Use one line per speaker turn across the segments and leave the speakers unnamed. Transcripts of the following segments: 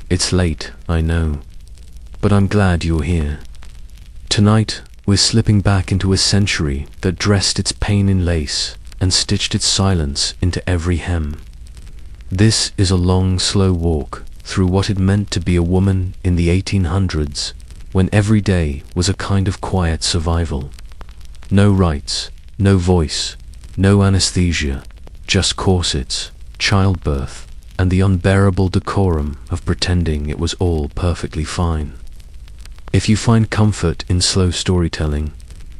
It's late, I know, but I'm glad you're here. Tonight, we're slipping back into a century that dressed its pain in lace and stitched its silence into every hem. This is a long, slow walk through what it meant to be a woman in the 1800s, when every day was a kind of quiet survival. No rights, no voice, no anesthesia, just corsets, childbirth, and the unbearable decorum of pretending it was all perfectly fine. If you find comfort in slow storytelling,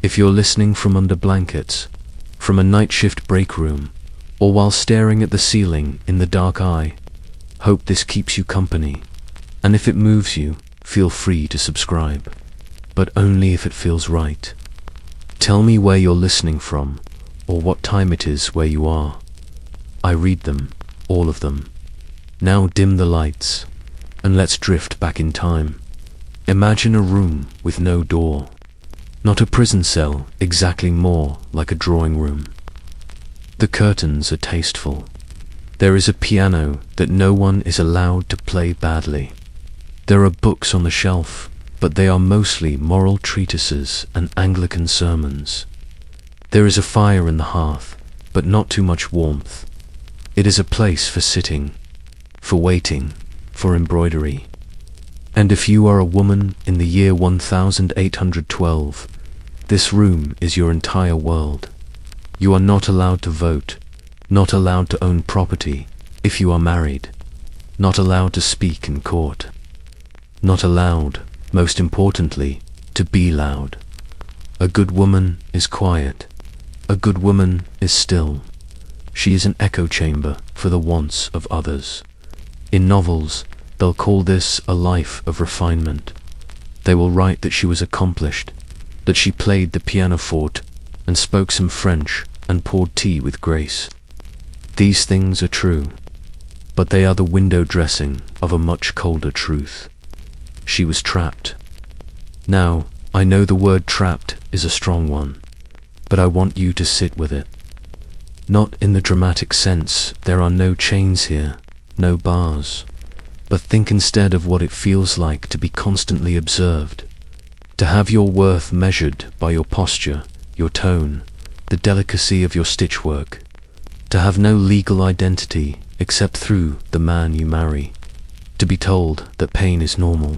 if you're listening from under blankets, from a night shift break room, or while staring at the ceiling in the dark eye, hope this keeps you company. And if it moves you, feel free to subscribe, but only if it feels right. Tell me where you're listening from, or what time it is where you are. I read them, all of them. Now dim the lights, and let's drift back in time. Imagine a room with no door. Not a prison cell, exactly, more like a drawing room. The curtains are tasteful. There is a piano that no one is allowed to play badly. There are books on the shelf, but they are mostly moral treatises and Anglican sermons. There is a fire in the hearth, but not too much warmth. It is a place for sitting, for waiting, for embroidery. And if you are a woman in the year 1812, this room is your entire world. You are not allowed to vote, not allowed to own property if you are married, not allowed to speak in court, not allowed, most importantly, to be loud. A good woman is quiet. A good woman is still. She is an echo chamber for the wants of others. In novels, they'll call this a life of refinement. They will write that she was accomplished, that she played the pianoforte and spoke some French and poured tea with grace. These things are true, but they are the window dressing of a much colder truth. She was trapped. Now, I know the word trapped is a strong one, but I want you to sit with it. Not in the dramatic sense, there are no chains here, no bars, but think instead of what it feels like to be constantly observed, to have your worth measured by your posture, your tone, the delicacy of your stitchwork, to have no legal identity except through the man you marry, to be told that pain is normal,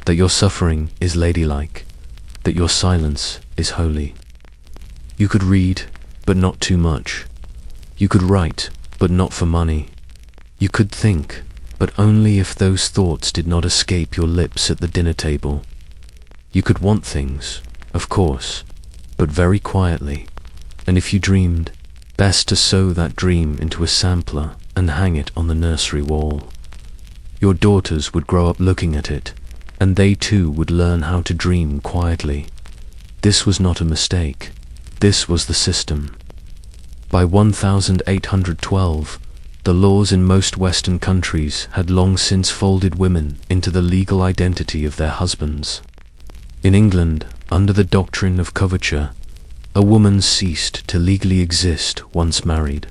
that your suffering is ladylike, that your silence is holy. You could read, but not too much. You could write, but not for money. You could think, but only if those thoughts did not escape your lips at the dinner table. You could want things, of course, but very quietly, and if you dreamed, best to sew that dream into a sampler and hang it on the nursery wall. Your daughters would grow up looking at it, and they too would learn how to dream quietly. This was not a mistake. This was the system. By 1812, the laws in most Western countries had long since folded women into the legal identity of their husbands. In England, under the doctrine of coverture, a woman ceased to legally exist once married.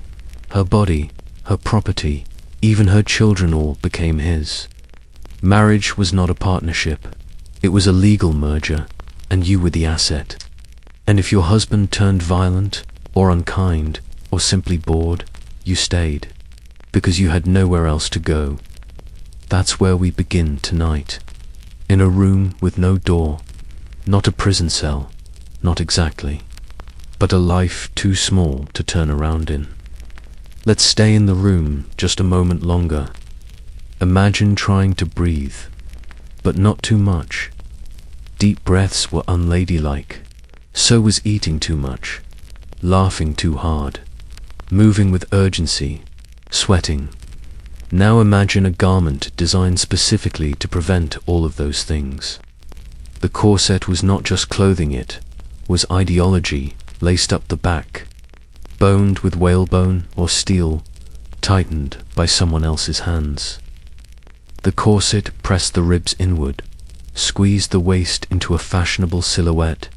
Her body, her property, even her children all became his. Marriage was not a partnership. It was a legal merger, and you were the asset. And if your husband turned violent, or unkind, or simply bored, you stayed, because you had nowhere else to go. That's where we begin tonight. In a room with no door, not a prison cell, not exactly, but a life too small to turn around in. Let's stay in the room just a moment longer. Imagine trying to breathe, but not too much. Deep breaths were unladylike. So was eating too much, laughing too hard, moving with urgency, sweating. Now imagine a garment designed specifically to prevent all of those things. The corset was not just clothing, it was ideology laced up the back, boned with whalebone or steel, tightened by someone else's hands. The corset pressed the ribs inward, squeezed the waist into a fashionable silhouette,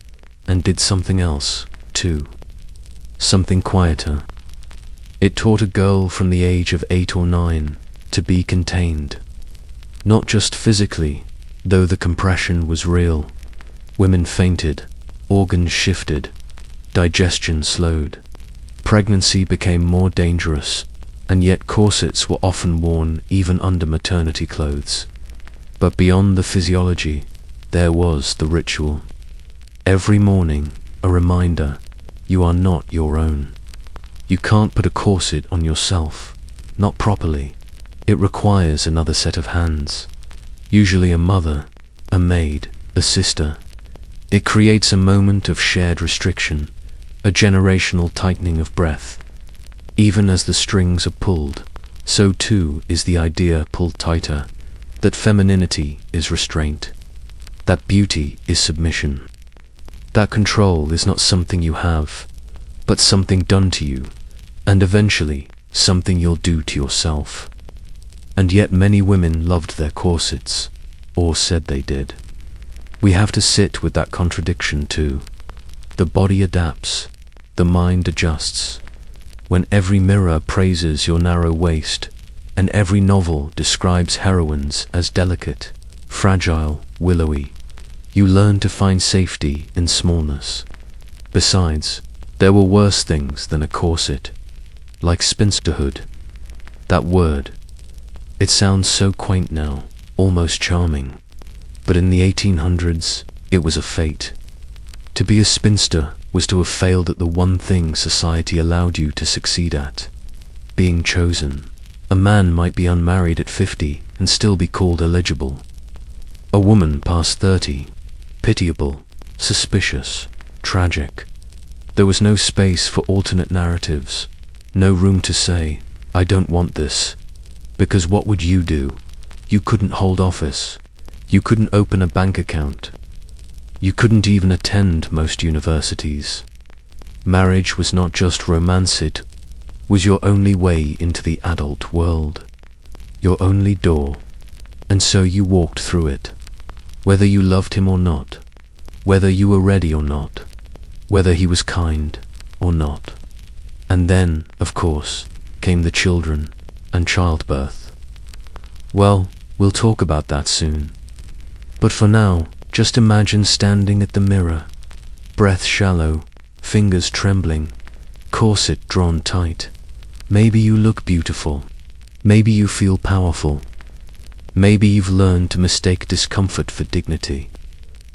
and did something else, too. Something quieter. It taught a girl from the age of 8 or 9 to be contained. Not just physically, though the compression was real. Women fainted, organs shifted, digestion slowed. Pregnancy became more dangerous, and yet corsets were often worn even under maternity clothes. But beyond the physiology, there was the ritual. Every morning, a reminder, you are not your own. You can't put a corset on yourself, not properly. It requires another set of hands, usually a mother, a maid, a sister. It creates a moment of shared restriction, a generational tightening of breath. Even as the strings are pulled, so too is the idea pulled tighter, that femininity is restraint, that beauty is submission, that control is not something you have, but something done to you, and eventually something you'll do to yourself. And yet many women loved their corsets, or said they did. We have to sit with that contradiction too. The body adapts, the mind adjusts. When every mirror praises your narrow waist, and every novel describes heroines as delicate, fragile, willowy, you learn to find safety in smallness. Besides, there were worse things than a corset, like spinsterhood. That word, it sounds so quaint now, almost charming. But in the 1800s, it was a fate. To be a spinster was to have failed at the one thing society allowed you to succeed at: being chosen. A man might be unmarried at 50 and still be called eligible. A woman past 30, pitiable, suspicious, tragic. There was no space for alternate narratives, no room to say, I don't want this, because what would you do? You couldn't hold office. You couldn't open a bank account. You couldn't even attend most universities. Marriage was not just romance, it was your only way into the adult world, your only door, and so you walked through it. Whether you loved him or not, whether you were ready or not, whether he was kind or not. And then, of course, came the children and childbirth. Well, we'll talk about that soon. But for now, just imagine standing at the mirror, breath shallow, fingers trembling, corset drawn tight. Maybe you look beautiful. Maybe you feel powerful. Maybe you've learned to mistake discomfort for dignity.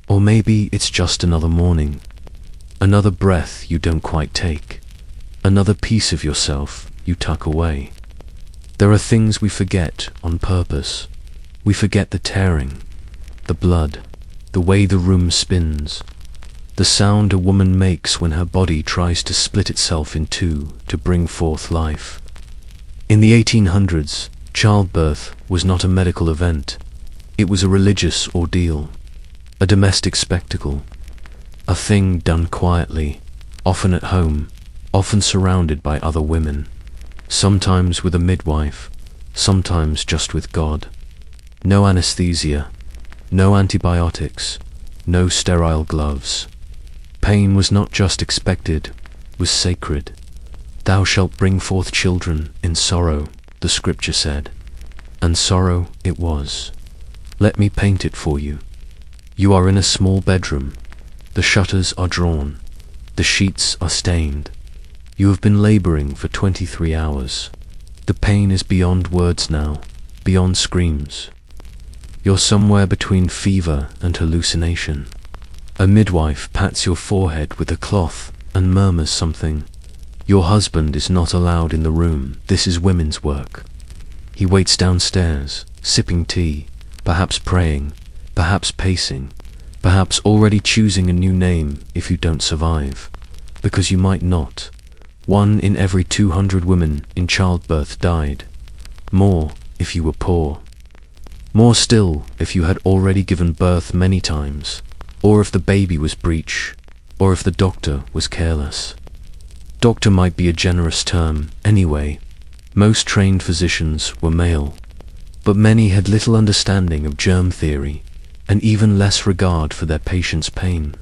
Or maybe it's just another morning, another breath you don't quite take, another piece of yourself you tuck away. There are things we forget on purpose. We forget the tearing, the blood, the way the room spins, the sound a woman makes when her body tries to split itself in two to bring forth life. In the 1800s, childbirth was not a medical event. It was a religious ordeal, a domestic spectacle, a thing done quietly, often at home, often surrounded by other women, sometimes with a midwife, sometimes just with God. No anesthesia, no antibiotics, no sterile gloves. Pain was not just expected, was sacred. Thou shalt bring forth children in sorrow, the scripture said. And sorrow it was. Let me paint it for you. You are in a small bedroom. The shutters are drawn. The sheets are stained. You have been laboring for 23 hours. The pain is beyond words now, beyond screams. You're somewhere between fever and hallucination. A midwife pats your forehead with a cloth and murmurs something. Your husband is not allowed in the room. This is women's work. He waits downstairs, sipping tea, perhaps praying, perhaps pacing, perhaps already choosing a new name if you don't survive, because you might not. 1 in every 200 women in childbirth died. More if you were poor. More still if you had already given birth many times, or if the baby was breech, or if the doctor was careless. Doctor might be a generous term, anyway. Most trained physicians were male, but many had little understanding of germ theory, and even less regard for their patients' pain.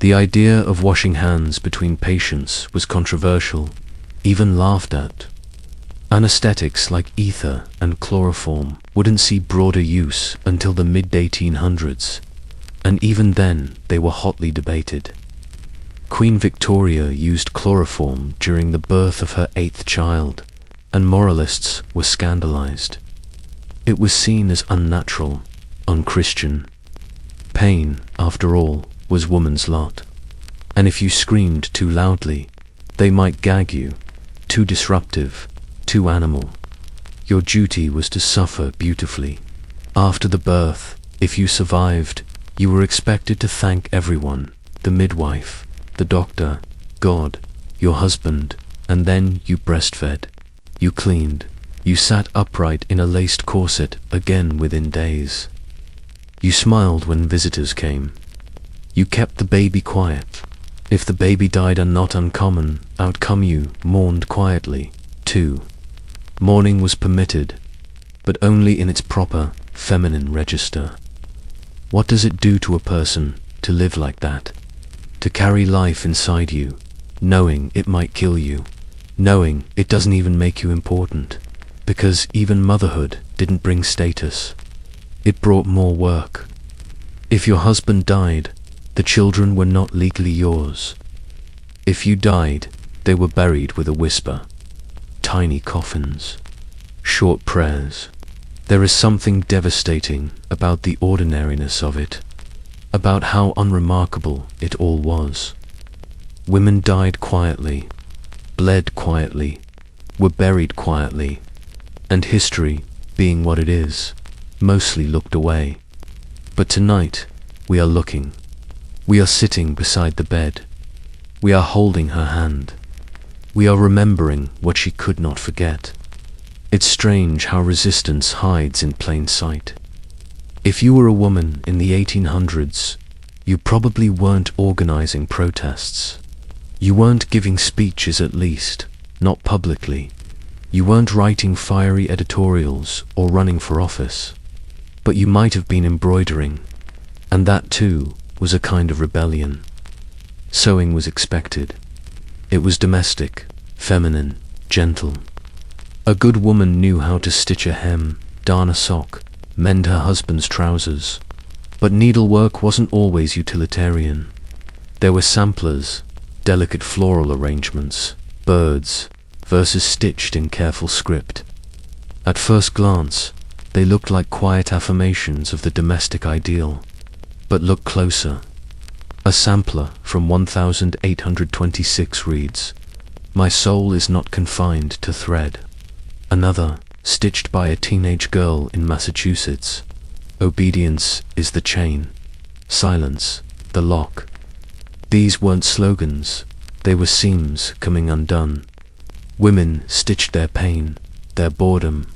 The idea of washing hands between patients was controversial, even laughed at. Anesthetics like ether and chloroform wouldn't see broader use until the mid-1800s, and even then they were hotly debated. Queen Victoria used chloroform during the birth of her 8th child, and moralists were scandalized. It was seen as unnatural, unchristian. Pain, after all, was woman's lot, and if you screamed too loudly, they might gag you. Too disruptive, too animal. Your duty was to suffer beautifully. After the birth, if you survived, you were expected to thank everyone, the midwife, the doctor, God, your husband, and then you breastfed. You cleaned. You sat upright in a laced corset again within days. You smiled when visitors came. You kept the baby quiet. If the baby died, a not uncommon outcome, you mourned quietly, too. Mourning was permitted, but only in its proper, feminine register. What does it do to a person to live like that? To carry life inside you, knowing it might kill you, knowing it doesn't even make you important, because even motherhood didn't bring status. It brought more work. If your husband died, the children were not legally yours. If you died, they were buried with a whisper. Tiny coffins. Short prayers. There is something devastating about the ordinariness of it, about how unremarkable it all was. Women died quietly, bled quietly, were buried quietly, and history, being what it is, mostly looked away. But tonight, we are looking. We are sitting beside the bed. We are holding her hand. We are remembering what she could not forget. It's strange how resistance hides in plain sight. If you were a woman in the 1800s, you probably weren't organizing protests. You weren't giving speeches, at least, not publicly. You weren't writing fiery editorials or running for office. But you might have been embroidering, and that too was a kind of rebellion. Sewing was expected. It was domestic, feminine, gentle. A good woman knew how to stitch a hem, darn a sock, mend her husband's trousers. But needlework wasn't always utilitarian. There were samplers, delicate floral arrangements, birds, verses stitched in careful script. At first glance, they looked like quiet affirmations of the domestic ideal. But look closer. A sampler from 1826 reads, "My soul is not confined to thread." Another, stitched by a teenage girl in Massachusetts, "Obedience is the chain, silence, the lock." These weren't slogans, they were seams coming undone. Women stitched their pain, their boredom,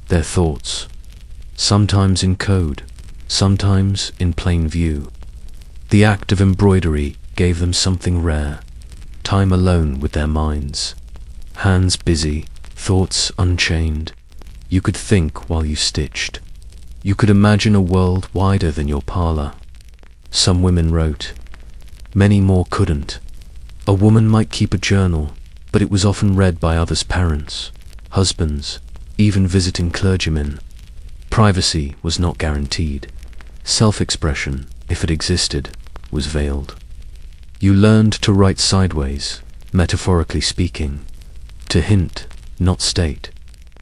their thoughts, sometimes in code, sometimes in plain view. The act of embroidery gave them something rare, time alone with their minds. Hands busy, thoughts unchained. You could think while you stitched. You could imagine a world wider than your parlor. Some women wrote. Many more couldn't. A woman might keep a journal, but it was often read by others' parents, husbands, even visiting clergymen. Privacy was not guaranteed. Self-expression, if it existed, was veiled. You learned to write sideways, metaphorically speaking, to hint, not state,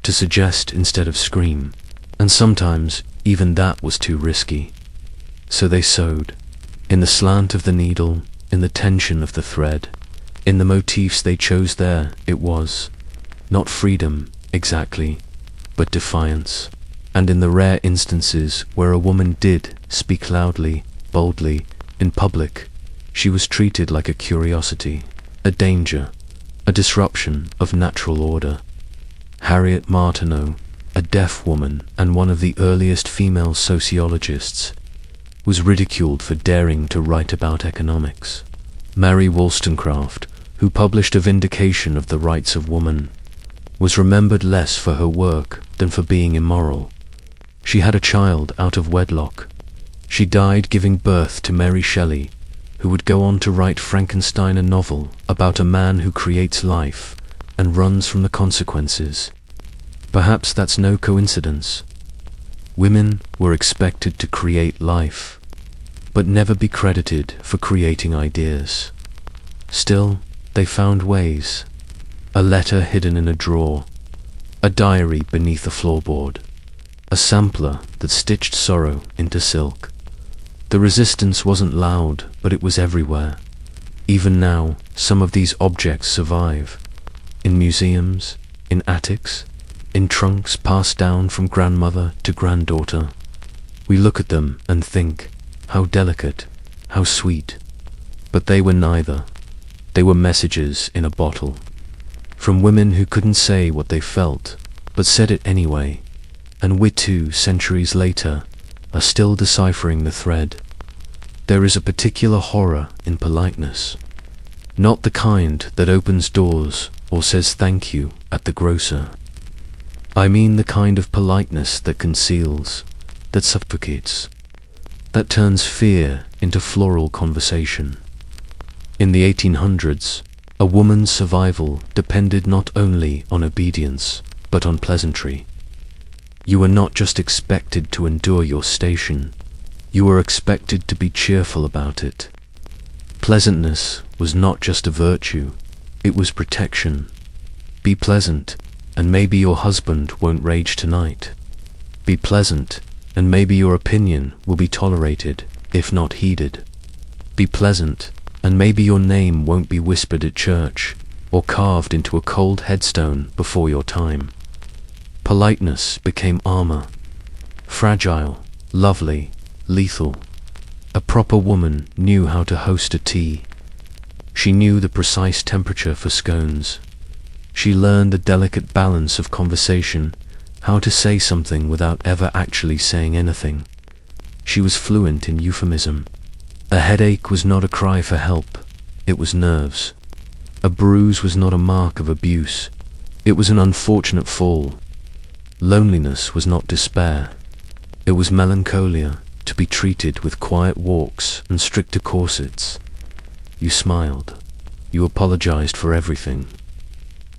to suggest instead of scream, and sometimes even that was too risky. So they sewed, in the slant of the needle, in the tension of the thread, in the motifs they chose there. It was not freedom, exactly, but defiance. And in the rare instances where a woman did speak loudly, boldly, in public, she was treated like a curiosity, a danger, a disruption of natural order. Harriet Martineau, a deaf woman and one of the earliest female sociologists, was ridiculed for daring to write about economics. Mary Wollstonecraft, who published A Vindication of the Rights of Woman, was remembered less for her work than for being immoral. She had a child out of wedlock. She died giving birth to Mary Shelley, who would go on to write Frankenstein, a novel about a man who creates life and runs from the consequences. Perhaps that's no coincidence. Women were expected to create life, but never be credited for creating ideas. Still, they found ways. A letter hidden in a drawer, a diary beneath a floorboard, a sampler that stitched sorrow into silk. The resistance wasn't loud, but it was everywhere. Even now, some of these objects survive. In museums, in attics, in trunks passed down from grandmother to granddaughter. We look at them and think, how delicate, how sweet. But they were neither. They were messages in a bottle. From women who couldn't say what they felt, but said it anyway. And we too, centuries later, are still deciphering the thread. There is a particular horror in politeness. Not the kind that opens doors or says thank you at the grocer. I mean the kind of politeness that conceals, that suffocates, that turns fear into floral conversation. In the 1800s, a woman's survival depended not only on obedience, but on pleasantry. You were not just expected to endure your station, you were expected to be cheerful about it. Pleasantness was not just a virtue, it was protection. Be pleasant, and maybe your husband won't rage tonight. Be pleasant, and maybe your opinion will be tolerated, if not heeded. Be pleasant, and maybe your name won't be whispered at church, or carved into a cold headstone before your time. Politeness became armor. Fragile, lovely, lethal. A proper woman knew how to host a tea. She knew the precise temperature for scones. She learned the delicate balance of conversation, how to say something without ever actually saying anything. She was fluent in euphemism. A headache was not a cry for help, it was nerves. A bruise was not a mark of abuse, it was an unfortunate fall. Loneliness was not despair, it was melancholia, to be treated with quiet walks and stricter corsets. You smiled. You apologized for everything.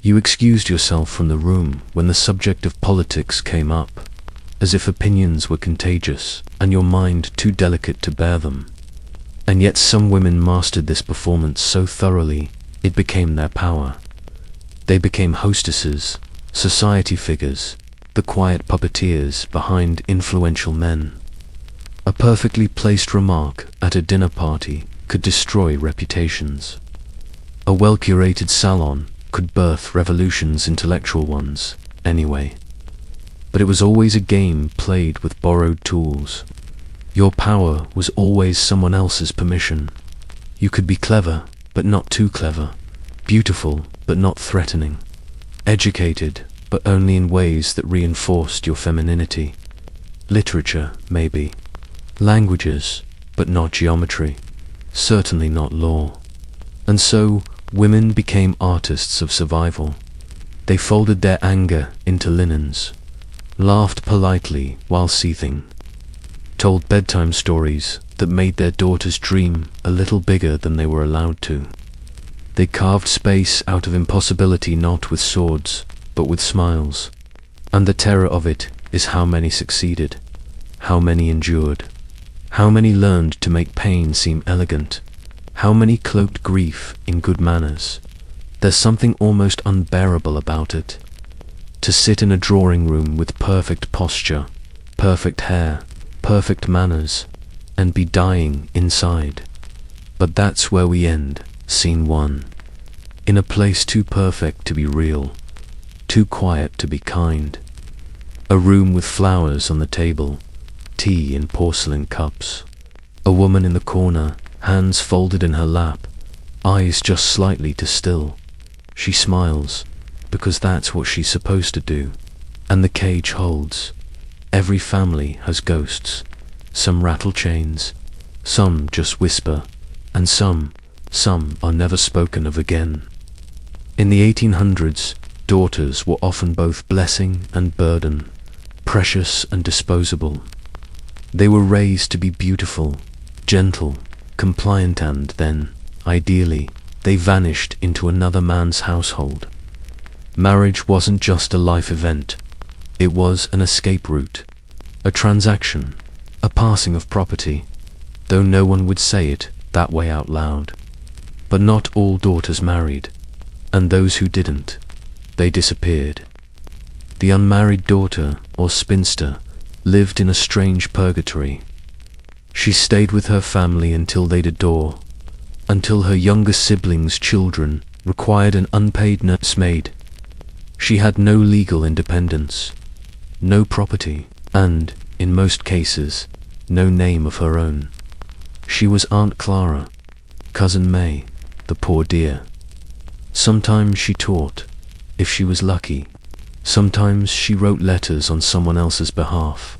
You excused yourself from the room when the subject of politics came up, as if opinions were contagious and your mind too delicate to bear them. And yet some women mastered this performance so thoroughly, it became their power. They became hostesses, society figures, the quiet puppeteers behind influential men. A perfectly placed remark at a dinner party could destroy reputations. A well-curated salon could birth revolutions, intellectual ones, anyway. But it was always a game played with borrowed tools. Your power was always someone else's permission. You could be clever, but not too clever. Beautiful, but not threatening. Educated, but only in ways that reinforced your femininity. Literature, maybe. Languages, but not geometry. Certainly not law. And so, women became artists of survival. They folded their anger into linens, laughed politely while seething, told bedtime stories that made their daughters dream a little bigger than they were allowed to. They carved space out of impossibility not with swords, but with smiles. And the terror of it is how many succeeded, how many endured, how many learned to make pain seem elegant, how many cloaked grief in good manners. There's something almost unbearable about it. To sit in a drawing room with perfect posture, perfect hair, perfect manners, and be dying inside. But that's where we end, scene 1. In a place too perfect to be real, too quiet to be kind. A room with flowers on the table, tea in porcelain cups. A woman in the corner, hands folded in her lap, eyes just slightly too still. She smiles, because that's what she's supposed to do. And the cage holds. Every family has ghosts. Some rattle chains, some just whisper, and some are never spoken of again. In the 1800s, daughters were often both blessing and burden, precious and disposable. They were raised to be beautiful, gentle, compliant, and then, ideally, they vanished into another man's household. Marriage wasn't just a life event, It was an escape route, a transaction, a passing of property, though no one would say it that way out loud. But not all daughters married, and those who didn't, they disappeared. The unmarried daughter, or spinster, lived in a strange purgatory. She stayed with her family until they'd adore, until her younger siblings' children required an unpaid nursemaid. She had no legal independence, no property, and, in most cases, no name of her own. She was Aunt Clara, Cousin May, the poor dear. Sometimes she taught, if she was lucky. Sometimes she wrote letters on someone else's behalf.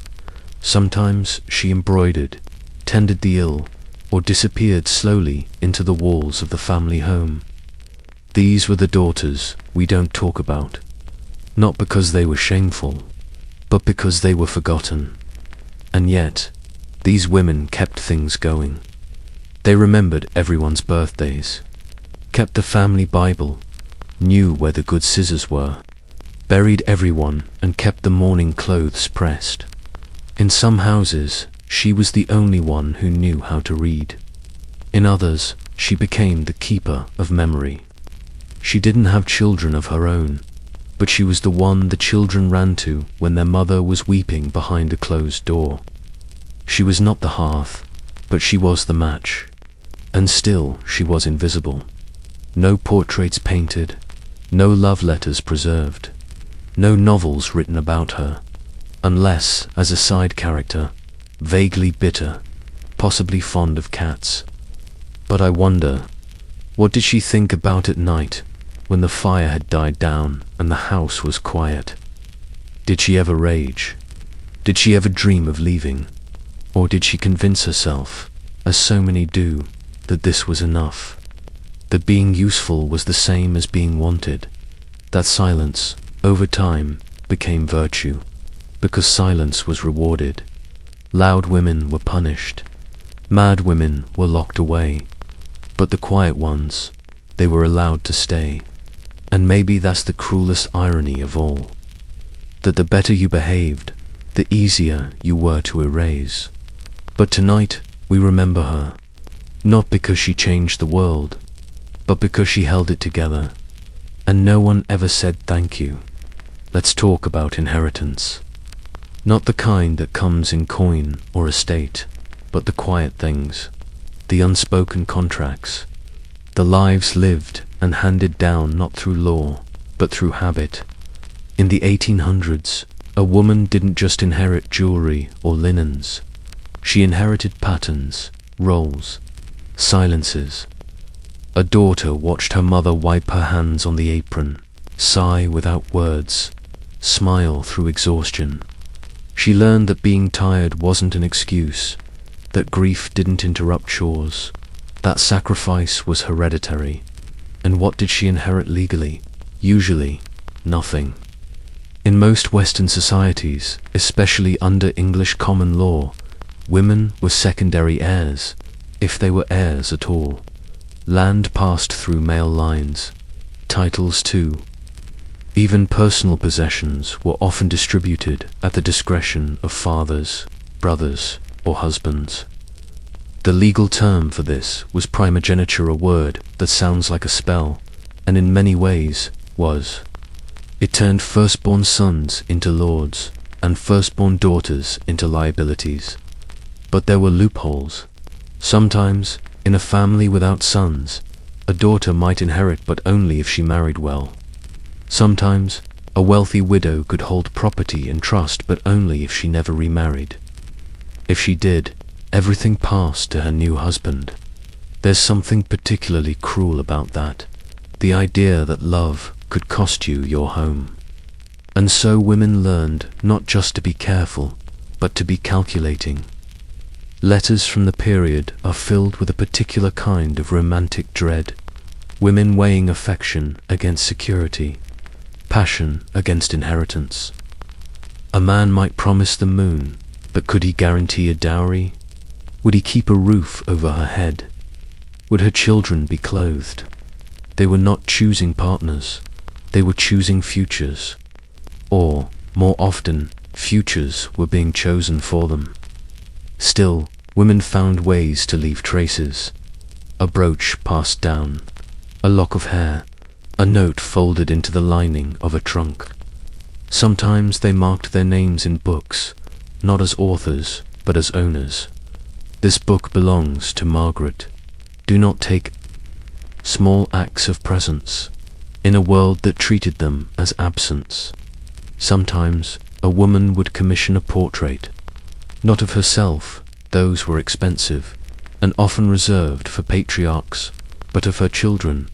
Sometimes she embroidered, tended the ill, or disappeared slowly into the walls of the family home. These were the daughters we don't talk about, not because they were shameful, but because they were forgotten. And yet, these women kept things going. They remembered everyone's birthdays, kept the family Bible, knew where the good scissors were, buried everyone, and kept the mourning clothes pressed. In some houses, she was the only one who knew how to read. In others, she became the keeper of memory. She didn't have children of her own, but she was the one the children ran to when their mother was weeping behind a closed door. She was not the hearth, but she was the match. And still she was invisible. No portraits painted, no love letters preserved, no novels written about her, unless as a side character, vaguely bitter, possibly fond of cats. But I wonder, what did she think about at night, when the fire had died down and the house was quiet? Did she ever rage? Did she ever dream of leaving? Or did she convince herself, as so many do, that this was enough? That being useful was the same as being wanted? That silence, over time, became virtue, because silence was rewarded. Loud women were punished. Mad women were locked away. But the quiet ones, they were allowed to stay. And maybe that's the cruelest irony of all. That the better you behaved, the easier you were to erase. But tonight, we remember her, not because she changed the world, but because she held it together. And no one ever said thank you. Let's talk about inheritance. Not the kind that comes in coin or estate, but the quiet things, the unspoken contracts, the lives lived and handed down not through law, but through habit. In the 1800s, a woman didn't just inherit jewelry or linens. She inherited patterns, roles, silences. A daughter watched her mother wipe her hands on the apron, sigh without words, smile through exhaustion. She learned that being tired wasn't an excuse, that grief didn't interrupt chores, that sacrifice was hereditary. And what did she inherit legally? Usually, nothing. In most Western societies, especially under English common law, women were secondary heirs, if they were heirs at all. Land passed through male lines, titles too. Even personal possessions were often distributed at the discretion of fathers, brothers, or husbands. The legal term for this was primogeniture, a word that sounds like a spell, and in many ways was. It turned firstborn sons into lords, and firstborn daughters into liabilities. But there were loopholes. Sometimes, in a family without sons, a daughter might inherit, but only if she married well. Sometimes, a wealthy widow could hold property in trust, but only if she never remarried. If she did, everything passed to her new husband. There's something particularly cruel about that, the idea that love could cost you your home. And so women learned not just to be careful, but to be calculating. Letters from the period are filled with a particular kind of romantic dread, women weighing affection against security, passion against inheritance. A man might promise the moon, but could he guarantee a dowry? Would he keep a roof over her head? Would her children be clothed? They were not choosing partners, they were choosing futures. Or, More often, futures were being chosen for them. Still, women found ways to leave traces. A brooch passed down, a lock of hair, a note folded into the lining of a trunk. Sometimes they marked their names in books, not as authors, but as owners. This book belongs to Margaret. Do not take small acts of presence in a world that treated them as absence. Sometimes a woman would commission a portrait, not of herself, those were expensive, and often reserved for patriarchs, but of her children,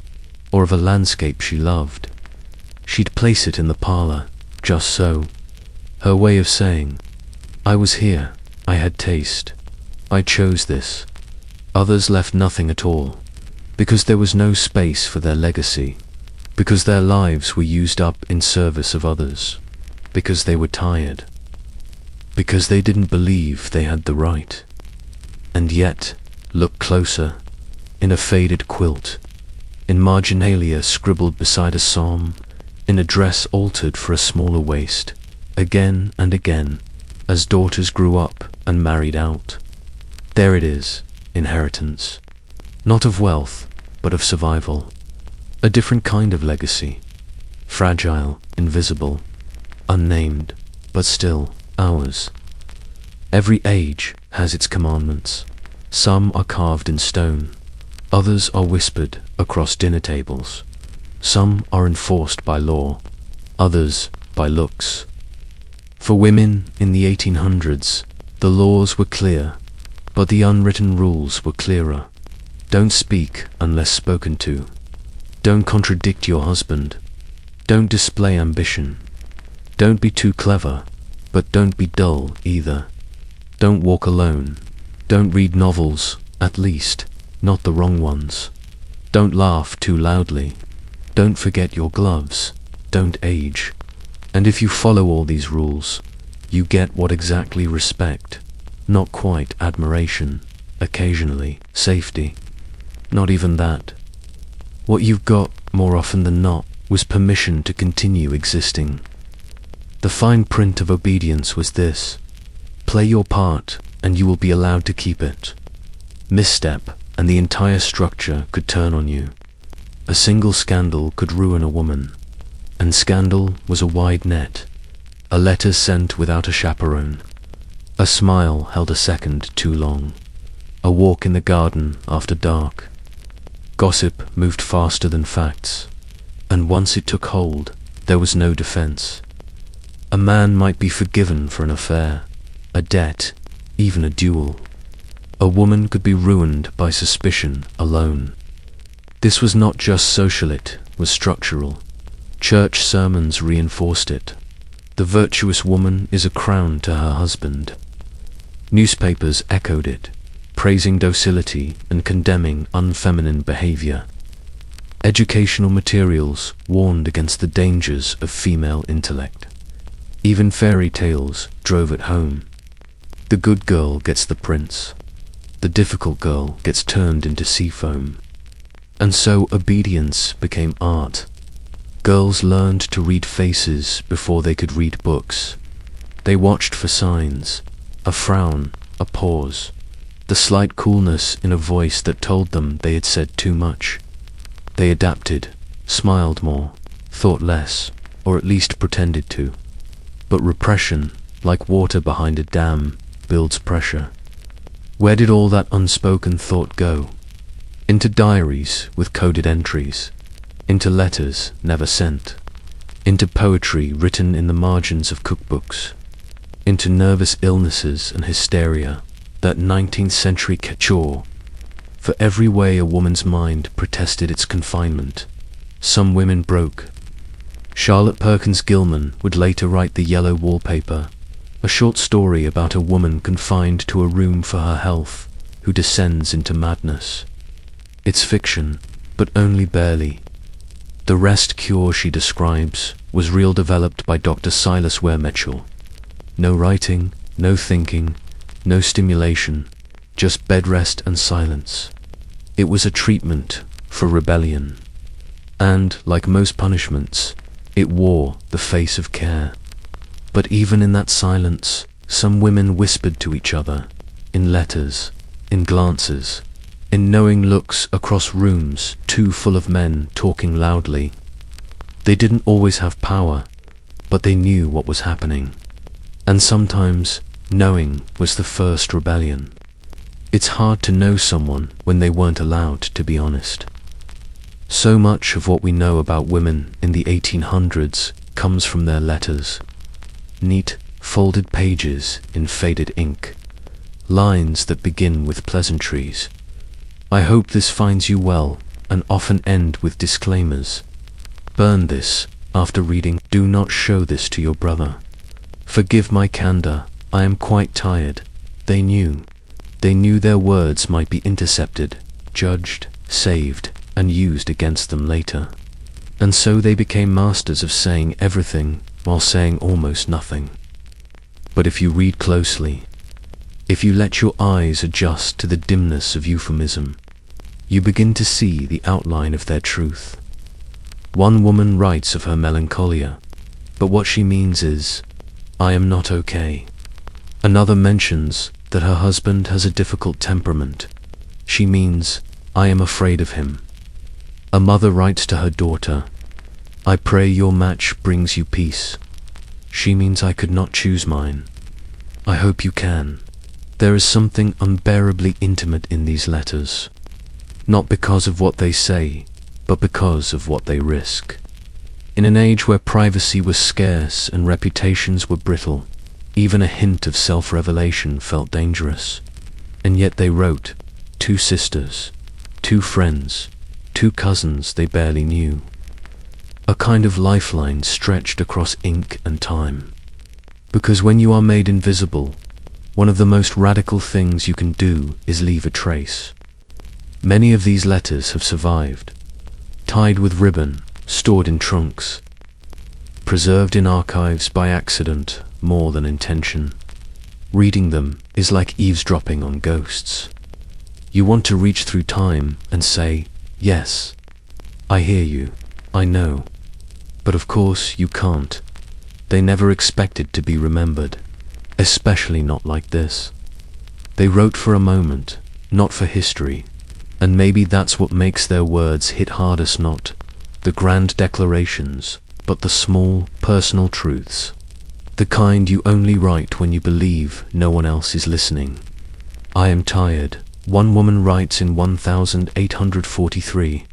or of a landscape she loved. She'd place it in the parlor, just so, her way of saying, I was here, I had taste, I chose this. Others left nothing at all, because there was no space for their legacy, because their lives were used up in service of others, because they were tired, because they didn't believe they had the right. And yet, look closer, in a faded quilt, in marginalia scribbled beside a psalm, in a dress altered for a smaller waist, again and again, as daughters grew up and married out. There it is, inheritance, not of wealth, but of survival. A different kind of legacy, fragile, invisible, unnamed, but still ours. Every age has its commandments. Some are carved in stone, others are whispered across dinner tables. Some are enforced by law, others by looks. For women in the 1800s, the laws were clear, but the unwritten rules were clearer. Don't speak unless spoken to. Don't contradict your husband. Don't display ambition. Don't be too clever, but don't be dull either. Don't walk alone. Don't read novels, at least, not the wrong ones. Don't laugh too loudly. Don't forget your gloves. Don't age. And if you follow all these rules, you get what exactly respect, not quite admiration, occasionally safety. Not even that. What you've got, more often than not, was permission to continue existing. The fine print of obedience was this: play your part, and you will be allowed to keep it. Misstep, and the entire structure could turn on you. A single scandal could ruin a woman, and scandal was a wide net. A letter sent without a chaperone. A smile held a second too long. A walk in the garden after dark. Gossip moved faster than facts, and once it took hold, there was no defense. A man might be forgiven for an affair, a debt, even a duel. A woman could be ruined by suspicion alone. This was not just social, it was structural. Church sermons reinforced it. The virtuous woman is a crown to her husband. Newspapers echoed it, praising docility and condemning unfeminine behavior. Educational materials warned against the dangers of female intellect. Even fairy tales drove it home. The good girl gets the prince. The difficult girl gets turned into sea foam. And so obedience became art. Girls learned to read faces before they could read books. They watched for signs, a frown, a pause, the slight coolness in a voice that told them they had said too much. They adapted, smiled more, thought less, or at least pretended to. But repression, like water behind a dam, builds pressure. Where did all that unspoken thought go? Into diaries with coded entries, into letters never sent, into poetry written in the margins of cookbooks, into nervous illnesses and hysteria, that 19th century cure. For every way a woman's mind protested its confinement, some women broke. Charlotte Perkins Gilman would later write The Yellow Wallpaper, a short story about a woman confined to a room for her health, who descends into madness. It's fiction, but only barely. The rest cure she describes was real, developed by Dr. Silas Ware Mitchell. No writing, no thinking, no stimulation, just bed rest and silence. It was a treatment for rebellion. And, like most punishments, it wore the face of care. But even in that silence, some women whispered to each other, in letters, in glances, in knowing looks across rooms too full of men talking loudly. They didn't always have power, but they knew what was happening. And sometimes, knowing was the first rebellion. It's hard to know someone when they weren't allowed to be honest. So much of what we know about women in the 1800s comes from their letters. Neat, folded pages in faded ink. Lines that begin with pleasantries. I hope this finds you well, and often end with disclaimers. Burn this after reading. Do not show this to your brother. Forgive my candor, I am quite tired. They knew. They knew their words might be intercepted, judged, saved, and used against them later. And so they became masters of saying everything while saying almost nothing. But if you read closely, if you let your eyes adjust to the dimness of euphemism, you begin to see the outline of their truth. One woman writes of her melancholia, but what she means is, I am not okay. Another mentions that her husband has a difficult temperament. She means, I am afraid of him. A mother writes to her daughter, I pray your match brings you peace. She means I could not choose mine. I hope you can. There is something unbearably intimate in these letters, not because of what they say, but because of what they risk. In an age where privacy was scarce and reputations were brittle, even a hint of self-revelation felt dangerous. And yet they wrote, two sisters, two friends, two cousins they barely knew. A kind of lifeline stretched across ink and time. Because when you are made invisible, one of the most radical things you can do is leave a trace. Many of these letters have survived, tied with ribbon, stored in trunks, preserved in archives by accident more than intention. Reading them is like eavesdropping on ghosts. You want to reach through time and say, yes, I hear you, I know. But of course you can't. They never expected to be remembered. Especially not like this. They wrote for a moment, not for history, and maybe that's what makes their words hit hardest, not the grand declarations, but the small, personal truths. The kind you only write when you believe no one else is listening. I am tired, one woman writes in 1843.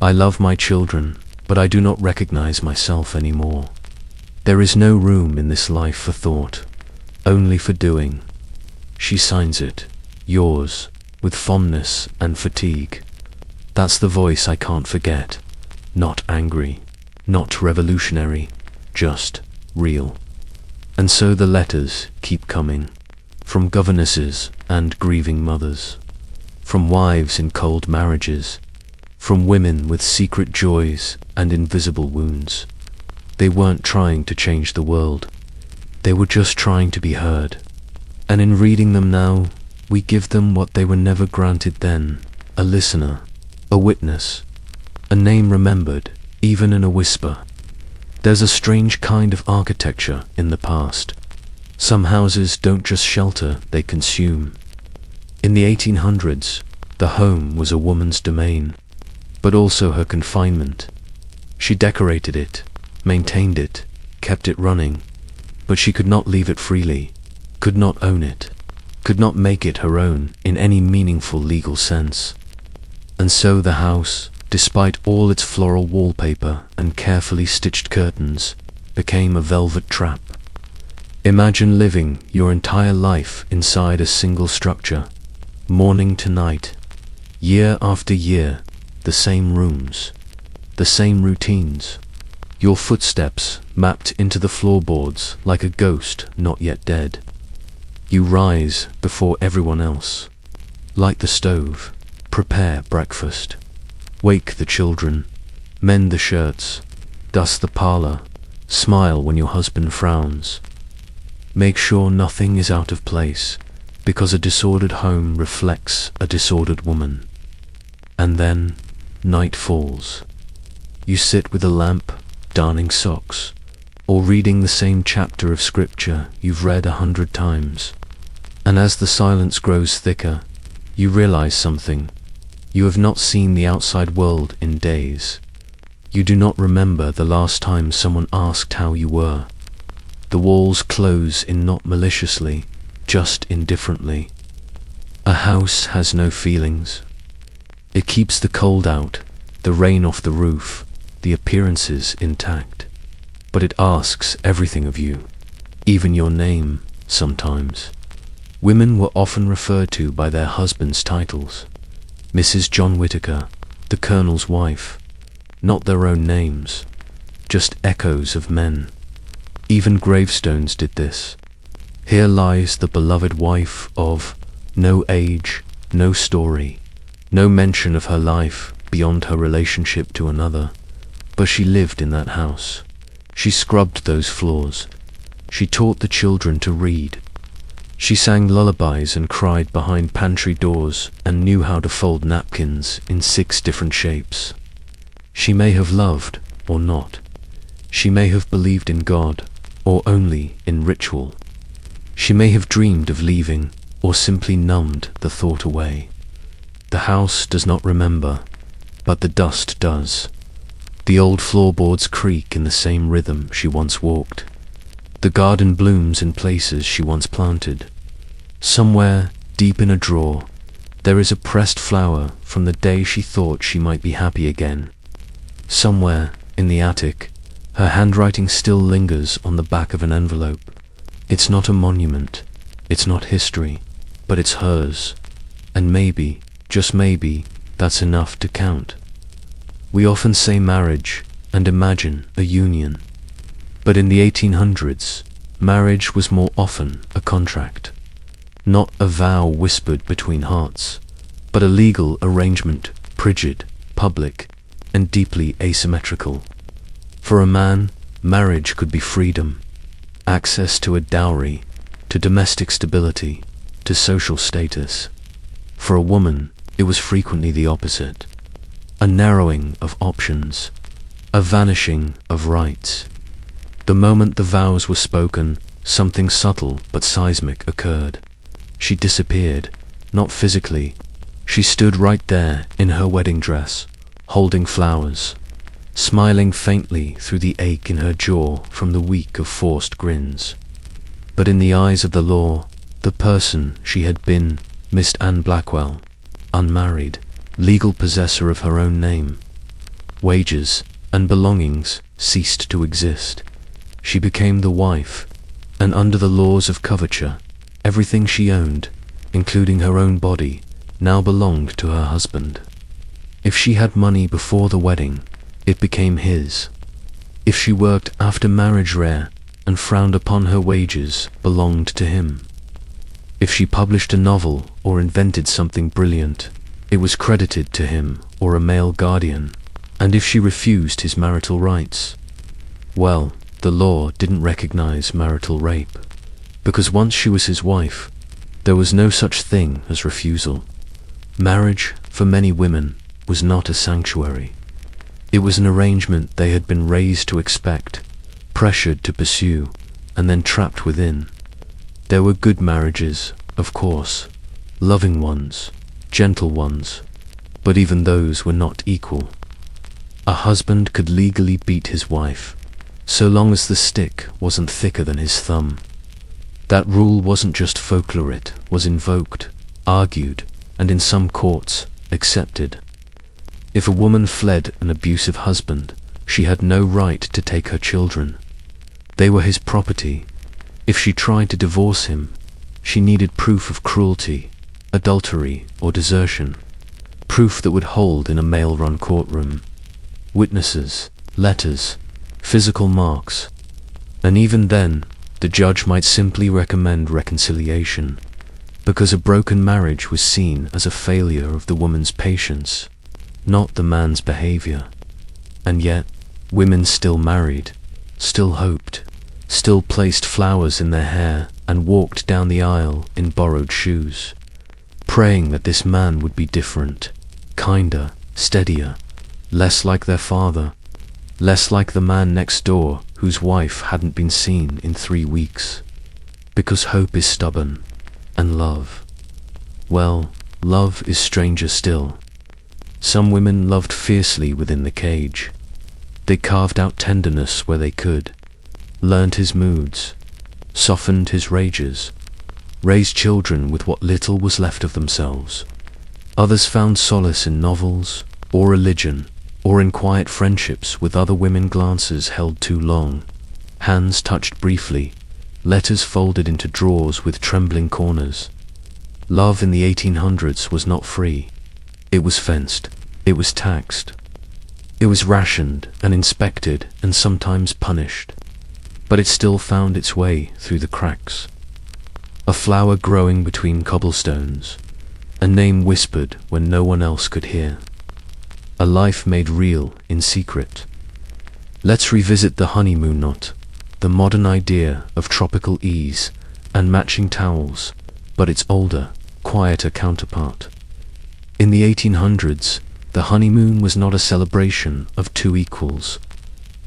I love my children, but I do not recognize myself anymore. There is no room in this life for thought. Only for doing. She signs it, yours, with fondness and fatigue. That's the voice I can't forget. Not angry, not revolutionary, just real. And so the letters keep coming, from governesses and grieving mothers, from wives in cold marriages, from women with secret joys and invisible wounds. They weren't trying to change the world. They were just trying to be heard. And in reading them now, we give them what they were never granted then, a listener, a witness, a name remembered, even in a whisper. There's a strange kind of architecture in the past. Some houses don't just shelter, they consume. In the 1800s, the home was a woman's domain, but also her confinement. She decorated it, maintained it, kept it running, but she could not leave it freely, could not own it, could not make it her own in any meaningful legal sense. And so the house, despite all its floral wallpaper and carefully stitched curtains, became a velvet trap. Imagine living your entire life inside a single structure, morning to night, year after year, the same rooms, the same routines, your footsteps mapped into the floorboards like a ghost not yet dead. You rise before everyone else, light the stove, prepare breakfast, wake the children, mend the shirts, dust the parlor, smile when your husband frowns. Make sure nothing is out of place, because a disordered home reflects a disordered woman. And then, night falls. You sit with a lamp, darning socks, or reading the same chapter of scripture you've read 100 times. And as the silence grows thicker, you realize something. You have not seen the outside world in days. You do not remember the last time someone asked how you were. The walls close in not maliciously, just indifferently. A house has no feelings. It keeps the cold out, the rain off the roof, the appearances intact. But it asks everything of you, even your name, sometimes. Women were often referred to by their husbands' titles. Mrs. John Whittaker, the Colonel's wife, not their own names, just echoes of men. Even gravestones did this. Here lies the beloved wife of, no age, no story, no mention of her life beyond her relationship to another, but she lived in that house. She scrubbed those floors. She taught the children to read. She sang lullabies and cried behind pantry doors and knew how to fold napkins in 6 different shapes. She may have loved or not. She may have believed in God or only in ritual. She may have dreamed of leaving or simply numbed the thought away. The house does not remember, but the dust does. The old floorboards creak in the same rhythm she once walked. The garden blooms in places she once planted. Somewhere, deep in a drawer, there is a pressed flower from the day she thought she might be happy again. Somewhere, in the attic, her handwriting still lingers on the back of an envelope. It's not a monument, it's not history, but it's hers. And maybe, just maybe, that's enough to count. We often say marriage and imagine a union. But in the 1800s, marriage was more often a contract. Not a vow whispered between hearts, but a legal arrangement, frigid, public, and deeply asymmetrical. For a man, marriage could be freedom, access to a dowry, to domestic stability, to social status. For a woman, it was frequently the opposite. A narrowing of options, a vanishing of rights. The moment the vows were spoken, something subtle but seismic occurred. She disappeared, not physically. She stood right there in her wedding dress, holding flowers, smiling faintly through the ache in her jaw from the week of forced grins. But in the eyes of the law, the person she had been, Miss Anne Blackwell, unmarried, legal possessor of her own name. Wages and belongings ceased to exist. She became the wife, and under the laws of coverture, everything she owned, including her own body, now belonged to her husband. If she had money before the wedding, it became his. If she worked after marriage rare and frowned upon her wages, belonged to him. If she published a novel or invented something brilliant, it was credited to him or a male guardian. And if she refused his marital rights, well, the law didn't recognize marital rape, because once she was his wife, there was no such thing as refusal. Marriage, for many women, was not a sanctuary. It was an arrangement they had been raised to expect, pressured to pursue, and then trapped within. There were good marriages, of course, loving ones, gentle ones, but even those were not equal. A husband could legally beat his wife, so long as the stick wasn't thicker than his thumb. That rule wasn't just folklore, it was invoked, argued, and in some courts, accepted. If a woman fled an abusive husband, she had no right to take her children. They were his property. If she tried to divorce him, she needed proof of cruelty, adultery, or desertion. Proof that would hold in a male-run courtroom. Witnesses, letters, physical marks. And even then, the judge might simply recommend reconciliation, because a broken marriage was seen as a failure of the woman's patience, not the man's behavior. And yet, women still married, still hoped, still placed flowers in their hair and walked down the aisle in borrowed shoes, praying that this man would be different, kinder, steadier, less like their father, less like the man next door whose wife hadn't been seen in 3 weeks. Because hope is stubborn, and love, well, love is stranger still. Some women loved fiercely within the cage. They carved out tenderness where they could, learned his moods, softened his rages, raised children with what little was left of themselves. Others found solace in novels, or religion, or in quiet friendships with other women, glances held too long, hands touched briefly, letters folded into drawers with trembling corners. Love in the 1800s was not free. It was fenced, it was taxed. It was rationed and inspected and sometimes punished. But it still found its way through the cracks. A flower growing between cobblestones, a name whispered when no one else could hear. A life made real in secret. Let's revisit the honeymoon knot, the modern idea of tropical ease and matching towels, but its older, quieter counterpart. In the 1800s, the honeymoon was not a celebration of two equals.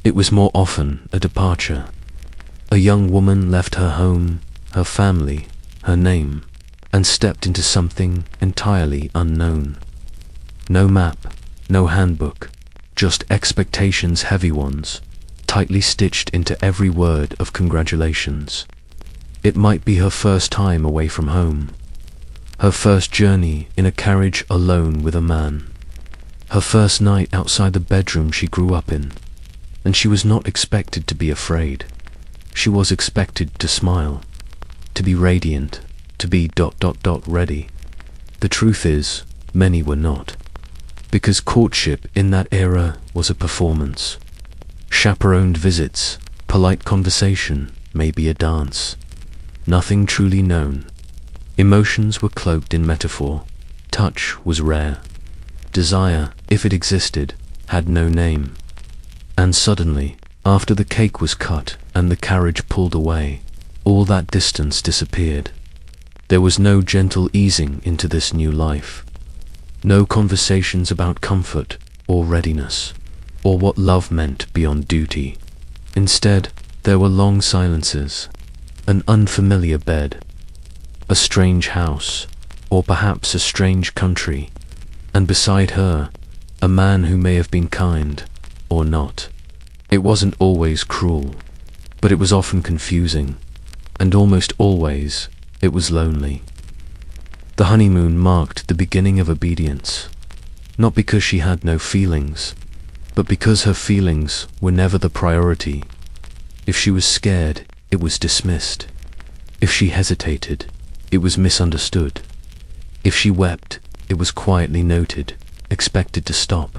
It was more often a departure. A young woman left her home, her family, her name, and stepped into something entirely unknown. No map, no handbook, just expectations, heavy ones, tightly stitched into every word of congratulations. It might be her first time away from home, her first journey in a carriage alone with a man, her first night outside the bedroom she grew up in, and she was not expected to be afraid. She was expected to smile, to be radiant, to be ... ready. The truth is, many were not. Because courtship in that era was a performance. Chaperoned visits, polite conversation, maybe a dance. Nothing truly known. Emotions were cloaked in metaphor. Touch was rare. Desire, if it existed, had no name. And suddenly, after the cake was cut and the carriage pulled away, all that distance disappeared. There was no gentle easing into this new life. No conversations about comfort or readiness, or what love meant beyond duty. Instead, there were long silences, an unfamiliar bed, a strange house, or perhaps a strange country, and beside her, a man who may have been kind, or not. It wasn't always cruel, but it was often confusing, and almost always it was lonely. The honeymoon marked the beginning of obedience, not because she had no feelings, but because her feelings were never the priority. If she was scared, it was dismissed. If she hesitated, it was misunderstood. If she wept, it was quietly noted, expected to stop.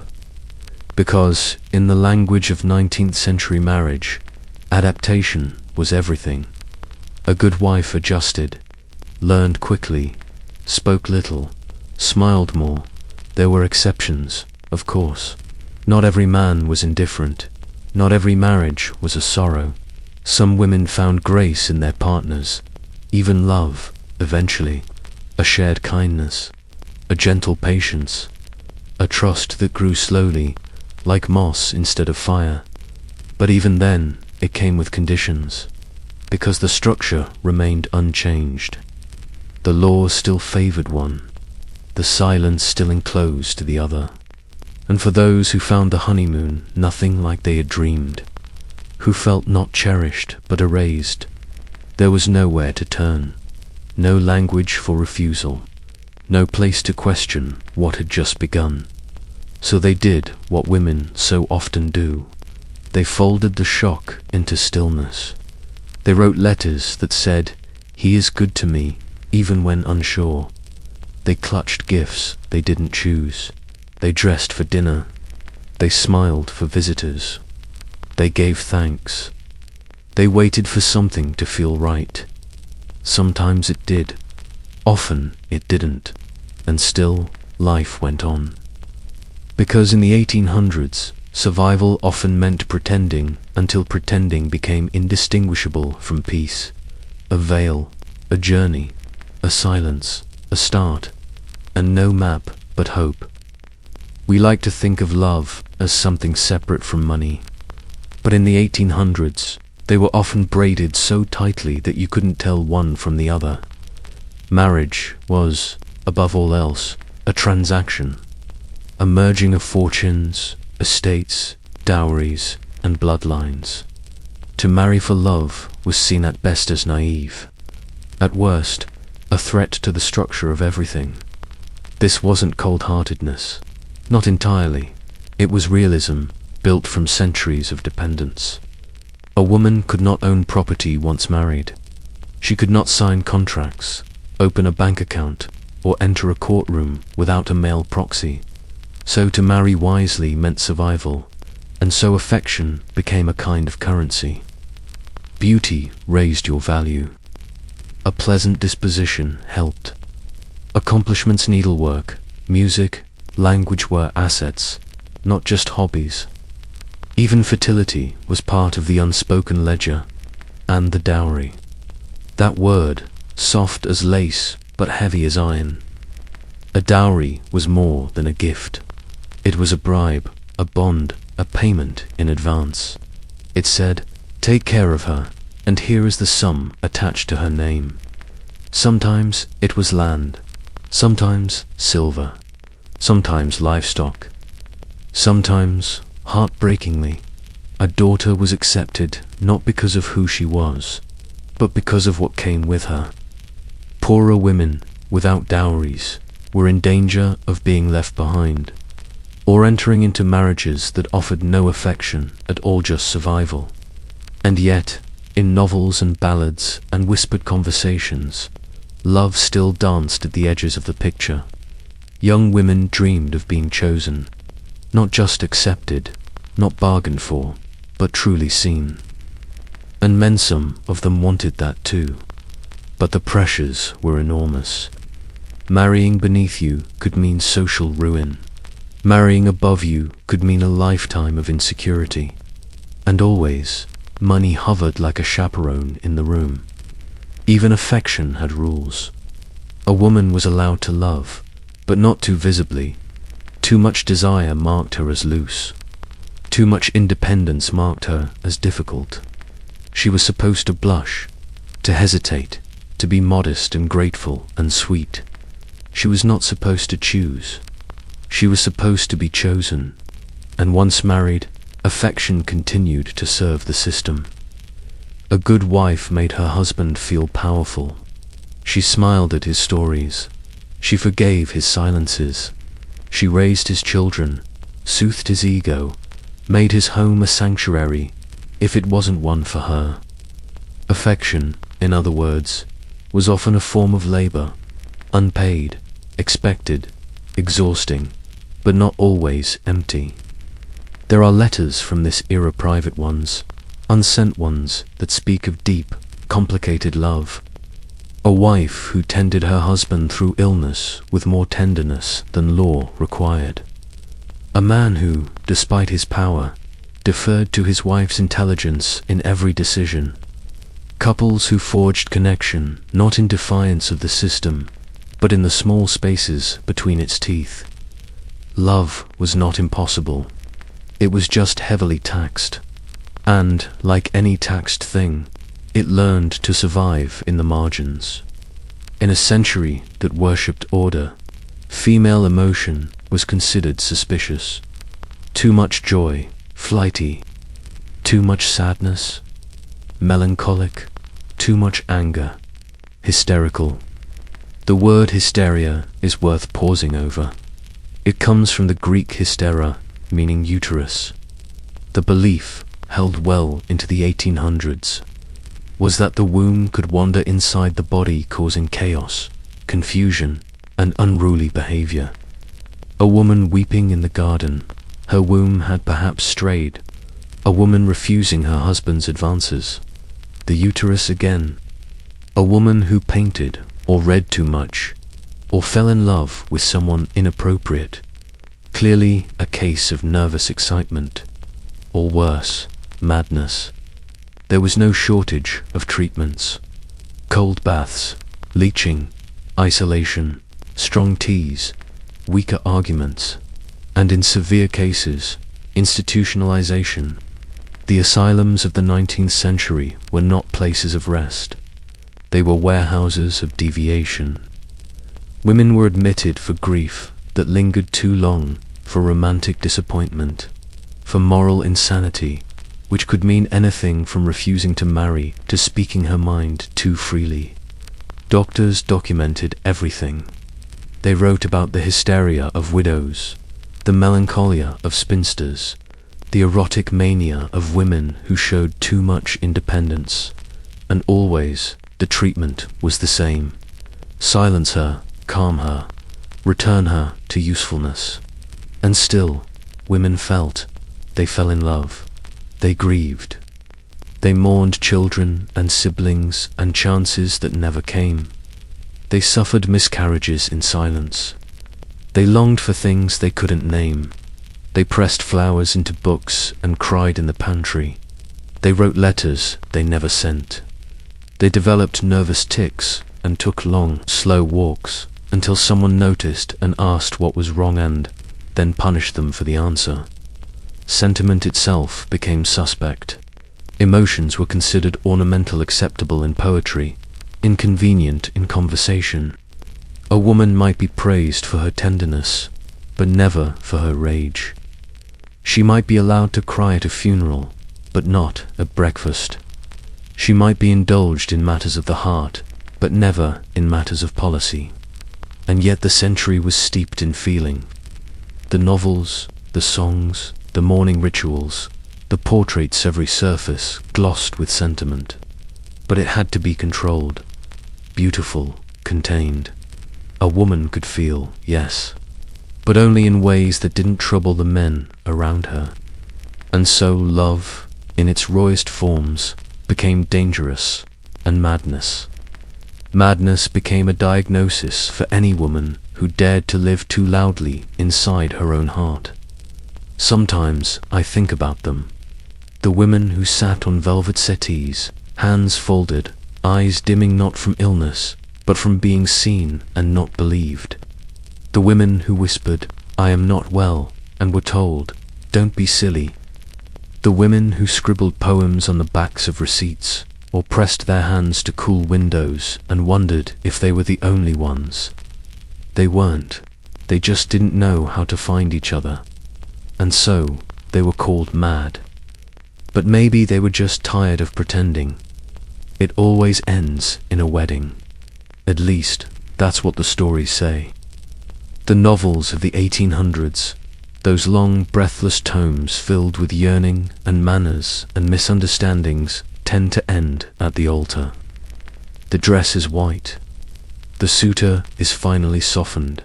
Because, in the language of 19th century marriage, adaptation was everything. A good wife adjusted, learned quickly, spoke little, smiled more. There were exceptions, of course. Not every man was indifferent. Not every marriage was a sorrow. Some women found grace in their partners, even love, eventually, a shared kindness, a gentle patience, a trust that grew slowly, like moss instead of fire. But even then, it came with conditions, because the structure remained unchanged. The law still favored one, the silence still enclosed the other. And for those who found the honeymoon nothing like they had dreamed, who felt not cherished but erased, there was nowhere to turn, no language for refusal, no place to question what had just begun. So they did what women so often do. They folded the shock into stillness. They wrote letters that said, "He is good to me," even when unsure. They clutched gifts they didn't choose. They dressed for dinner. They smiled for visitors. They gave thanks. They waited for something to feel right. Sometimes it did. Often it didn't. And still, life went on. Because in the 1800s, survival often meant pretending until pretending became indistinguishable from peace. A veil, a journey, a silence, a start, and no map but hope. We like to think of love as something separate from money. But in the 1800s, they were often braided so tightly that you couldn't tell one from the other. Marriage was, above all else, a transaction, a merging of fortunes, estates, dowries, and bloodlines. To marry for love was seen at best as naive, at worst, a threat to the structure of everything. This wasn't cold-heartedness, not entirely. It was realism, built from centuries of dependence. A woman could not own property once married. She could not sign contracts, open a bank account, or enter a courtroom without a male proxy. So to marry wisely meant survival, and so affection became a kind of currency. Beauty raised your value. A pleasant disposition helped. Accomplishments, needlework, music, language were assets, not just hobbies. Even fertility was part of the unspoken ledger, and the dowry. That word, soft as lace but heavy as iron. A dowry was more than a gift. It was a bribe, a bond, a payment in advance. It said, "Take care of her, and here is the sum attached to her name." Sometimes it was land, sometimes silver, sometimes livestock. Sometimes, heartbreakingly, a daughter was accepted not because of who she was, but because of what came with her. Poorer women, without dowries, were in danger of being left behind, or entering into marriages that offered no affection at all, just survival. And yet, in novels and ballads and whispered conversations, love still danced at the edges of the picture. Young women dreamed of being chosen, not just accepted, not bargained for, but truly seen. And men, some of them wanted that too. But the pressures were enormous. Marrying beneath you could mean social ruin. Marrying above you could mean a lifetime of insecurity. And always, money hovered like a chaperone in the room. Even affection had rules. A woman was allowed to love, but not too visibly. Too much desire marked her as loose. Too much independence marked her as difficult. She was supposed to blush, to hesitate, to be modest and grateful and sweet. She was not supposed to choose. She was supposed to be chosen. And once married, affection continued to serve the system. A good wife made her husband feel powerful. She smiled at his stories. She forgave his silences. She raised his children, soothed his ego, made his home a sanctuary, if it wasn't one for her. Affection, in other words, was often a form of labor, unpaid, expected, exhausting, but not always empty. There are letters from this era, private ones, unsent ones, that speak of deep, complicated love. A wife who tended her husband through illness with more tenderness than law required. A man who, despite his power, deferred to his wife's intelligence in every decision. Couples who forged connection not in defiance of the system, but in the small spaces between its teeth. Love was not impossible. It was just heavily taxed. And, like any taxed thing, it learned to survive in the margins. In a century that worshipped order, female emotion was considered suspicious. Too much joy, flighty. Too much sadness, melancholic. Too much anger, hysterical. The word hysteria is worth pausing over. It comes from the Greek hystera, meaning uterus. The belief, held well into the 1800s, was that the womb could wander inside the body, causing chaos, confusion, and unruly behavior. A woman weeping in the garden, her womb had perhaps strayed. A woman refusing her husband's advances, the uterus again. A woman who painted or read too much, or fell in love with someone inappropriate. Clearly a case of nervous excitement, or worse, madness. There was no shortage of treatments. Cold baths, leeching, isolation, strong teas, weaker arguments, and in severe cases, institutionalization. The asylums of the 19th century were not places of rest. They were warehouses of deviation. Women were admitted for grief that lingered too long, for romantic disappointment, for moral insanity, which could mean anything from refusing to marry to speaking her mind too freely. Doctors documented everything. They wrote about the hysteria of widows, the melancholia of spinsters, the erotic mania of women who showed too much independence, and always the treatment was the same. Silence her, calm her, return her to usefulness. And still, women felt. They fell in love. They grieved. They mourned children and siblings and chances that never came. They suffered miscarriages in silence. They longed for things they couldn't name. They pressed flowers into books and cried in the pantry. They wrote letters they never sent. They developed nervous tics and took long, slow walks until someone noticed and asked what was wrong and then punished them for the answer. Sentiment itself became suspect. Emotions were considered ornamental, acceptable in poetry, inconvenient in conversation. A woman might be praised for her tenderness, but never for her rage. She might be allowed to cry at a funeral, but not at breakfast. She might be indulged in matters of the heart, but never in matters of policy. And yet the century was steeped in feeling. The novels, the songs, the mourning rituals, the portraits, every surface glossed with sentiment. But it had to be controlled, beautiful, contained. A woman could feel, yes, but only in ways that didn't trouble the men around her. And so love, in its rawest forms, became dangerous and madness. Madness became a diagnosis for any woman who dared to live too loudly inside her own heart. Sometimes I think about them. The women who sat on velvet settees, hands folded, eyes dimming not from illness, but from being seen and not believed. The women who whispered, "I am not well," and were told, "Don't be silly." The women who scribbled poems on the backs of receipts, or pressed their hands to cool windows and wondered if they were the only ones. They weren't. They just didn't know how to find each other. And so they were called mad. But maybe they were just tired of pretending. It always ends in a wedding. At least, that's what the stories say. The novels of the 1800s, those long, breathless tomes filled with yearning and manners and misunderstandings, tend to end at the altar. The dress is white. The suitor is finally softened.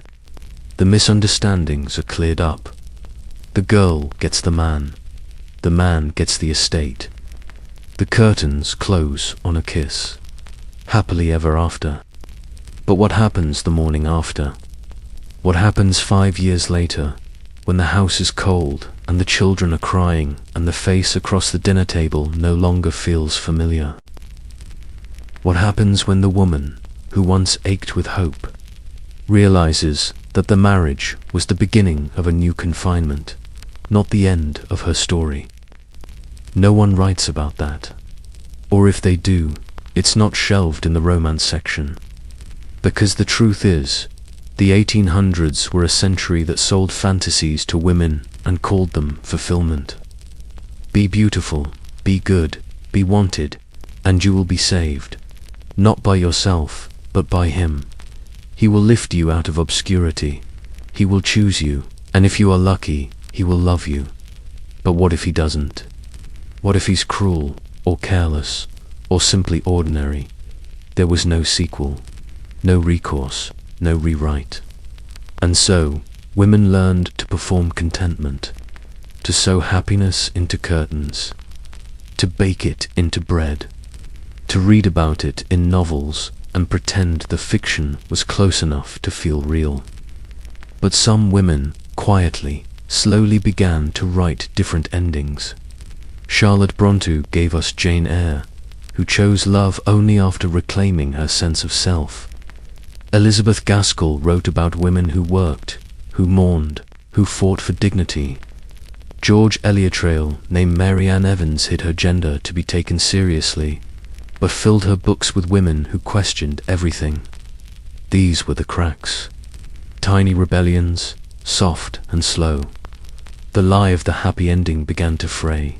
The misunderstandings are cleared up. The girl gets the man. The man gets the estate. The curtains close on a kiss. Happily ever after. But what happens the morning after? What happens 5 years later, when the house is cold and the children are crying and the face across the dinner table no longer feels familiar? What happens when the woman, who once ached with hope, realizes that the marriage was the beginning of a new confinement, not the end of her story? No one writes about that. Or if they do, it's not shelved in the romance section. Because the truth is, the 1800s were a century that sold fantasies to women and called them fulfillment. Be beautiful, be good, be wanted, and you will be saved. Not by yourself, but by him. He will lift you out of obscurity. He will choose you, and if you are lucky, he will love you. But what if he doesn't? What if he's cruel, or careless, or simply ordinary? There was no sequel, no recourse, no rewrite. And so, women learned to perform contentment, to sew happiness into curtains, to bake it into bread, to read about it in novels and pretend the fiction was close enough to feel real. But some women, quietly, slowly began to write different endings. Charlotte Brontë gave us Jane Eyre, who chose love only after reclaiming her sense of self. Elizabeth Gaskell wrote about women who worked, who mourned, who fought for dignity. George Eliottrail named Mary Ann Evans hid her gender to be taken seriously, but filled her books with women who questioned everything. These were the cracks. Tiny rebellions, soft and slow. The lie of the happy ending began to fray,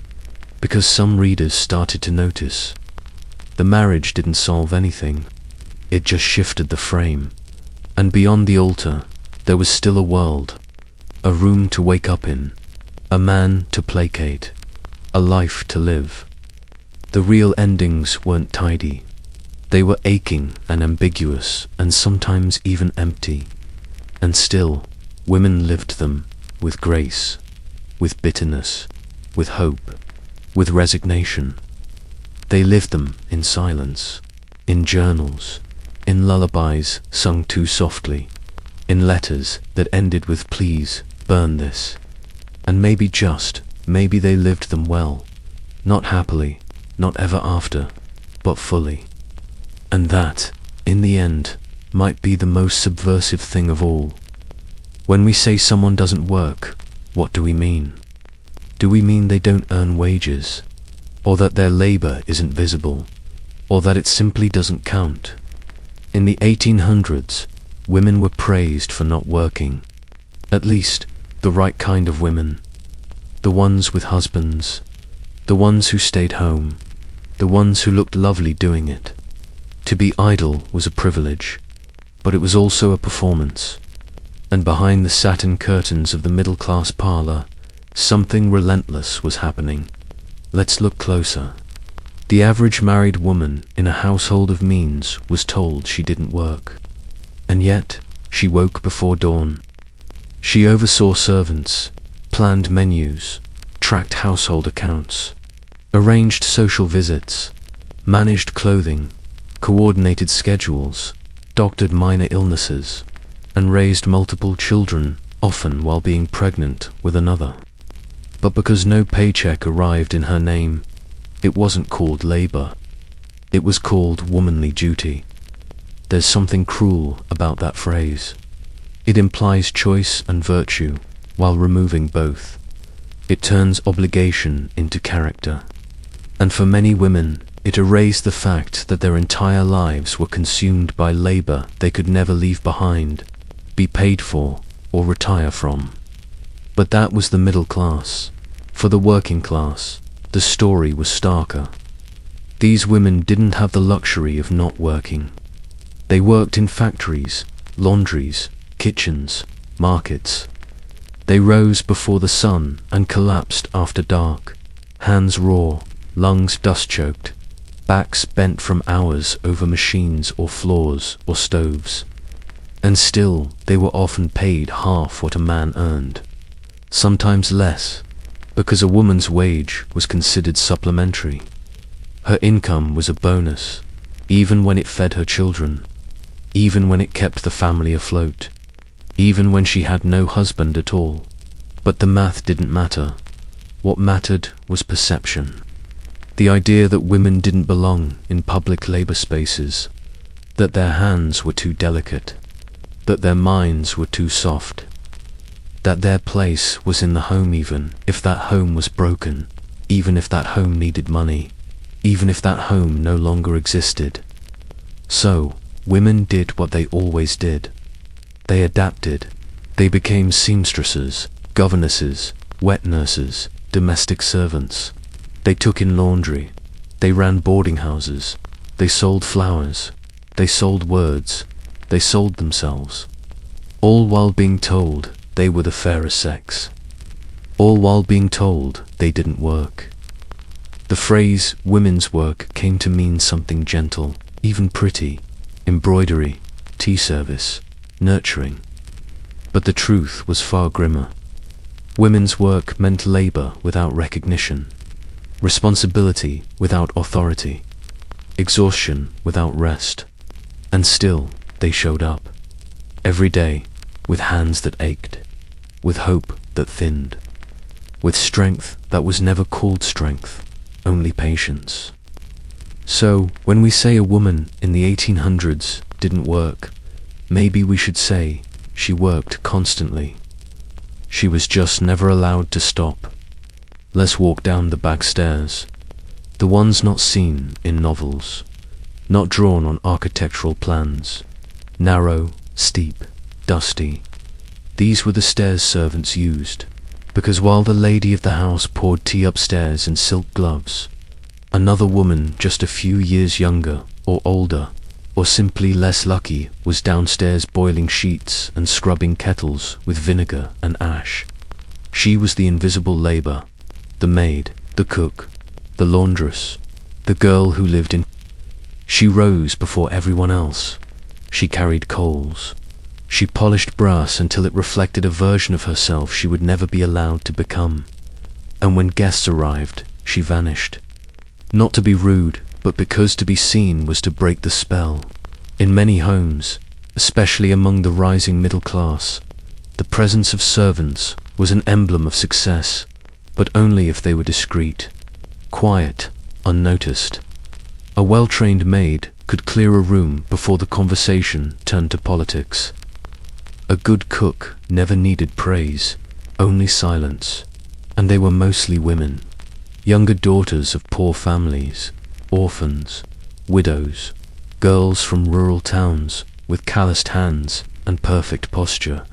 because some readers started to notice. The marriage didn't solve anything. It just shifted the frame. And beyond the altar, there was still a world, a room to wake up in, a man to placate, a life to live. The real endings weren't tidy. They were aching and ambiguous and sometimes even empty. And still, women lived them with grace, with bitterness, with hope, with resignation. They lived them in silence, in journals, in lullabies sung too softly, in letters that ended with "please, burn this." And maybe maybe they lived them well, not happily, not ever after, but fully. And that, in the end, might be the most subversive thing of all. When we say someone doesn't work, what do we mean? Do we mean they don't earn wages? Or that their labor isn't visible? Or that it simply doesn't count? In the 1800s, women were praised for not working. At least, the right kind of women. The ones with husbands. The ones who stayed home. The ones who looked lovely doing it. To be idle was a privilege, but it was also a performance. And behind the satin curtains of the middle-class parlor, something relentless was happening. Let's look closer. The average married woman in a household of means was told she didn't work. And yet, she woke before dawn. She oversaw servants, planned menus, tracked household accounts, arranged social visits, managed clothing, coordinated schedules, doctored minor illnesses, and raised multiple children, often while being pregnant with another. But because no paycheck arrived in her name, it wasn't called labor. It was called womanly duty. There's something cruel about that phrase. It implies choice and virtue, while removing both. It turns obligation into character. And for many women, it erased the fact that their entire lives were consumed by labor they could never leave behind, be paid for, or retire from. But that was the middle class. For the working class, the story was starker. These women didn't have the luxury of not working. They worked in factories, laundries, kitchens, markets. They rose before the sun and collapsed after dark, hands raw, lungs dust-choked, backs bent from hours over machines or floors or stoves. And still, they were often paid half what a man earned, sometimes less, because a woman's wage was considered supplementary. Her income was a bonus, even when it fed her children, even when it kept the family afloat, even when she had no husband at all. But the math didn't matter. What mattered was perception. The idea that women didn't belong in public labor spaces, that their hands were too delicate, that their minds were too soft, that their place was in the home even if that home was broken, even if that home needed money, even if that home no longer existed. So, women did what they always did. They adapted. They became seamstresses, governesses, wet nurses, domestic servants. They took in laundry. They ran boarding houses. They sold flowers. They sold words. They sold themselves. All while being told they were the fairer sex. All while being told they didn't work. The phrase women's work came to mean something gentle, even pretty, embroidery, tea service, nurturing. But the truth was far grimmer. Women's work meant labor without recognition, responsibility without authority, exhaustion without rest. And still, they showed up, every day, with hands that ached, with hope that thinned, with strength that was never called strength, only patience. So, when we say a woman in the 1800s didn't work, maybe we should say she worked constantly. She was just never allowed to stop. Let's walk down the back stairs. The ones not seen in novels, not drawn on architectural plans. Narrow, steep, dusty. These were the stairs servants used, because while the lady of the house poured tea upstairs in silk gloves, another woman just a few years younger or older, or simply less lucky, was downstairs boiling sheets and scrubbing kettles with vinegar and ash. She was the invisible labor, the maid, the cook, the laundress, the girl who lived in. She rose before everyone else. She carried coals. She polished brass until it reflected a version of herself she would never be allowed to become. And when guests arrived, she vanished. Not to be rude, but because to be seen was to break the spell. In many homes, especially among the rising middle class, the presence of servants was an emblem of success, but only if they were discreet, quiet, unnoticed. A well-trained maid could clear a room before the conversation turned to politics. A good cook never needed praise, only silence, and they were mostly women, younger daughters of poor families, orphans, widows, girls from rural towns with calloused hands and perfect posture.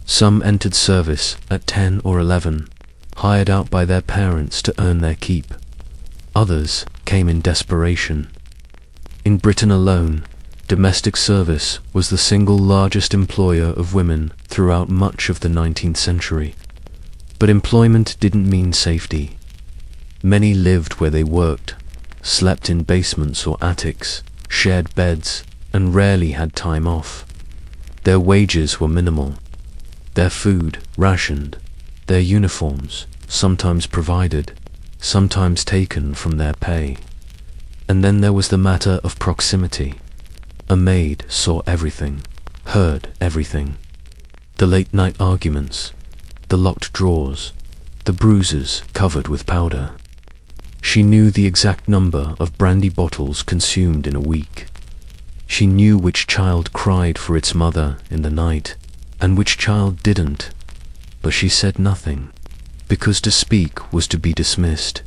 Some entered service at 10 or 11, hired out by their parents to earn their keep. Others came in desperation. In Britain alone, domestic service was the single largest employer of women throughout much of the 19th century. But employment didn't mean safety. Many lived where they worked, slept in basements or attics, shared beds, and rarely had time off. Their wages were minimal, their food rationed, their uniforms sometimes provided, sometimes taken from their pay. And then there was the matter of proximity. A maid saw everything, heard everything. The late-night arguments, the locked drawers, the bruises covered with powder. She knew the exact number of brandy bottles consumed in a week. She knew which child cried for its mother in the night, and which child didn't. But she said nothing, because to speak was to be dismissed.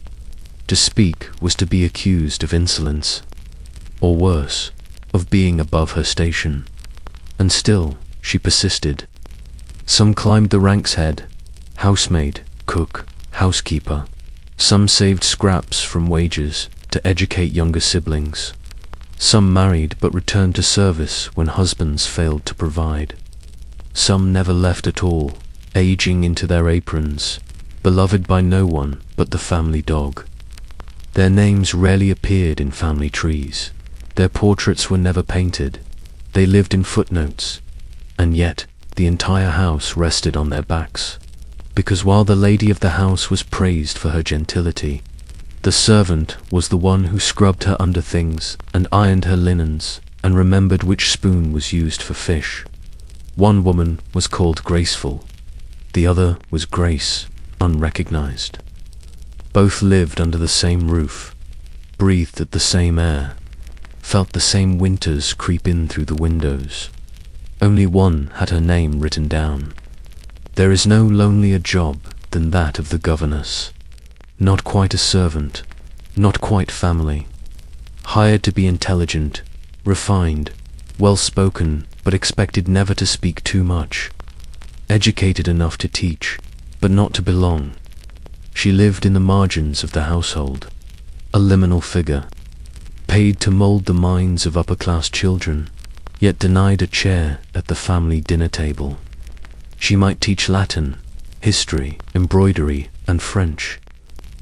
To speak was to be accused of insolence, or worse, of being above her station. And still, she persisted. Some climbed the ranks head, housemaid, cook, housekeeper. Some saved scraps from wages to educate younger siblings. Some married but returned to service when husbands failed to provide. Some never left at all, aging into their aprons, beloved by no one but the family dog. Their names rarely appeared in family trees. Their portraits were never painted. They lived in footnotes, and yet the entire house rested on their backs. Because while the lady of the house was praised for her gentility, the servant was the one who scrubbed her underthings and ironed her linens and remembered which spoon was used for fish. One woman was called Graceful, the other was Grace, unrecognized. Both lived under the same roof, breathed at the same air, felt the same winters creep in through the windows. Only one had her name written down. There is no lonelier job than that of the governess. Not quite a servant, not quite family. Hired to be intelligent, refined, well-spoken, but expected never to speak too much. Educated enough to teach, but not to belong. She lived in the margins of the household, a liminal figure, paid to mold the minds of upper-class children, yet denied a chair at the family dinner table. She might teach Latin, history, embroidery, and French,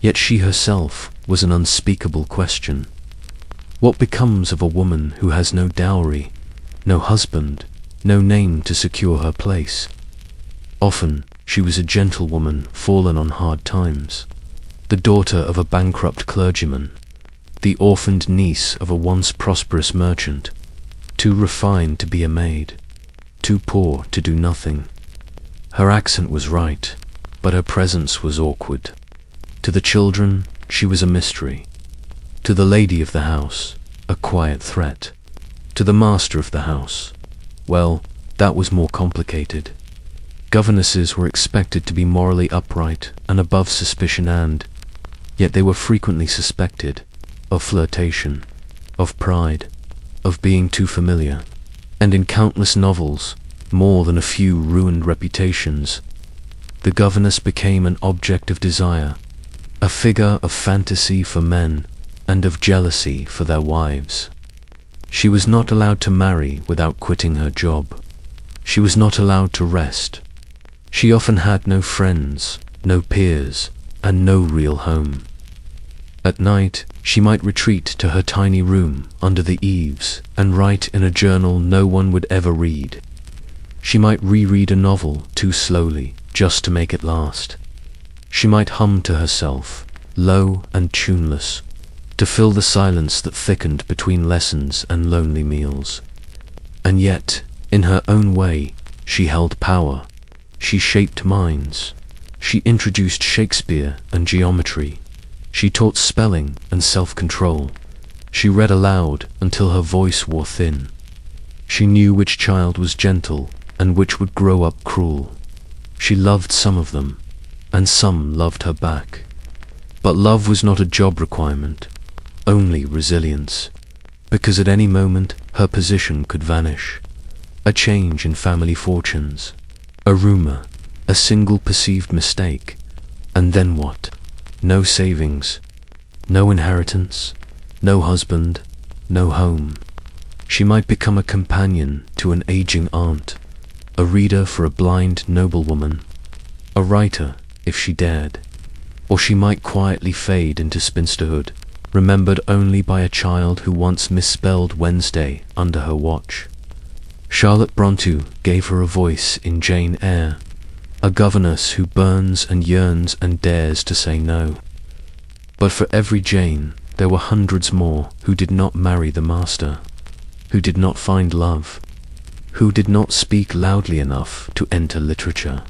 yet she herself was an unspeakable question. What becomes of a woman who has no dowry, no husband, no name to secure her place? Often she was a gentlewoman fallen on hard times, the daughter of a bankrupt clergyman, the orphaned niece of a once prosperous merchant, too refined to be a maid, too poor to do nothing. Her accent was right, but her presence was awkward. To the children, she was a mystery. To the lady of the house, a quiet threat. To the master of the house, well, that was more complicated. Governesses were expected to be morally upright and above suspicion, and yet they were frequently suspected of flirtation, of pride, of being too familiar, and in countless novels, more than a few ruined reputations, the governess became an object of desire, a figure of fantasy for men and of jealousy for their wives. She was not allowed to marry without quitting her job. She was not allowed to rest. She often had no friends, no peers, and no real home. At night, she might retreat to her tiny room under the eaves and write in a journal no one would ever read. She might reread a novel too slowly just to make it last. She might hum to herself, low and tuneless, to fill the silence that thickened between lessons and lonely meals. And yet, in her own way, she held power. She shaped minds. She introduced Shakespeare and geometry. She taught spelling and self-control. She read aloud until her voice wore thin. She knew which child was gentle and which would grow up cruel. She loved some of them, and some loved her back. But love was not a job requirement, only resilience, because at any moment her position could vanish. A change in family fortunes, a rumor, a single perceived mistake, and then what? No savings, no inheritance, no husband, no home. She might become a companion to an aging aunt, a reader for a blind noblewoman, a writer if she dared, or she might quietly fade into spinsterhood, remembered only by a child who once misspelled Wednesday under her watch. Charlotte Brontë gave her a voice in Jane Eyre, a governess who burns and yearns and dares to say no. But for every Jane, there were hundreds more who did not marry the master, who did not find love, who did not speak loudly enough to enter literature.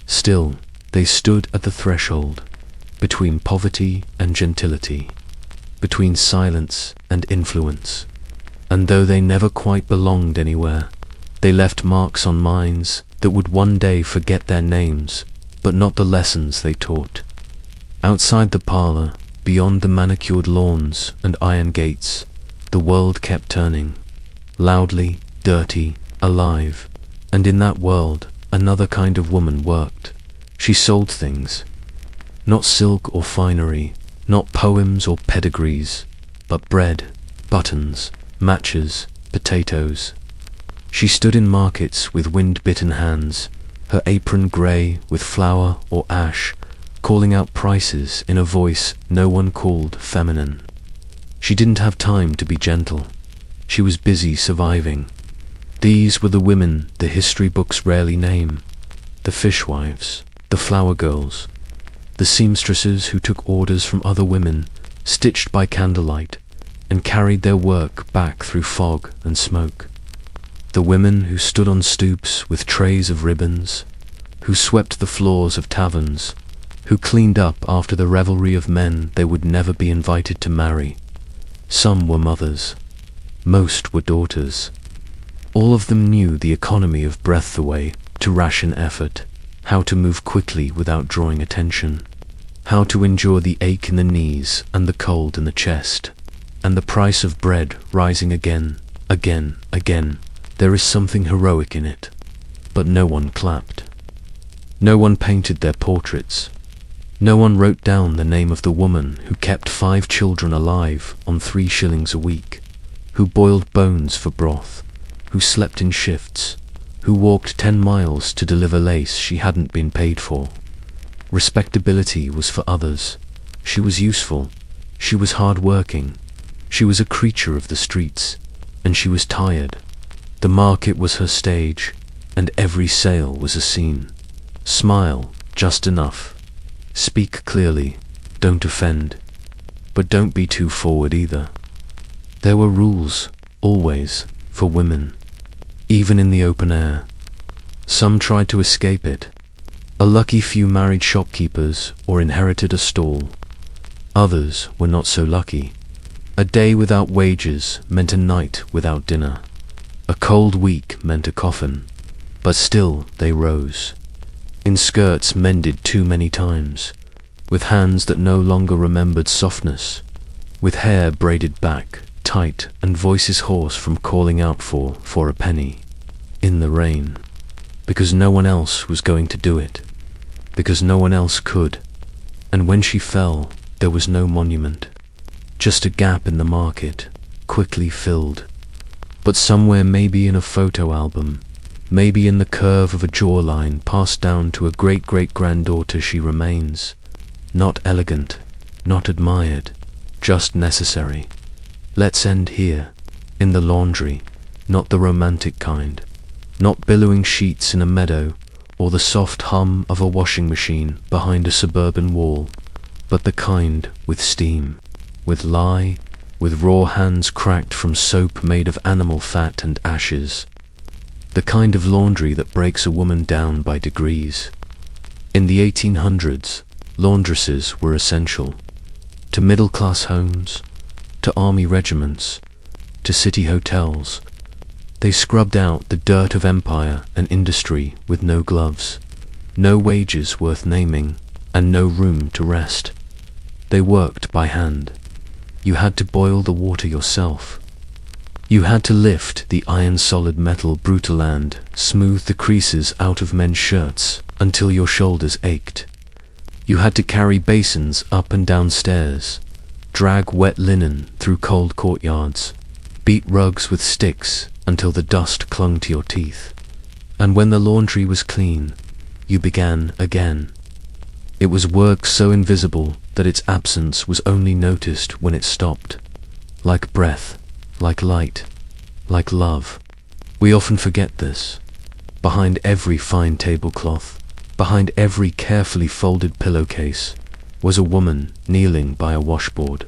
Still, they stood at the threshold, between poverty and gentility, between silence and influence, and though they never quite belonged anywhere, they left marks on minds that would one day forget their names, but not the lessons they taught. Outside the parlor, beyond the manicured lawns and iron gates, the world kept turning, loudly, dirty, alive, and in that world another kind of woman worked. She sold things, not silk or finery, not poems or pedigrees, but bread, buttons, matches, potatoes. She stood in markets with wind-bitten hands, her apron grey with flour or ash, calling out prices in a voice no one called feminine. She didn't have time to be gentle. She was busy surviving. These were the women the history books rarely name, the fishwives, the flower girls, the seamstresses who took orders from other women, stitched by candlelight, and carried their work back through fog and smoke. The women who stood on stoops with trays of ribbons, who swept the floors of taverns, who cleaned up after the revelry of men they would never be invited to marry. Some were mothers, most were daughters. All of them knew the economy of breath away to ration effort, how to move quickly without drawing attention, how to endure the ache in the knees and the cold in the chest, and the price of bread rising again, again, again. There is something heroic in it, but no one clapped. No one painted their portraits. No one wrote down the name of the woman who kept 5 children alive on 3 shillings a week, who boiled bones for broth, who slept in shifts, who walked 10 miles to deliver lace she hadn't been paid for. Respectability was for others. She was useful. She was hard-working. She was a creature of the streets, and she was tired. The market was her stage, and every sale was a scene. Smile, just enough. Speak clearly, don't offend, but don't be too forward either. There were rules, always, for women, even in the open air. Some tried to escape it. A lucky few married shopkeepers or inherited a stall. Others were not so lucky. A day without wages meant a night without dinner. A cold week meant a coffin. But still they rose, in skirts mended too many times, with hands that no longer remembered softness, with hair braided back tight and voices hoarse from calling out for a penny, in the rain, because no one else was going to do it, because no one else could. And when she fell, there was no monument, just a gap in the market, quickly filled. But somewhere, maybe in a photo album, maybe in the curve of a jawline passed down to a great-great-granddaughter, she remains, not elegant, not admired, just necessary. Let's end here, in the laundry, not the romantic kind, not billowing sheets in a meadow, or the soft hum of a washing machine behind a suburban wall, but the kind with steam, with lye, with raw hands cracked from soap made of animal fat and ashes, the kind of laundry that breaks a woman down by degrees. In the 1800s, laundresses were essential, to middle-class homes, to army regiments, to city hotels. They scrubbed out the dirt of empire and industry with no gloves, no wages worth naming, and no room to rest. They worked by hand. You had to boil the water yourself. You had to lift the iron-solid metal brutal and smooth the creases out of men's shirts until your shoulders ached. You had to carry basins up and down stairs, drag wet linen through cold courtyards, beat rugs with sticks until the dust clung to your teeth. And when the laundry was clean, you began again. It was work so invisible that its absence was only noticed when it stopped. Like breath, like light, like love. We often forget this. Behind every fine tablecloth, behind every carefully folded pillowcase, was a woman kneeling by a washboard.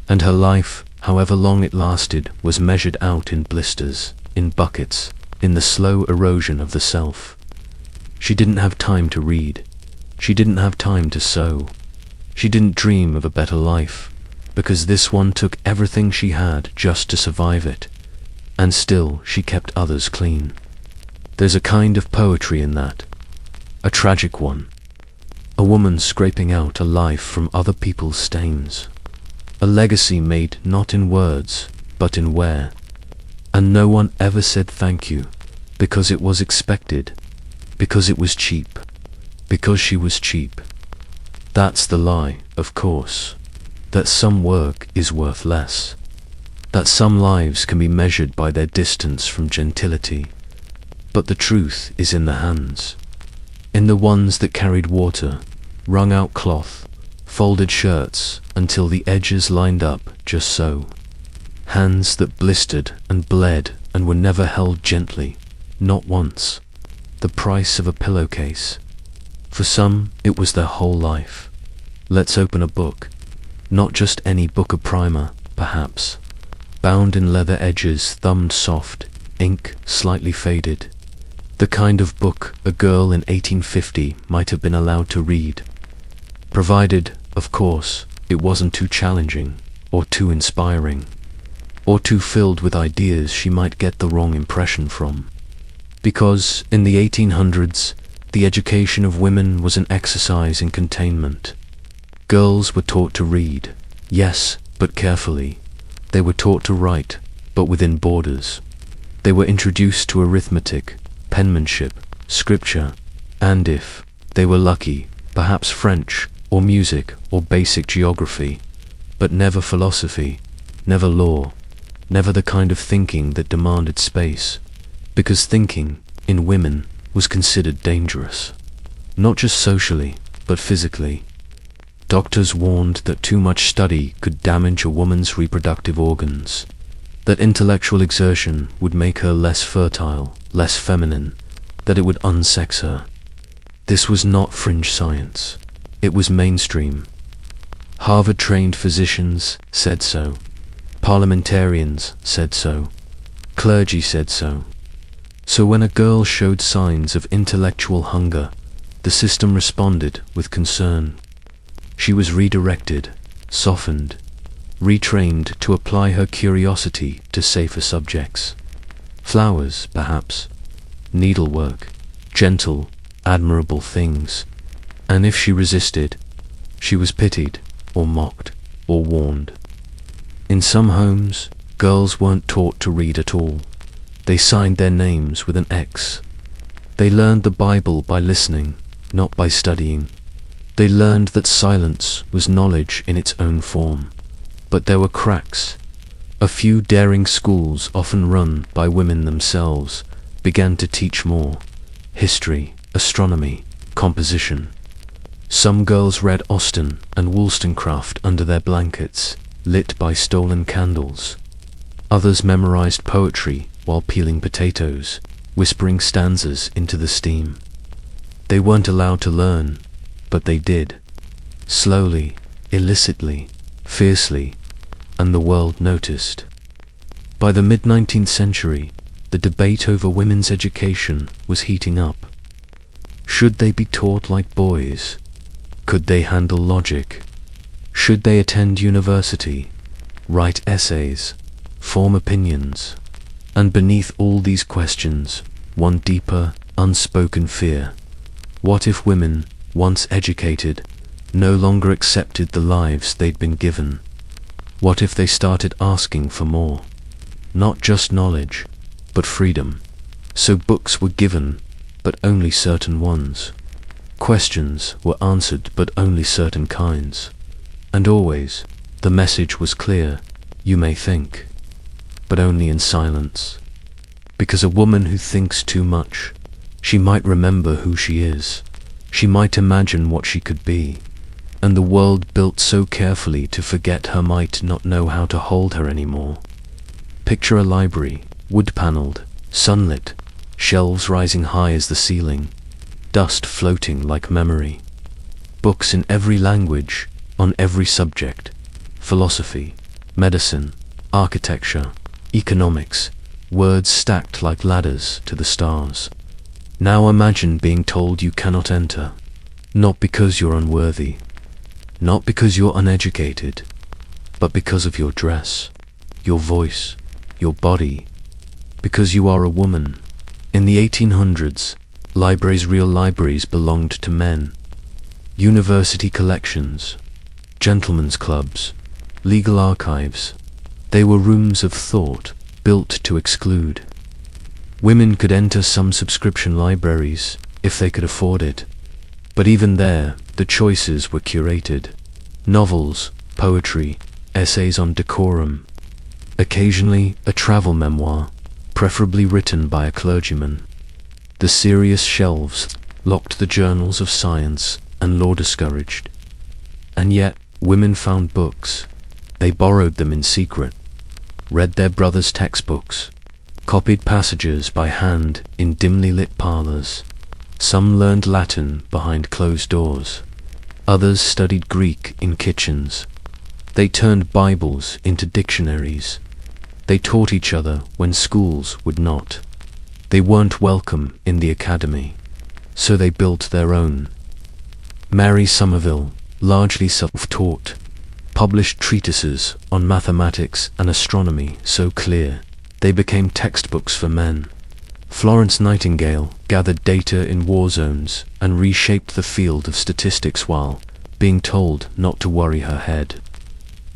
And her life, however long it lasted, was measured out in blisters, in buckets, in the slow erosion of the self. She didn't have time to read. She didn't have time to sew. She didn't dream of a better life, because this one took everything she had just to survive it. And still she kept others clean. There's a kind of poetry in that, a tragic one. A woman scraping out a life from other people's stains. A legacy made not in words, but in wear. And no one ever said thank you, because it was expected, because it was cheap, because she was cheap. That's the lie, of course, that some work is worth less, that some lives can be measured by their distance from gentility. But the truth is in the hands, in the ones that carried water, wrung out cloth, folded shirts until the edges lined up just so. Hands that blistered and bled and were never held gently, not once. The price of a pillowcase. For some, it was their whole life. Let's open a book. Not just any book, a primer, perhaps. Bound in leather edges, thumbed soft, ink slightly faded. The kind of book a girl in 1850 might have been allowed to read. Provided, of course, it wasn't too challenging, or too inspiring, or too filled with ideas she might get the wrong impression from. Because, in the 1800s, the education of women was an exercise in containment. Girls were taught to read, yes, but carefully. They were taught to write, but within borders. They were introduced to arithmetic, penmanship, scripture, and if they were lucky, perhaps French, or music, or basic geography, but never philosophy, never law, never the kind of thinking that demanded space, because thinking, in women, was considered dangerous, not just socially, but physically. Doctors warned that too much study could damage a woman's reproductive organs, that intellectual exertion would make her less fertile, less feminine, that it would unsex her. This was not fringe science. It was mainstream. Harvard-trained physicians said so. Parliamentarians said so. Clergy said so. So when a girl showed signs of intellectual hunger, the system responded with concern. She was redirected, softened, retrained to apply her curiosity to safer subjects. Flowers, perhaps. needlework, gentle, admirable things. And if she resisted, she was pitied, or mocked, or warned. In some homes, girls weren't taught to read at all. They signed their names with an X. They learned the Bible by listening, not by studying. They learned that silence was knowledge in its own form. But there were cracks. A few daring schools, often run by women themselves, began to teach more: history, astronomy, composition. Some girls read Austen and Wollstonecraft under their blankets, lit by stolen candles. Others memorized poetry while peeling potatoes, whispering stanzas into the steam. They weren't allowed to learn, but they did. Slowly, illicitly, fiercely, and the world noticed. By the mid-19th century, the debate over women's education was heating up. Should they be taught like boys? Could they handle logic? Should they attend university, write essays, form opinions? And beneath all these questions, one deeper, unspoken fear. What if women, once educated, no longer accepted the lives they'd been given? What if they started asking for more? Not just knowledge, but freedom. So books were given, but only certain ones. Questions were answered, but only certain kinds. And always, the message was clear: you may think, but only in silence. Because a woman who thinks too much, she might remember who she is. She might imagine what she could be. And the world built so carefully to forget her might not know how to hold her anymore. Picture a library, wood-paneled, sunlit, shelves rising high as the ceiling, dust floating like memory. Books in every language, on every subject: philosophy, medicine, architecture, economics, words stacked like ladders to the stars. Now imagine being told you cannot enter, not because you're unworthy, not because you're uneducated, but because of your dress, your voice, your body, because you are a woman. In the 1800s, libraries, real libraries, belonged to men. University collections, gentlemen's clubs, legal archives, they were rooms of thought built to exclude. Women could enter some subscription libraries if they could afford it, but even there, the choices were curated: novels, poetry, essays on decorum, occasionally a travel memoir, preferably written by a clergyman. The serious shelves locked the journals of science and law discouraged. And yet, women found books. They borrowed them in secret, read their brothers' textbooks, copied passages by hand in dimly lit parlors. Some learned Latin behind closed doors. Others studied Greek in kitchens. They turned Bibles into dictionaries. They taught each other when schools would not. They weren't welcome in the academy, so they built their own. Mary Somerville, largely self-taught, published treatises on mathematics and astronomy so clear they became textbooks for men. Florence Nightingale gathered data in war zones and reshaped the field of statistics while being told not to worry her head.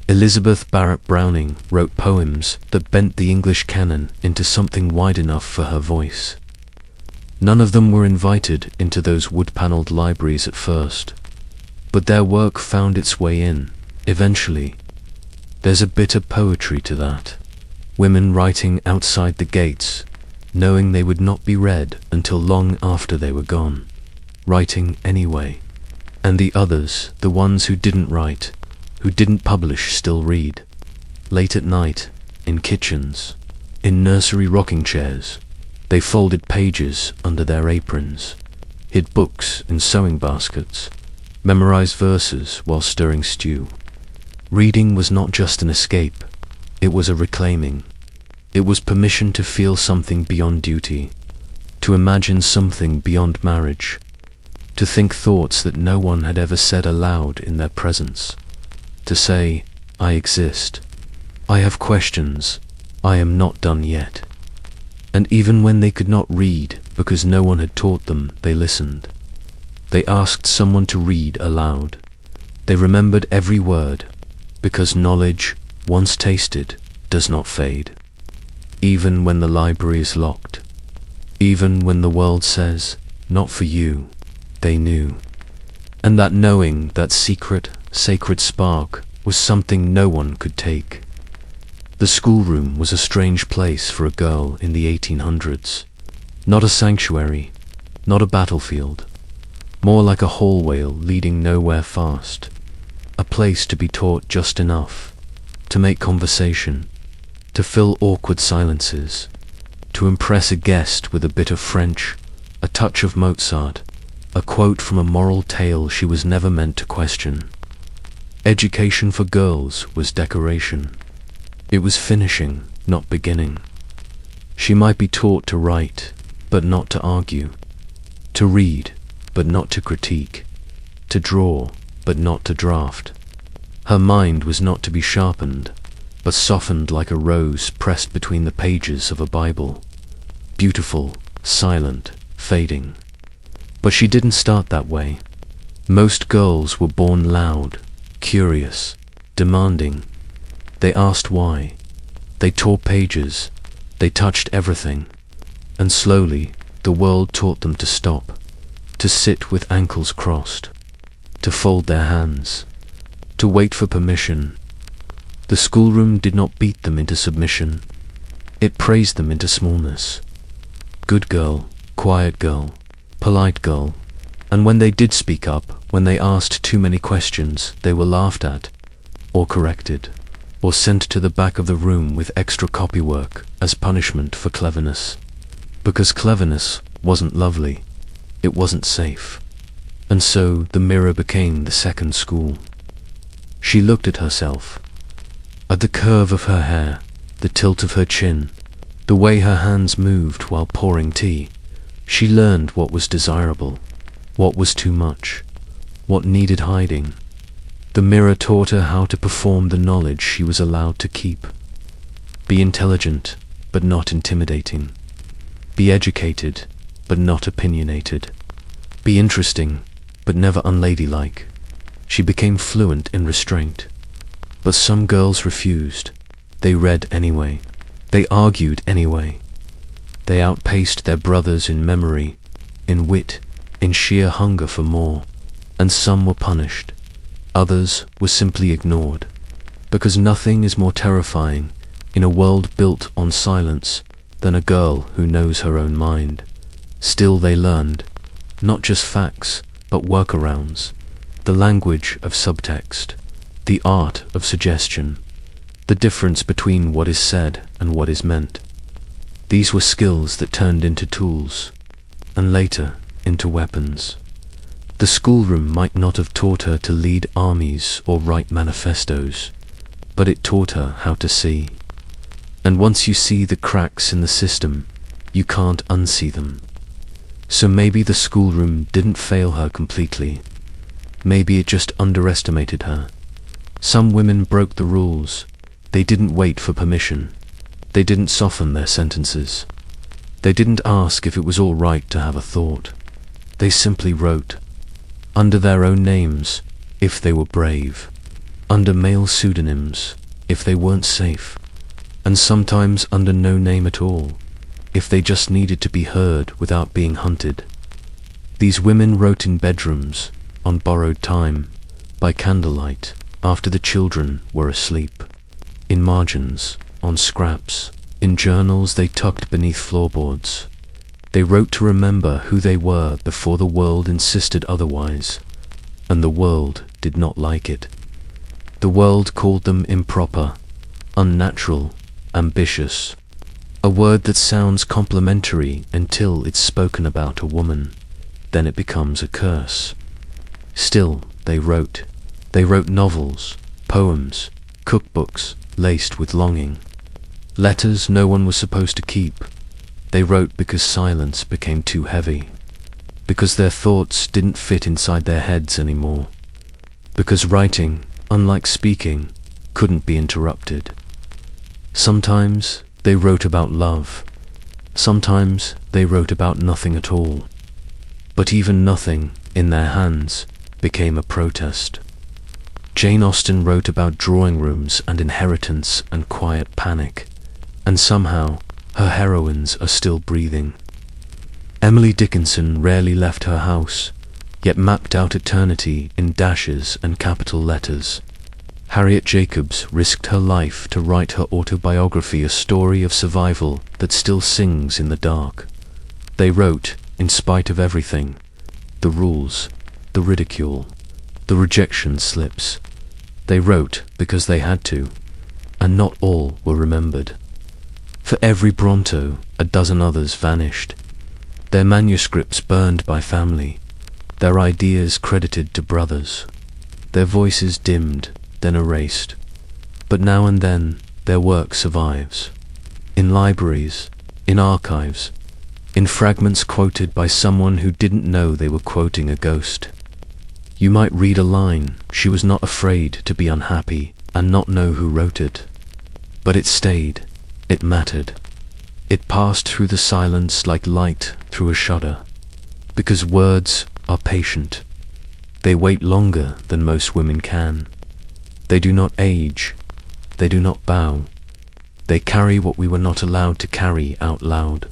Elizabeth Barrett Browning wrote poems that bent the English canon into something wide enough for her voice. None of them were invited into those wood-paneled libraries at first, but their work found its way in, eventually. There's a bitter poetry to that. Women writing outside the gates, knowing they would not be read until long after they were gone, writing anyway. And the others, the ones who didn't write, who didn't publish, still read. Late at night, in kitchens, in nursery rocking chairs, they folded pages under their aprons, hid books in sewing baskets, memorized verses while stirring stew. Reading was not just an escape, it was a reclaiming. It was permission to feel something beyond duty, to imagine something beyond marriage, to think thoughts that no one had ever said aloud in their presence, to say, I exist, I have questions, I am not done yet. And even when they could not read because no one had taught them, they listened. They asked someone to read aloud. They remembered every word, because knowledge, once tasted, does not fade. Even when the library is locked, even when the world says, not for you, they knew. And that knowing, that secret, sacred spark, was something no one could take. The schoolroom was a strange place for a girl in the 1800s. Not a sanctuary, not a battlefield, more like a hallway leading nowhere fast. A place to be taught just enough, to make conversation, to fill awkward silences, to impress a guest with a bit of French, a touch of Mozart, a quote from a moral tale she was never meant to question. Education for girls was decoration. It was finishing, not beginning. She might be taught to write, but not to argue, to read, but not to critique, to draw, but not to draft. Her mind was not to be sharpened, but softened like a rose pressed between the pages of a Bible. Beautiful, silent, fading. But she didn't start that way. Most girls were born loud, curious, demanding. They asked why. They tore pages. They touched everything. And slowly, the world taught them to stop, to sit with ankles crossed, to fold their hands, to wait for permission. The schoolroom did not beat them into submission. It praised them into smallness. Good girl, quiet girl, polite girl. And when they did speak up, when they asked too many questions, they were laughed at, or corrected, or sent to the back of the room with extra copywork as punishment for cleverness. Because cleverness wasn't lovely, it wasn't safe. And so the mirror became the second school. She looked at herself, at the curve of her hair, the tilt of her chin, the way her hands moved while pouring tea. She learned what was desirable, what was too much, what needed hiding. The mirror taught her how to perform the knowledge she was allowed to keep. Be intelligent, but not intimidating. Be educated, but not opinionated. Be interesting, but never unladylike. She became fluent in restraint. But some girls refused. They read anyway. They argued anyway. They outpaced their brothers in memory, in wit, in sheer hunger for more. And some were punished. Others were simply ignored. Because nothing is more terrifying in a world built on silence than a girl who knows her own mind. Still they learned, not just facts, but workarounds, the language of subtext, the art of suggestion, the difference between what is said and what is meant. These were skills that turned into tools, and later into weapons. The schoolroom might not have taught her to lead armies or write manifestos, but it taught her how to see. And once you see the cracks in the system, you can't unsee them. So maybe the schoolroom didn't fail her completely. Maybe it just underestimated her. Some women broke the rules. They didn't wait for permission. They didn't soften their sentences. They didn't ask if it was all right to have a thought. They simply wrote, under their own names, if they were brave, under male pseudonyms, if they weren't safe, and sometimes under no name at all, if they just needed to be heard without being hunted. These women wrote in bedrooms, on borrowed time, by candlelight, after the children were asleep, in margins, on scraps, in journals they tucked beneath floorboards. They wrote to remember who they were before the world insisted otherwise, and the world did not like it. The world called them improper, unnatural, ambitious, a word that sounds complimentary until it's spoken about a woman, then it becomes a curse. Still, they wrote novels, poems, cookbooks laced with longing, letters no one was supposed to keep. They wrote because silence became too heavy, because their thoughts didn't fit inside their heads anymore, because writing, unlike speaking, couldn't be interrupted. Sometimes they wrote about love, Sometimes they wrote about nothing at all. But even nothing in their hands became a protest. Jane Austen wrote about drawing rooms and inheritance and quiet panic, and somehow her heroines are still breathing. Emily Dickinson rarely left her house, yet mapped out eternity in dashes and capital letters. Harriet Jacobs risked her life to write her autobiography, a story of survival that still sings in the dark. They wrote, in spite of everything, the rules, the ridicule, the rejection slips. They wrote because they had to, and not all were remembered. For every Brontë, a dozen others vanished, their manuscripts burned by family, their ideas credited to brothers, their voices dimmed, then erased. But now and then their work survives. In libraries, in archives, in fragments quoted by someone who didn't know they were quoting a ghost. You might read a line, "She was not afraid to be unhappy," and not know who wrote it. But it stayed, it mattered. It passed through the silence like light through a shutter. Because words are patient. They wait longer than most women can. They do not age. They do not bow. They carry what we were not allowed to carry out loud.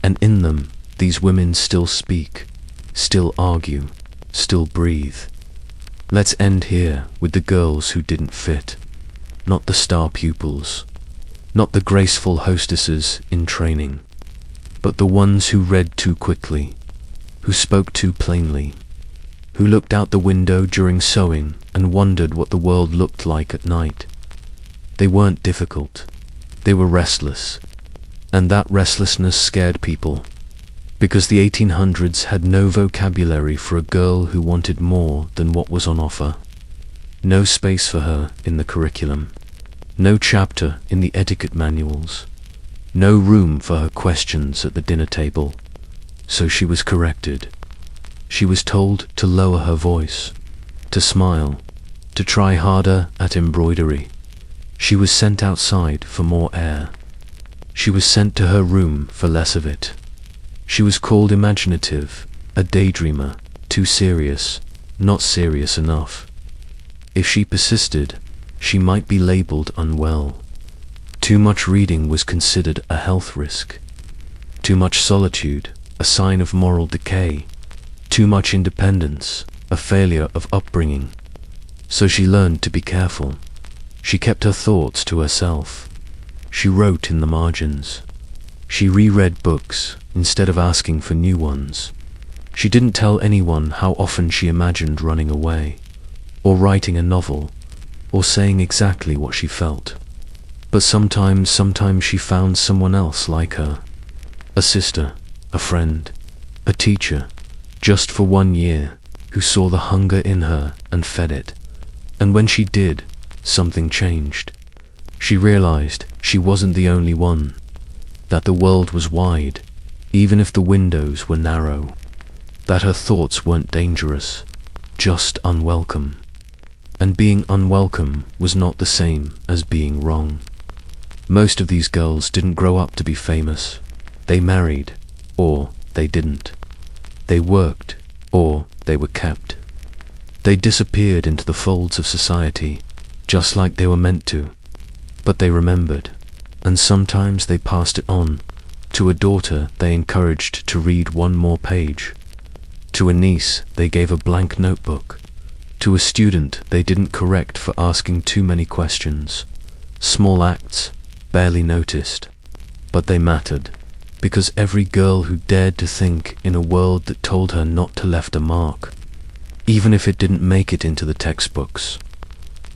And in them, these women still speak, still argue, still breathe. Let's end here with the girls who didn't fit. Not the star pupils. Not the graceful hostesses in training. But the ones who read too quickly, who spoke too plainly, who looked out the window during sewing and wondered what the world looked like at night. They weren't difficult. They were restless. And that restlessness scared people, because the 1800s had no vocabulary for a girl who wanted more than what was on offer. No space for her in the curriculum. No chapter in the etiquette manuals. No room for her questions at the dinner table. So she was corrected. She was told to lower her voice, to smile, to try harder at embroidery. She was sent outside for more air. She was sent to her room for less of it. She was called imaginative, a daydreamer, too serious, not serious enough. If she persisted, she might be labeled unwell. Too much reading was considered a health risk. Too much solitude, a sign of moral decay. Too much independence, a failure of upbringing. So she learned to be careful. She kept her thoughts to herself. She wrote in the margins. She reread books instead of asking for new ones. She didn't tell anyone how often she imagined running away, or writing a novel, or saying exactly what she felt. But sometimes she found someone else like her. A sister, a friend, a teacher, just for 1 year, who saw the hunger in her and fed it. And when she did, something changed. She realized she wasn't the only one, that the world was wide, even if the windows were narrow, that her thoughts weren't dangerous, just unwelcome. And being unwelcome was not the same as being wrong. Most of these girls didn't grow up to be famous. They married, or they didn't. They worked, or they were kept. They disappeared into the folds of society, just like they were meant to. But they remembered, and sometimes they passed it on, to a daughter they encouraged to read one more page. To a niece they gave a blank notebook. To a student they didn't correct for asking too many questions. Small acts, barely noticed, but they mattered, because every girl who dared to think in a world that told her not to left a mark, even if it didn't make it into the textbooks,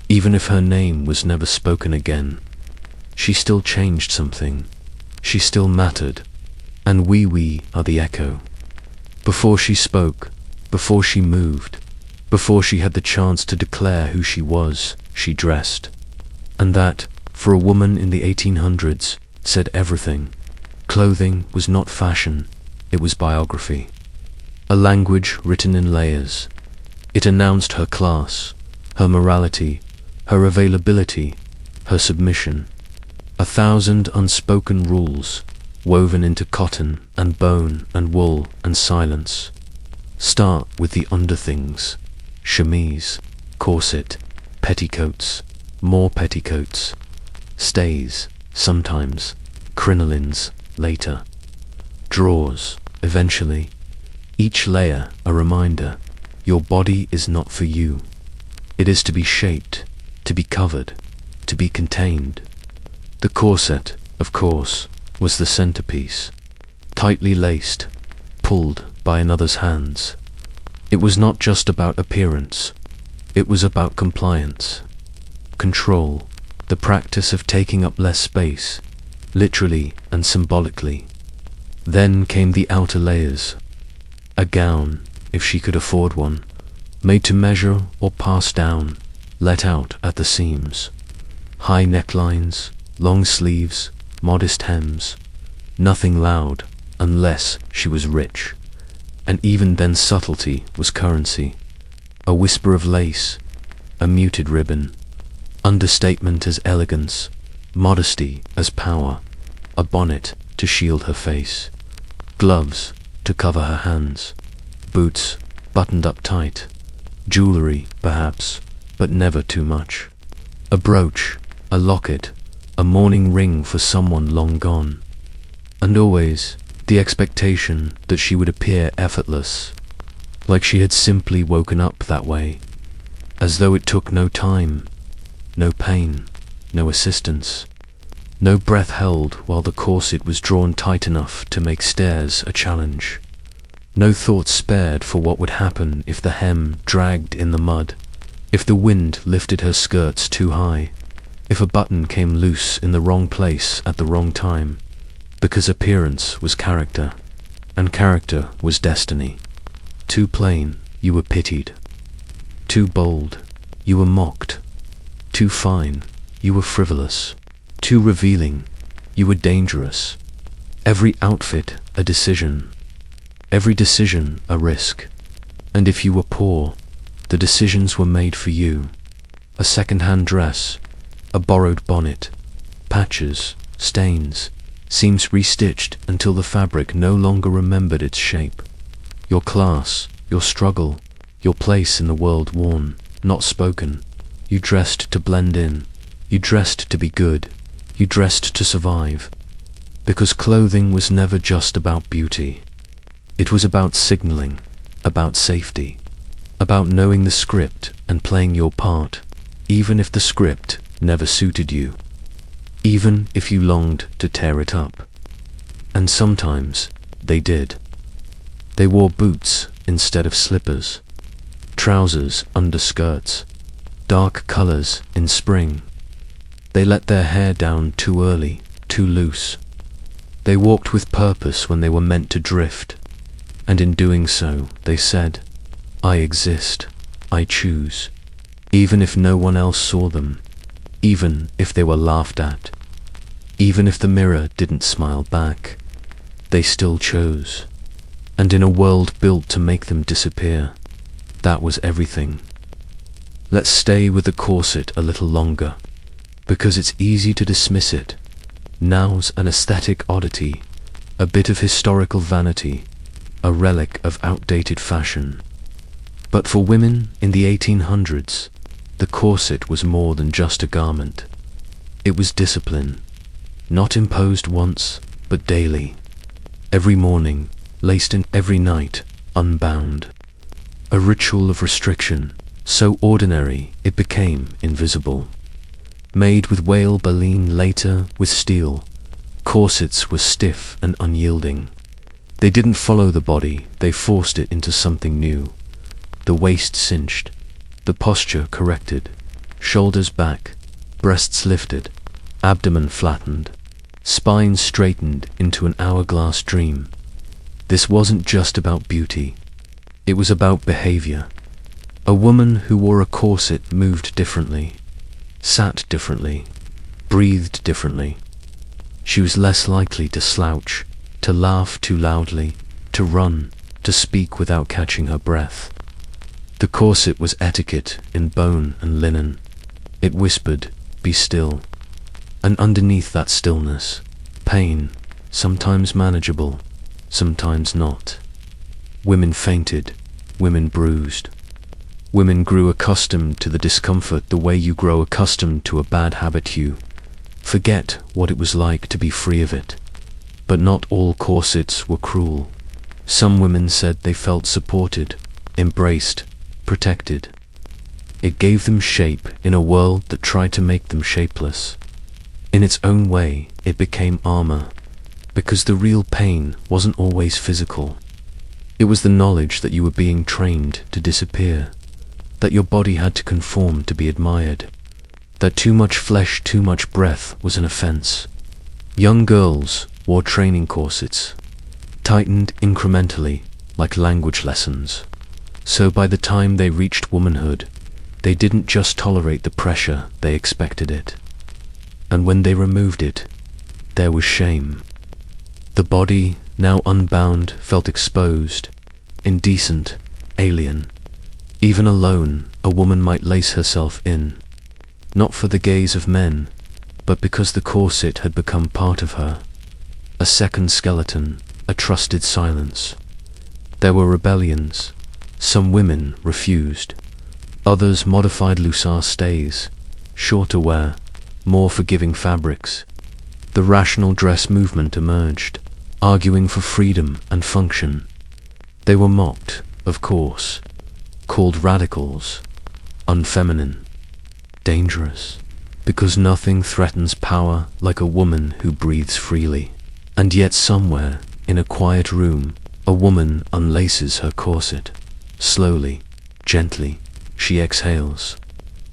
even if her name was never spoken again, she still changed something. She still mattered, and we are the echo. Before she spoke, before she moved, before she had the chance to declare who she was, she dressed. And that, for a woman in the 1800s, said everything. Clothing was not fashion, it was biography. A language written in layers. It announced her class, her morality, her availability, her submission. 1,000 unspoken rules, woven into cotton and bone and wool and silence. Start with the underthings: chemise, corset, petticoats, more petticoats, stays, sometimes, crinolines, later, drawers, eventually. Each layer a reminder: your body is not for you. It is to be shaped, to be covered, to be contained. The corset, of course, was the centerpiece, tightly laced, pulled by another's hands. It was not just about appearance. It was about compliance, control, the practice of taking up less space, literally and symbolically. Then came the outer layers. A gown, if she could afford one, made to measure or pass down, let out at the seams. High necklines, long sleeves, modest hems. Nothing loud, unless she was rich. And even then subtlety was currency. A whisper of lace, a muted ribbon. Understatement as elegance, modesty as power. A bonnet to shield her face. Gloves to cover her hands. Boots buttoned up tight. Jewelry, perhaps, but never too much. A brooch, a locket, a mourning ring for someone long gone. And always the expectation that she would appear effortless, like she had simply woken up that way, as though it took no time, no pain, no assistance, no breath held while the corset was drawn tight enough to make stairs a challenge. No thought spared for what would happen if the hem dragged in the mud, if the wind lifted her skirts too high, if a button came loose in the wrong place at the wrong time, because appearance was character, and character was destiny. Too plain, you were pitied. Too bold, you were mocked. Too fine, you were frivolous. Too revealing, you were dangerous. Every outfit a decision. Every decision a risk. And if you were poor, the decisions were made for you. A second-hand dress, a borrowed bonnet, patches, stains, seams restitched until the fabric no longer remembered its shape. Your class, your struggle, your place in the world worn, not spoken. You dressed to blend in. You dressed to be good. You dressed to survive. Because clothing was never just about beauty. It was about signaling, about safety, about knowing the script and playing your part, even if the script never suited you, even if you longed to tear it up. And sometimes they did. They wore boots instead of slippers, trousers under skirts, dark colors in spring. They let their hair down too early, too loose. They walked with purpose when they were meant to drift. And in doing so, they said, I exist, I choose, even if no one else saw them, even if they were laughed at, even if the mirror didn't smile back, they still chose. And in a world built to make them disappear, that was everything. Let's stay with the corset a little longer, because it's easy to dismiss it. Now's an aesthetic oddity, a bit of historical vanity, a relic of outdated fashion. But for women in the 1800s, the corset was more than just a garment. It was discipline, not imposed once, but daily. Every morning, laced in, every night, unbound. A ritual of restriction, so ordinary it became invisible. Made with whale baleen, later with steel, corsets were stiff and unyielding. They didn't follow the body, they forced it into something new. The waist cinched, the posture corrected, shoulders back, breasts lifted, abdomen flattened, spine straightened into an hourglass dream. This wasn't just about beauty, it was about behavior. A woman who wore a corset moved differently, sat differently, breathed differently. She was less likely to slouch, to laugh too loudly, to run, to speak without catching her breath. The corset was etiquette in bone and linen. It whispered, be still. And underneath that stillness, pain, sometimes manageable, sometimes not. Women fainted, women bruised. Women grew accustomed to the discomfort the way you grow accustomed to a bad habit. You forget what it was like to be free of it. But not all corsets were cruel. Some women said they felt supported, embraced, protected. It gave them shape in a world that tried to make them shapeless. In its own way, it became armor, because the real pain wasn't always physical. It was the knowledge that you were being trained to disappear, that your body had to conform to be admired, that too much flesh, too much breath was an offense. Young girls wore training corsets, tightened incrementally like language lessons. So by the time they reached womanhood, they didn't just tolerate the pressure, they expected it. And when they removed it, there was shame. The body, now unbound, felt exposed, indecent, alien. Even alone, a woman might lace herself in, not for the gaze of men, but because the corset had become part of her. A second skeleton, a trusted silence. There were rebellions. Some women refused. Others modified Lusar stays, shorter wear, more forgiving fabrics. The rational dress movement emerged, arguing for freedom and function. They were mocked, of course, called radicals, unfeminine, dangerous, because nothing threatens power like a woman who breathes freely. And yet somewhere, in a quiet room, a woman unlaces her corset. Slowly, gently, she exhales.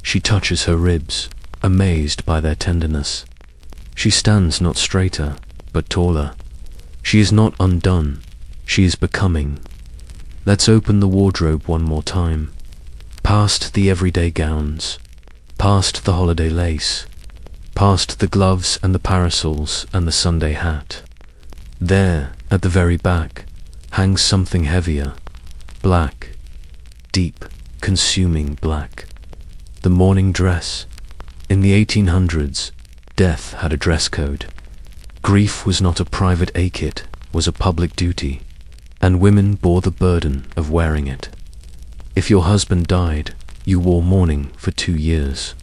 She touches her ribs, amazed by their tenderness. She stands not straighter, but taller. She is not undone, she is becoming. Let's open the wardrobe one more time. Past the everyday gowns, past the holiday lace, past the gloves and the parasols and the Sunday hat. There, at the very back, hangs something heavier, black, deep, consuming black. The morning dress. In the 1800s, death had a dress code. Grief was not a private A-kit, was a public duty, and women bore the burden of wearing it. If your husband died, you wore mourning for 2 years.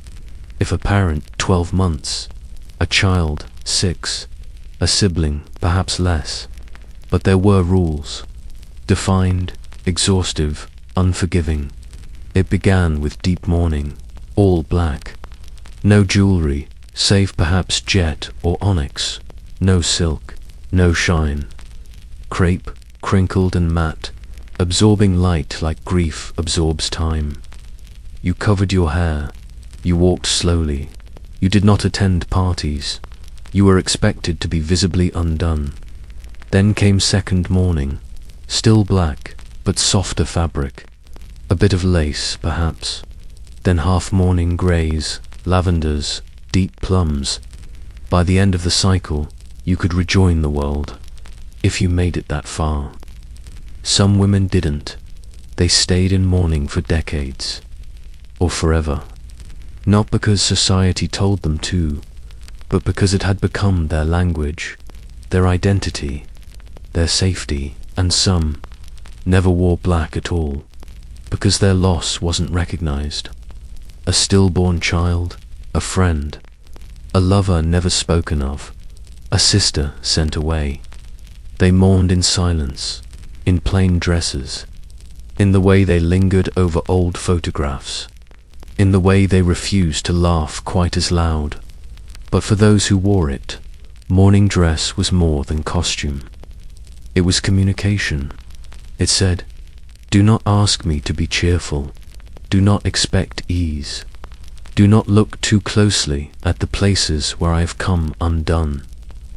If a parent, 12 months. A child, 6. A sibling, perhaps less. But there were rules. Defined, exhaustive, unforgiving. It began with deep mourning, all black. No jewelry, save perhaps jet or onyx. No silk, no shine. Crepe, crinkled and matte, absorbing light like grief absorbs time. You covered your hair. You walked slowly. You did not attend parties. You were expected to be visibly undone. Then came second mourning, still black, but softer fabric. A bit of lace, perhaps. Then half mourning greys, lavenders, deep plums. By the end of the cycle, you could rejoin the world, if you made it that far. Some women didn't. They stayed in mourning for decades, or forever. Not because society told them to, but because it had become their language, their identity, their safety. And some never wore black at all, because their loss wasn't recognized. A stillborn child, a friend, a lover never spoken of, a sister sent away. They mourned in silence, in plain dresses, in the way they lingered over old photographs, in the way they refused to laugh quite as loud. But for those who wore it, mourning dress was more than costume. It was communication. It said, "Do not ask me to be cheerful. Do not expect ease. Do not look too closely at the places where I have come undone."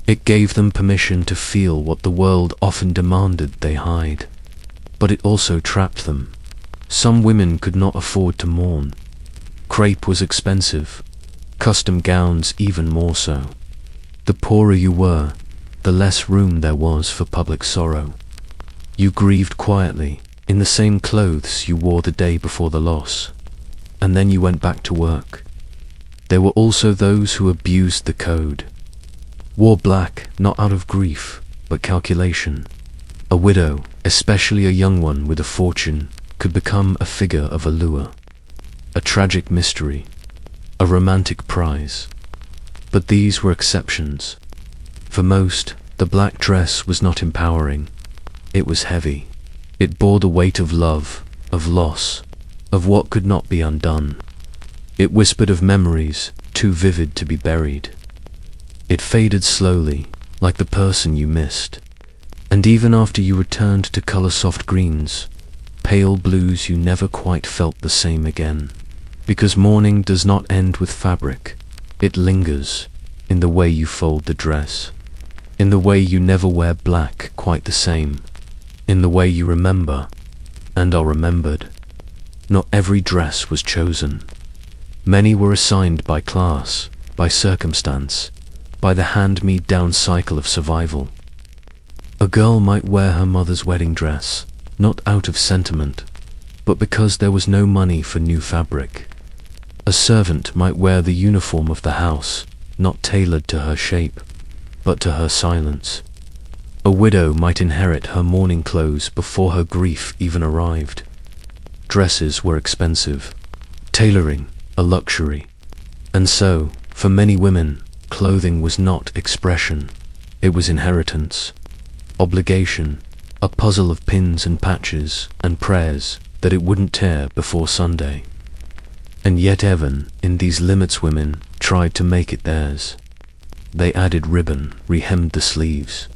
It gave them permission to feel what the world often demanded they hide. But it also trapped them. Some women could not afford to mourn. Crepe was expensive, custom gowns even more so. The poorer you were, the less room there was for public sorrow. You grieved quietly, in the same clothes you wore the day before the loss, and then you went back to work. There were also those who abused the code. wore black not out of grief, but calculation. A widow, especially a young one with a fortune, could become a figure of allure, a tragic mystery, a romantic prize. But these were exceptions. For most, the black dress was not empowering. It was heavy. It bore the weight of love, of loss, of what could not be undone. It whispered of memories too vivid to be buried. It faded slowly, like the person you missed. And even after you returned to color-soft greens, pale blues, you never quite felt the same again. Because mourning does not end with fabric. It lingers in the way you fold the dress, in the way you never wear black quite the same, in the way you remember and are remembered. Not every dress was chosen. Many were assigned by class, by circumstance, by the hand-me-down cycle of survival. A girl might wear her mother's wedding dress, not out of sentiment, but because there was no money for new fabric. A servant might wear the uniform of the house, not tailored to her shape, but to her silence. A widow might inherit her mourning clothes before her grief even arrived. Dresses were expensive, tailoring a luxury, and so, for many women, clothing was not expression, it was inheritance, obligation, a puzzle of pins and patches and prayers that it wouldn't tear before Sunday. And yet even in these limits women tried to make it theirs. They added ribbon, rehemmed the sleeves,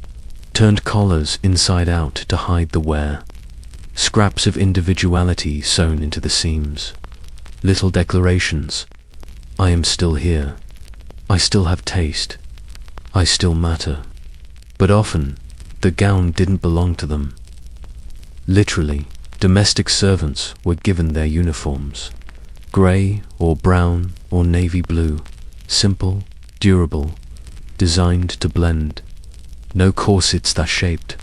turned collars inside out to hide the wear, scraps of individuality sewn into the seams, little declarations. I am still here. I still have taste. I still matter. But often, the gown didn't belong to them. Literally, domestic servants were given their uniforms. Grey or brown or navy blue, simple, durable, designed to blend. No corsets that shaped,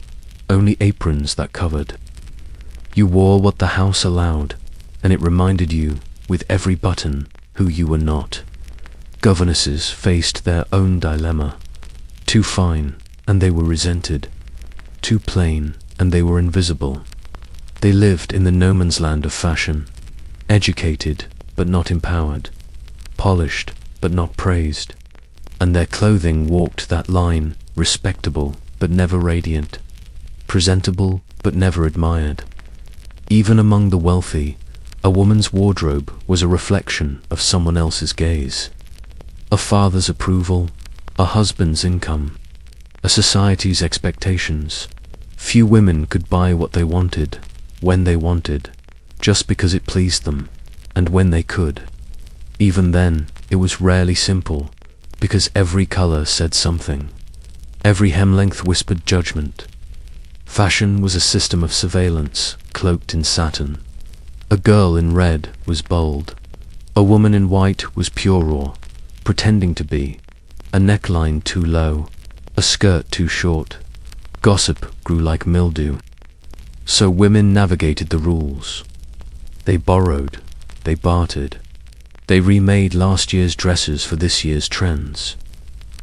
only aprons that covered. You wore what the house allowed, and it reminded you, with every button, who you were not. Governesses faced their own dilemma. Too fine, and they were resented. Too plain, and they were invisible. They lived in the no man's land of fashion, educated but not empowered, polished but not praised, and their clothing walked that line, respectable but never radiant, presentable but never admired. Even among the wealthy, a woman's wardrobe was a reflection of someone else's gaze. A father's approval, a husband's income, a society's expectations. Few women could buy what they wanted, when they wanted, just because it pleased them, and when they could. Even then, it was rarely simple, because every color said something. Every hem length whispered judgment. Fashion was a system of surveillance, cloaked in satin. A girl in red was bold. A woman in white was pure, pretending to be. A neckline too low, a skirt too short. Gossip grew like mildew. So women navigated the rules. They borrowed, they bartered. They remade last year's dresses for this year's trends.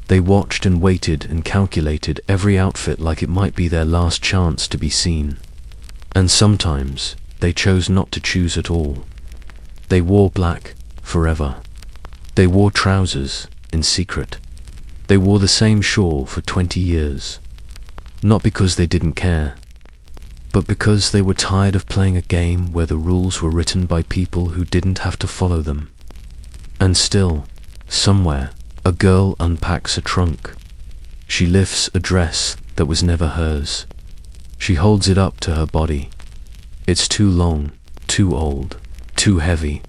They watched and waited and calculated every outfit like it might be their last chance to be seen. And sometimes they chose not to choose at all. They wore black forever. They wore trousers in secret. They wore the same shawl for 20 years. Not because they didn't care, but because they were tired of playing a game where the rules were written by people who didn't have to follow them. And still, somewhere, a girl unpacks a trunk. She lifts a dress that was never hers. She holds it up to her body. It's too long, too old, too heavy.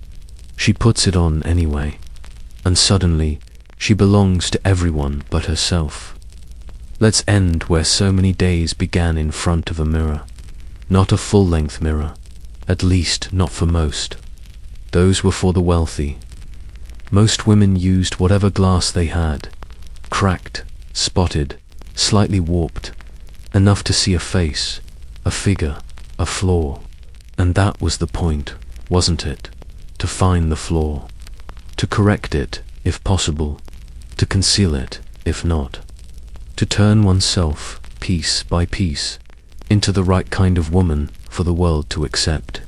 She puts it on anyway, and suddenly, she belongs to everyone but herself. Let's end where so many days began in front of a mirror. Not a full-length mirror, at least not for most. Those were for the wealthy. Most women used whatever glass they had, cracked, spotted, slightly warped, enough to see a face, a figure, a flaw. And that was the point, wasn't it? To find the flaw, to correct it, if possible, to conceal it, if not. to turn oneself, piece by piece, into the right kind of woman for the world to accept.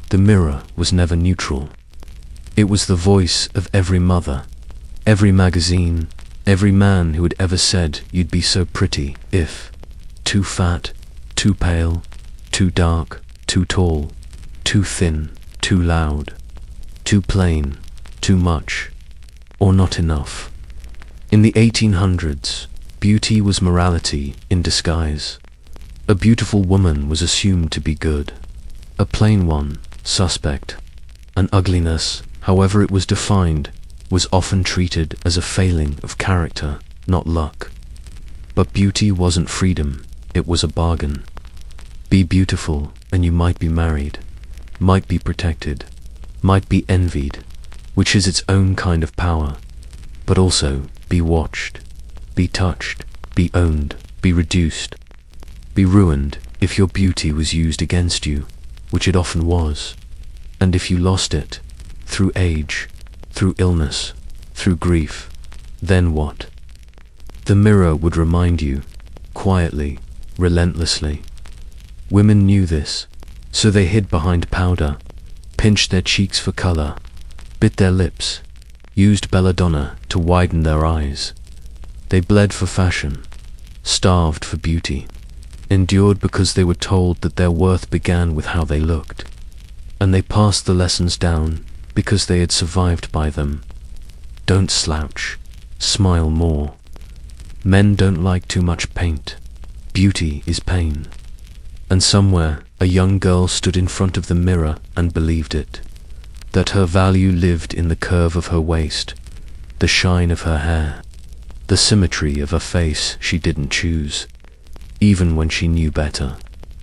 The mirror was never neutral. It was the voice of every mother, every magazine, every man who had ever said you'd be so pretty if too fat, too pale, too dark, too tall, too thin, too loud, too plain, too much, or not enough. In the 1800s, beauty was morality in disguise. A beautiful woman was assumed to be good, a plain one, suspect, and ugliness, however it was defined, was often treated as a failing of character, not luck. But beauty wasn't freedom, it was a bargain. Be beautiful and you might be married, might be protected, might be envied, which is its own kind of power, but also be watched, be touched, be owned, be reduced, be ruined if your beauty was used against you, which it often was, and if you lost it, through age, through illness, through grief, then what? The mirror would remind you, quietly, relentlessly. Women knew this, so they hid behind powder, pinched their cheeks for color, bit their lips, used belladonna to widen their eyes. They bled for fashion, starved for beauty, endured because they were told that their worth began with how they looked, and they passed the lessons down because they had survived by them. Don't slouch, smile more. Men don't like too much paint. Beauty is pain. And somewhere, a young girl stood in front of the mirror and believed it, that her value lived in the curve of her waist, the shine of her hair, the symmetry of a face she didn't choose, even when she knew better,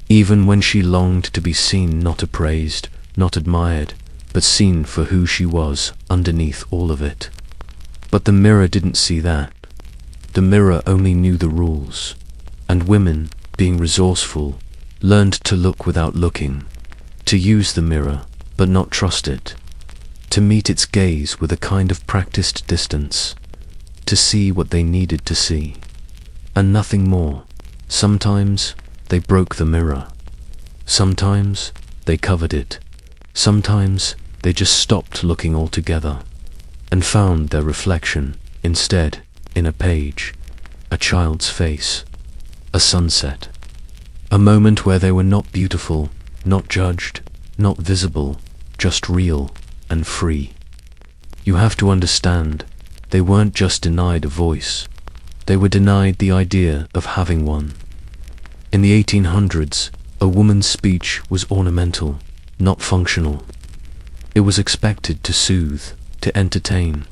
even when she longed to be seen, not appraised, not admired, but seen for who she was underneath all of it. But the mirror didn't see that. The mirror only knew the rules, and women, being resourceful, learned to look without looking, to use the mirror but not trust it, to meet its gaze with a kind of practiced distance, to see what they needed to see, and nothing more. Sometimes they broke the mirror. Sometimes they covered it. Sometimes they just stopped looking altogether and found their reflection instead in a page, a child's face, a sunset, a moment where they were not beautiful, not judged, not visible, just real and free. You have to understand, they weren't just denied a voice, they were denied the idea of having one. In the 1800s, a woman's speech was ornamental, not functional. It was expected to soothe, to entertain,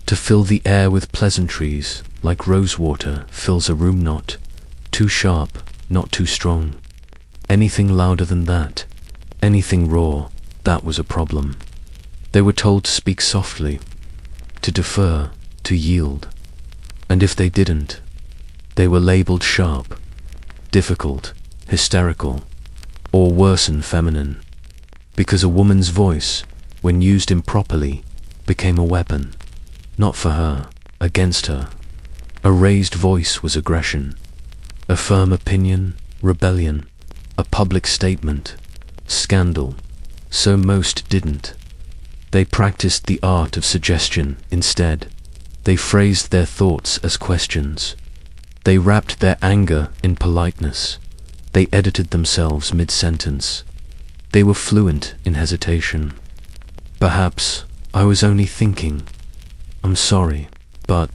to fill the air with pleasantries like rosewater fills a room, not too sharp, not too strong. Anything louder than that, anything raw, that was a problem. They were told to speak softly, to defer, to yield. And if they didn't, they were labeled sharp, difficult, hysterical, or worse than feminine, because a woman's voice, when used improperly, became a weapon, not for her, against her. A raised voice was aggression, a firm opinion, rebellion, a public statement, scandal. So most didn't. They practiced the art of suggestion instead. They phrased their thoughts as questions. They wrapped their anger in politeness. They edited themselves mid-sentence. They were fluent in hesitation. Perhaps I was only thinking, I'm sorry, but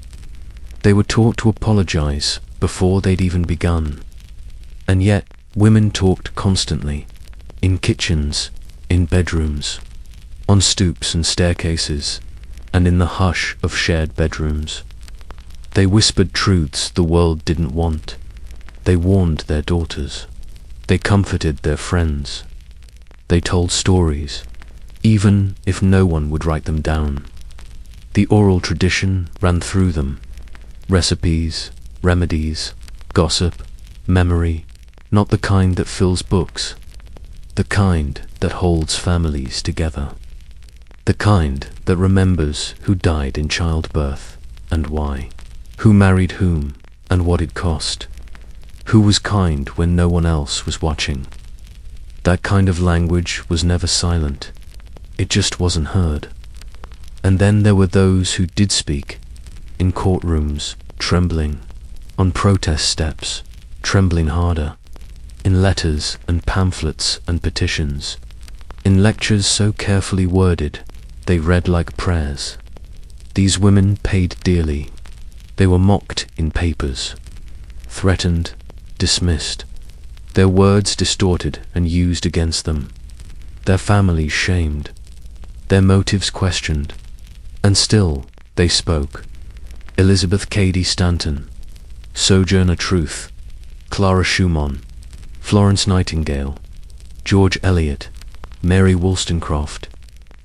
they were taught to apologize before they'd even begun. And yet, women talked constantly, in kitchens, in bedrooms, on stoops and staircases, and in the hush of shared bedrooms. They whispered truths the world didn't want. They warned their daughters. They comforted their friends. They told stories, even if no one would write them down. The oral tradition ran through them. Recipes, remedies, gossip, memory, not the kind that fills books, the kind that holds families together, the kind that remembers who died in childbirth and why, who married whom and what it cost. Who was kind when no one else was watching? That kind of language was never silent. It just wasn't heard. And then there were those who did speak, in courtrooms, trembling, on protest steps, trembling harder, in letters and pamphlets and petitions, in lectures so carefully worded they read like prayers. These women paid dearly. They were mocked in papers, threatened, dismissed, their words distorted and used against them, their families shamed, their motives questioned, and still they spoke. Elizabeth Cady Stanton, Sojourner Truth, Clara Schumann, Florence Nightingale, George Eliot, Mary Wollstonecraft,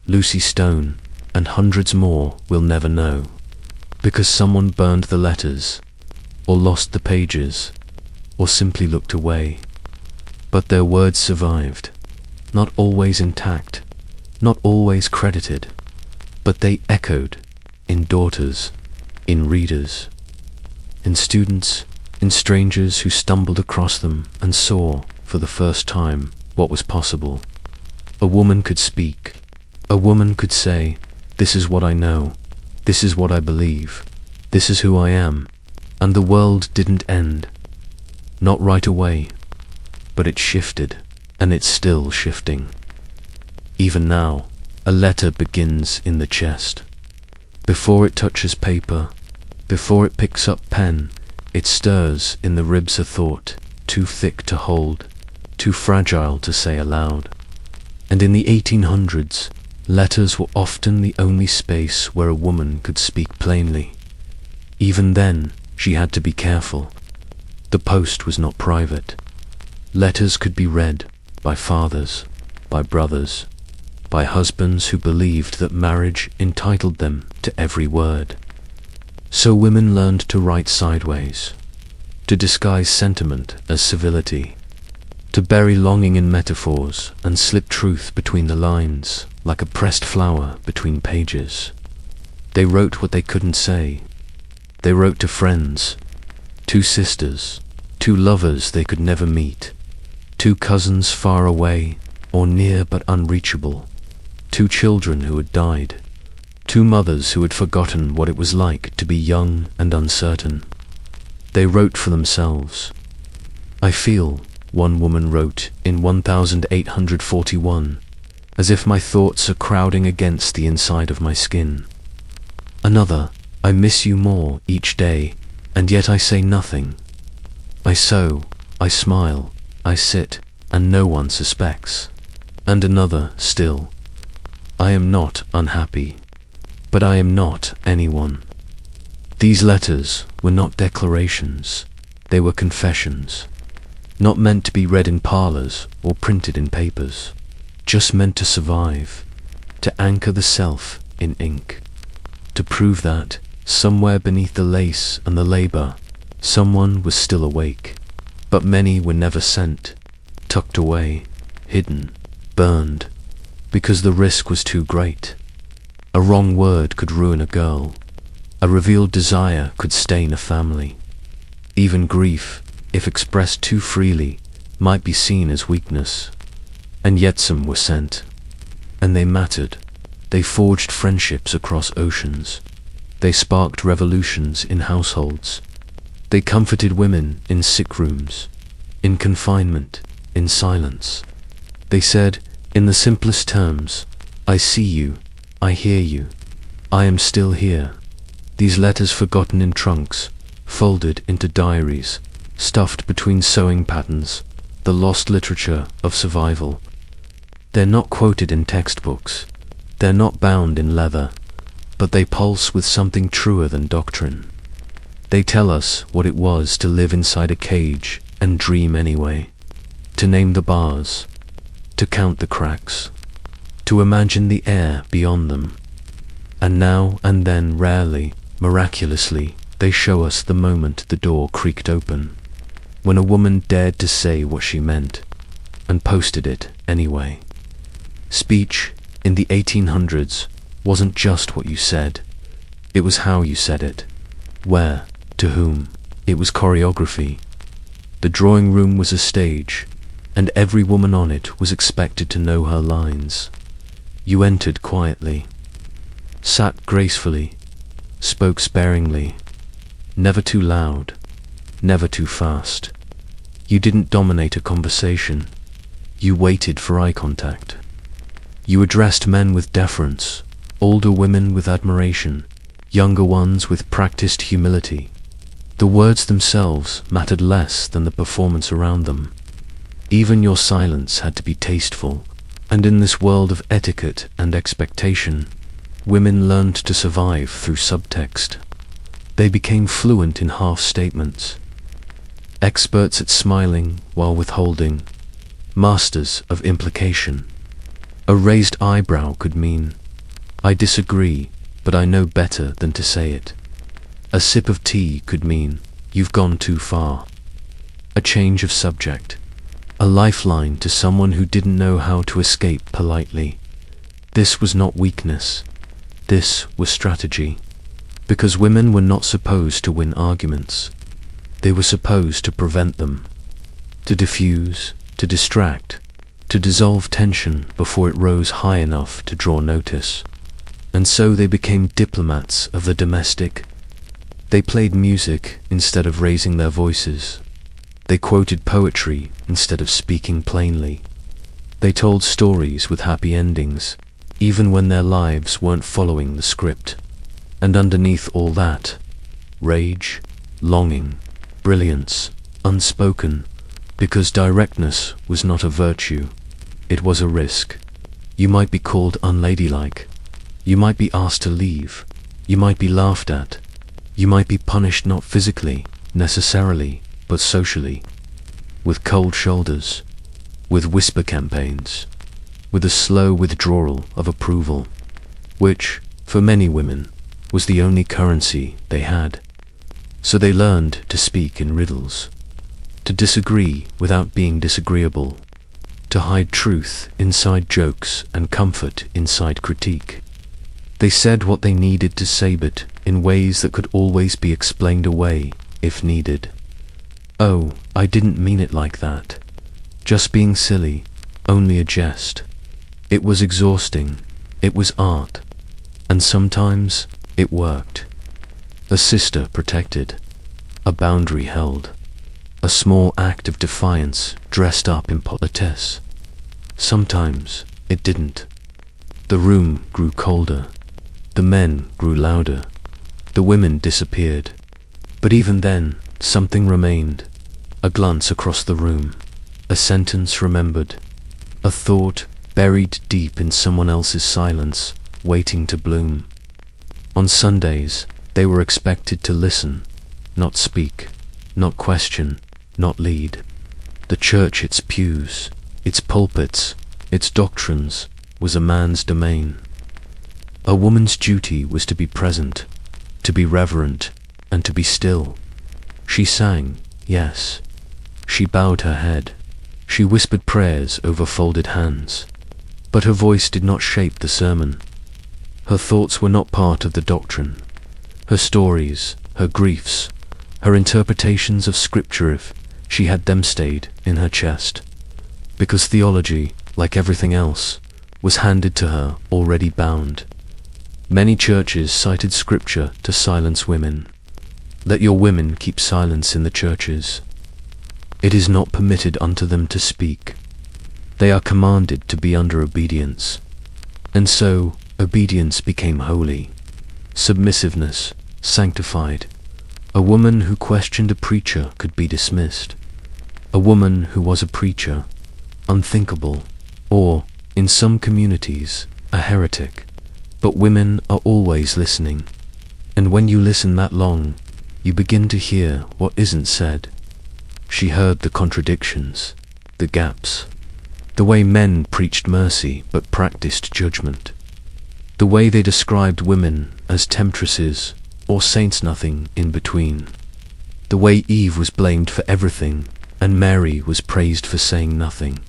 Lucy Stone, and hundreds more we'll never know, because someone burned the letters, or lost the pages, or simply looked away. But their words survived, not always intact, not always credited, but they echoed in daughters, in readers, in students, in strangers who stumbled across them and saw, for the first time, what was possible. A woman could speak. A woman could say, "This is what I know. This is what I believe. This is who I am." And the world didn't end. Not right away, but it shifted, and it's still shifting. Even now, a letter begins in the chest. Before it touches paper, before it picks up pen, it stirs in the ribs a thought, too thick to hold, too fragile to say aloud. And in the 1800s, letters were often the only space where a woman could speak plainly. Even then, she had to be careful. The post was not private. Letters could be read by fathers, by brothers, by husbands who believed that marriage entitled them to every word. So women learned to write sideways, to disguise sentiment as civility, to bury longing in metaphors and slip truth between the lines, like a pressed flower between pages. They wrote what they couldn't say. They wrote to friends, two sisters, two lovers they could never meet, two cousins far away or near but unreachable, two children who had died, two mothers who had forgotten what it was like to be young and uncertain. They wrote for themselves. "I feel," one woman wrote in 1841, "as if my thoughts are crowding against the inside of my skin." Another, "I miss you more each day, and yet I say nothing. I sew, I smile, I sit, and no one suspects." And another still, "I am not unhappy, but I am not anyone." These letters were not declarations, they were confessions, not meant to be read in parlors or printed in papers, just meant to survive, to anchor the self in ink, to prove that, somewhere beneath the lace and the labor, someone was still awake. But many were never sent, tucked away, hidden, burned, because the risk was too great. A wrong word could ruin a girl. A revealed desire could stain a family. Even grief, if expressed too freely, might be seen as weakness. And yet some were sent. And they mattered. They forged friendships across oceans. They sparked revolutions in households. They comforted women in sick rooms, in confinement, in silence. They said, in the simplest terms, "I see you, I hear you, I am still here." These letters forgotten in trunks, folded into diaries, stuffed between sewing patterns, the lost literature of survival. They're not quoted in textbooks, they're not bound in leather, but they pulse with something truer than doctrine. They tell us what it was to live inside a cage and dream anyway, to name the bars, to count the cracks, to imagine the air beyond them. And now and then, rarely, miraculously, they show us the moment the door creaked open, when a woman dared to say what she meant, and posted it anyway. Speech, in the 1800s, wasn't just what you said, it was how you said it, where, to whom, It was choreography. The drawing room was a stage, and every woman on it was expected to know her lines. You entered quietly, sat gracefully, spoke sparingly, never too loud, never too fast. You didn't dominate a conversation. You waited for eye contact. You addressed men with deference, older women with admiration, younger ones with practiced humility. The words themselves mattered less than the performance around them. Even your silence had to be tasteful, and in this world of etiquette and expectation, women learned to survive through subtext. They became fluent in half statements, experts at smiling while withholding, masters of implication. A raised eyebrow could mean, "I disagree, but I know better than to say it." A sip of tea could mean, "You've gone too far." A change of subject, a lifeline to someone who didn't know how to escape politely. This was not weakness. This was strategy. Because women were not supposed to win arguments. They were supposed to prevent them, to diffuse, to distract, to dissolve tension before it rose high enough to draw notice. And so they became diplomats of the domestic. They played music instead of raising their voices. They quoted poetry instead of speaking plainly. They told stories with happy endings, even when their lives weren't following the script. And underneath all that, rage, longing, brilliance, unspoken, because directness was not a virtue, it was a risk. You might be called unladylike. You might be asked to leave. You might be laughed at. You might be punished not physically, necessarily, but socially. With cold shoulders, with whisper campaigns, with a slow withdrawal of approval, which, for many women, was the only currency they had. So they learned to speak in riddles, to disagree without being disagreeable, to hide truth inside jokes and comfort inside critique. They said what they needed to say, but in ways that could always be explained away if needed. "Oh, I didn't mean it like that. Just being silly, only a jest." It was exhausting. It was art. And sometimes it worked. A sister protected, a boundary held, a small act of defiance dressed up in politesse. Sometimes it didn't. The room grew colder. The men grew louder. The women disappeared. But even then, something remained. A glance across the room. A sentence remembered. A thought buried deep in someone else's silence, waiting to bloom. On Sundays, they were expected to listen, not speak, not question, not lead. The church, its pews, its pulpits, its doctrines, was a man's domain. A woman's duty was to be present, to be reverent, and to be still. She sang, yes. She bowed her head. She whispered prayers over folded hands. But her voice did not shape the sermon. Her thoughts were not part of the doctrine. Her stories, her griefs, her interpretations of scripture, if she had them, stayed in her chest. Because theology, like everything else, was handed to her already bound. Many churches cited scripture to silence women. Let your women keep silence in the churches. It is not permitted unto them to speak. They are commanded to be under obedience. And so, obedience became holy. Submissiveness, sanctified. A woman who questioned a preacher could be dismissed. A woman who was a preacher, unthinkable, or, in some communities, a heretic. But women are always listening. And when you listen that long, you begin to hear what isn't said. She heard the contradictions, the gaps, the way men preached mercy but practiced judgment, the way they described women as temptresses or saints, nothing in between, the way Eve was blamed for everything and Mary was praised for saying nothing.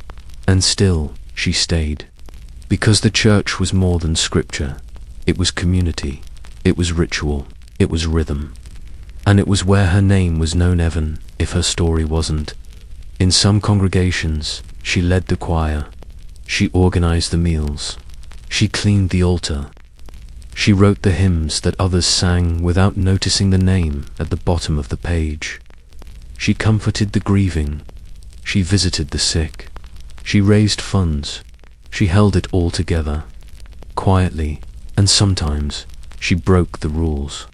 And still she stayed, because the church was more than scripture. It was community, it was ritual, it was rhythm. And it was where her name was known even if her story wasn't. In some congregations, she led the choir, she organized the meals, she cleaned the altar, she wrote the hymns that others sang without noticing the name at the bottom of the page. She comforted the grieving, she visited the sick, she raised funds, she held it all together, quietly, and sometimes she broke the rules.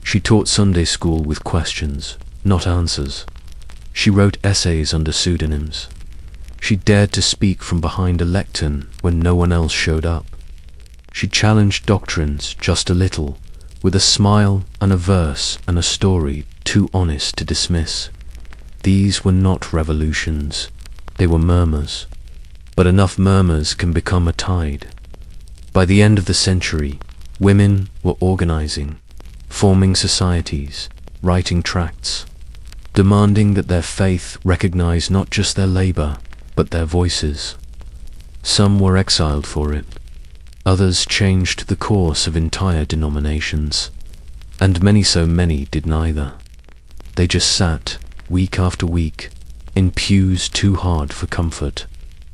She taught Sunday school with questions, not answers. She wrote essays under pseudonyms. She dared to speak from behind a lectern when no one else showed up. She challenged doctrines just a little, with a smile and a verse and a story too honest to dismiss. These were not revolutions, they were murmurs. But enough murmurs can become a tide. By the end of the century, women were organizing, forming societies, writing tracts, demanding that their faith recognize not just their labor, but their voices. Some were exiled for it, others changed the course of entire denominations, and many did neither. They just sat, week after week, in pews too hard for comfort,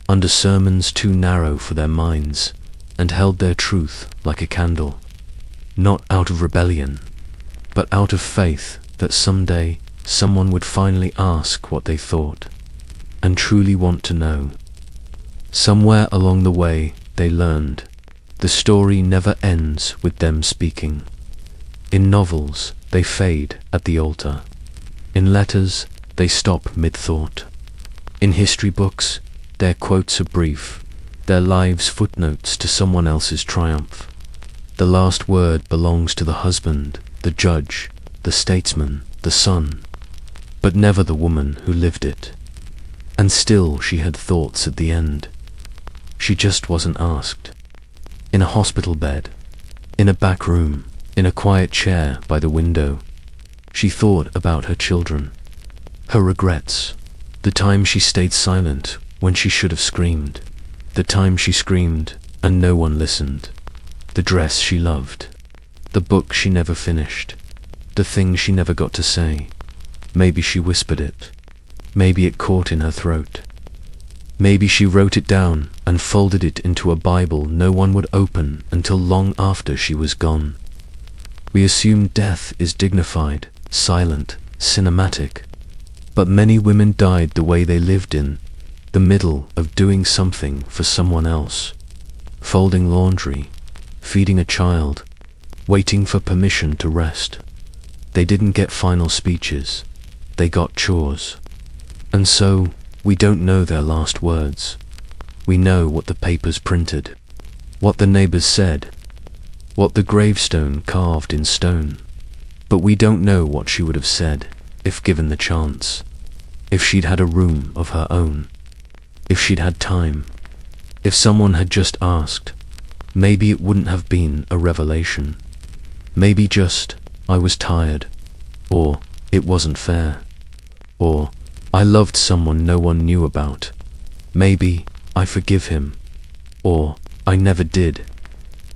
under sermons too narrow for their minds, and held their truth like a candle, not out of rebellion, but out of faith that someday someone would finally ask what they thought, and truly want to know. Somewhere along the way they learned, the story never ends with them speaking. In novels, they fade at the altar. In letters, they stop mid-thought. In history books, their quotes are brief, their lives footnotes to someone else's triumph. The last word belongs to the husband, the judge, the statesman, the son, but never the woman who lived it. And still she had thoughts at the end. She just wasn't asked. In a hospital bed, in a back room, in a quiet chair by the window, she thought about her children, her regrets, the time she stayed silent when she should have screamed, the time she screamed and no one listened, the dress she loved, the book she never finished, the thing she never got to say. Maybe she whispered it. Maybe it caught in her throat. Maybe she wrote it down and folded it into a Bible no one would open until long after she was gone. We assume death is dignified, silent, cinematic, but many women died the way they lived, in the middle of doing something for someone else, folding laundry, feeding a child, waiting for permission to rest. They didn't get final speeches, they got chores. And so, we don't know their last words. We know what the papers printed, what the neighbors said, what the gravestone carved in stone. But we don't know what she would have said if given the chance, if she'd had a room of her own, if she'd had time, if someone had just asked. Maybe it wouldn't have been a revelation. Maybe just, I was tired, or it wasn't fair, or I loved someone no one knew about. Maybe I forgive him, or I never did,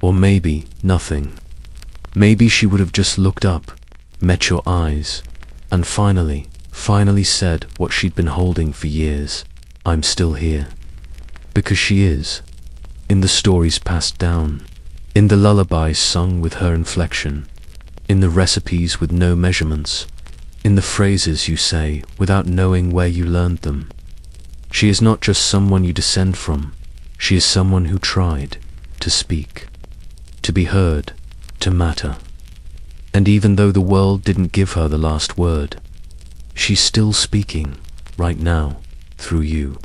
or maybe nothing. Maybe she would have just looked up, met your eyes, and finally said what she'd been holding for years. I'm still here. Because she is. In the stories passed down, in the lullabies sung with her inflection, in the recipes with no measurements, in the phrases you say without knowing where you learned them. She is not just someone you descend from, she is someone who tried to speak, to be heard, to matter. And even though the world didn't give her the last word, she's still speaking, right now, through you.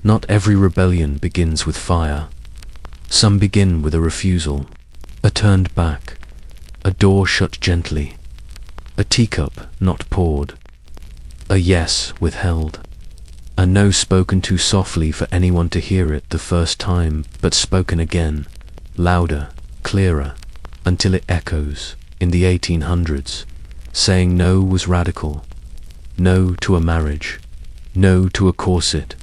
Not every rebellion begins with fire. Some begin with a refusal, a turned back, a door shut gently, a teacup not poured, a yes withheld, a no spoken too softly for anyone to hear it the first time, but spoken again, louder, clearer, until it echoes. In the 1800s, saying no was radical. No to a marriage, no to a corset,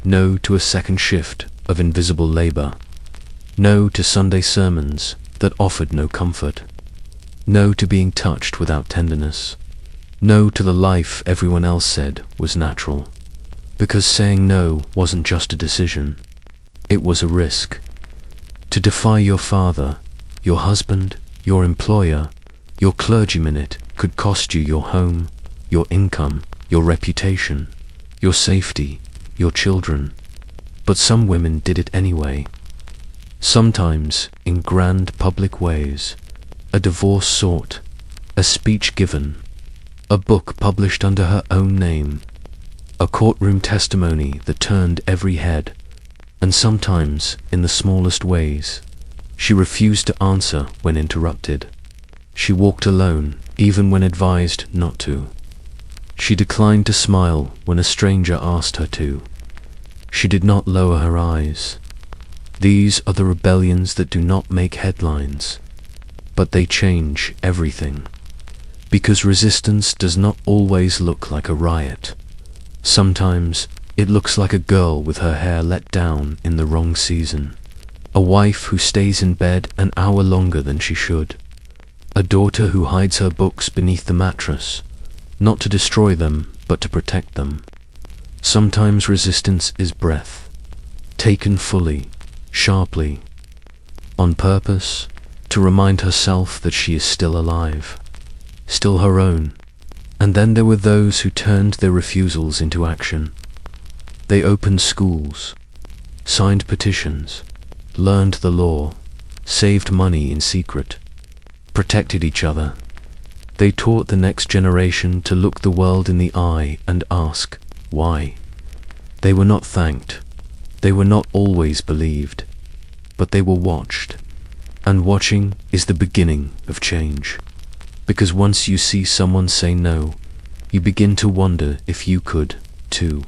no to a second shift of invisible labor, no to Sunday sermons that offered no comfort, No to being touched without tenderness. No to the life everyone else said was natural. Because saying no wasn't just a decision, it was a risk. To defy your father, your husband, your employer, your clergyman, it could cost you your home, your income, your reputation, your safety, your children. But some women did it anyway. Sometimes in grand public ways. A divorce sought, a speech given, a book published under her own name, a courtroom testimony that turned every head, and sometimes, in the smallest ways, she refused to answer when interrupted. She walked alone, even when advised not to. She declined to smile when a stranger asked her to. She did not lower her eyes. These are the rebellions that do not make headlines, but they change everything. Because resistance does not always look like a riot. Sometimes it looks like a girl with her hair let down in the wrong season, a wife who stays in bed an hour longer than she should, a daughter who hides her books beneath the mattress, not to destroy them, but to protect them. Sometimes resistance is breath, taken fully, sharply, on purpose, to remind herself that she is still alive, still her own. And then there were those who turned their refusals into action. They opened schools, signed petitions, learned the law, saved money in secret, protected each other. They taught the next generation to look the world in the eye and ask, why? They were not thanked. They were not always believed, but they were watched. And watching is the beginning of change. Because once you see someone say no, you begin to wonder if you could, too.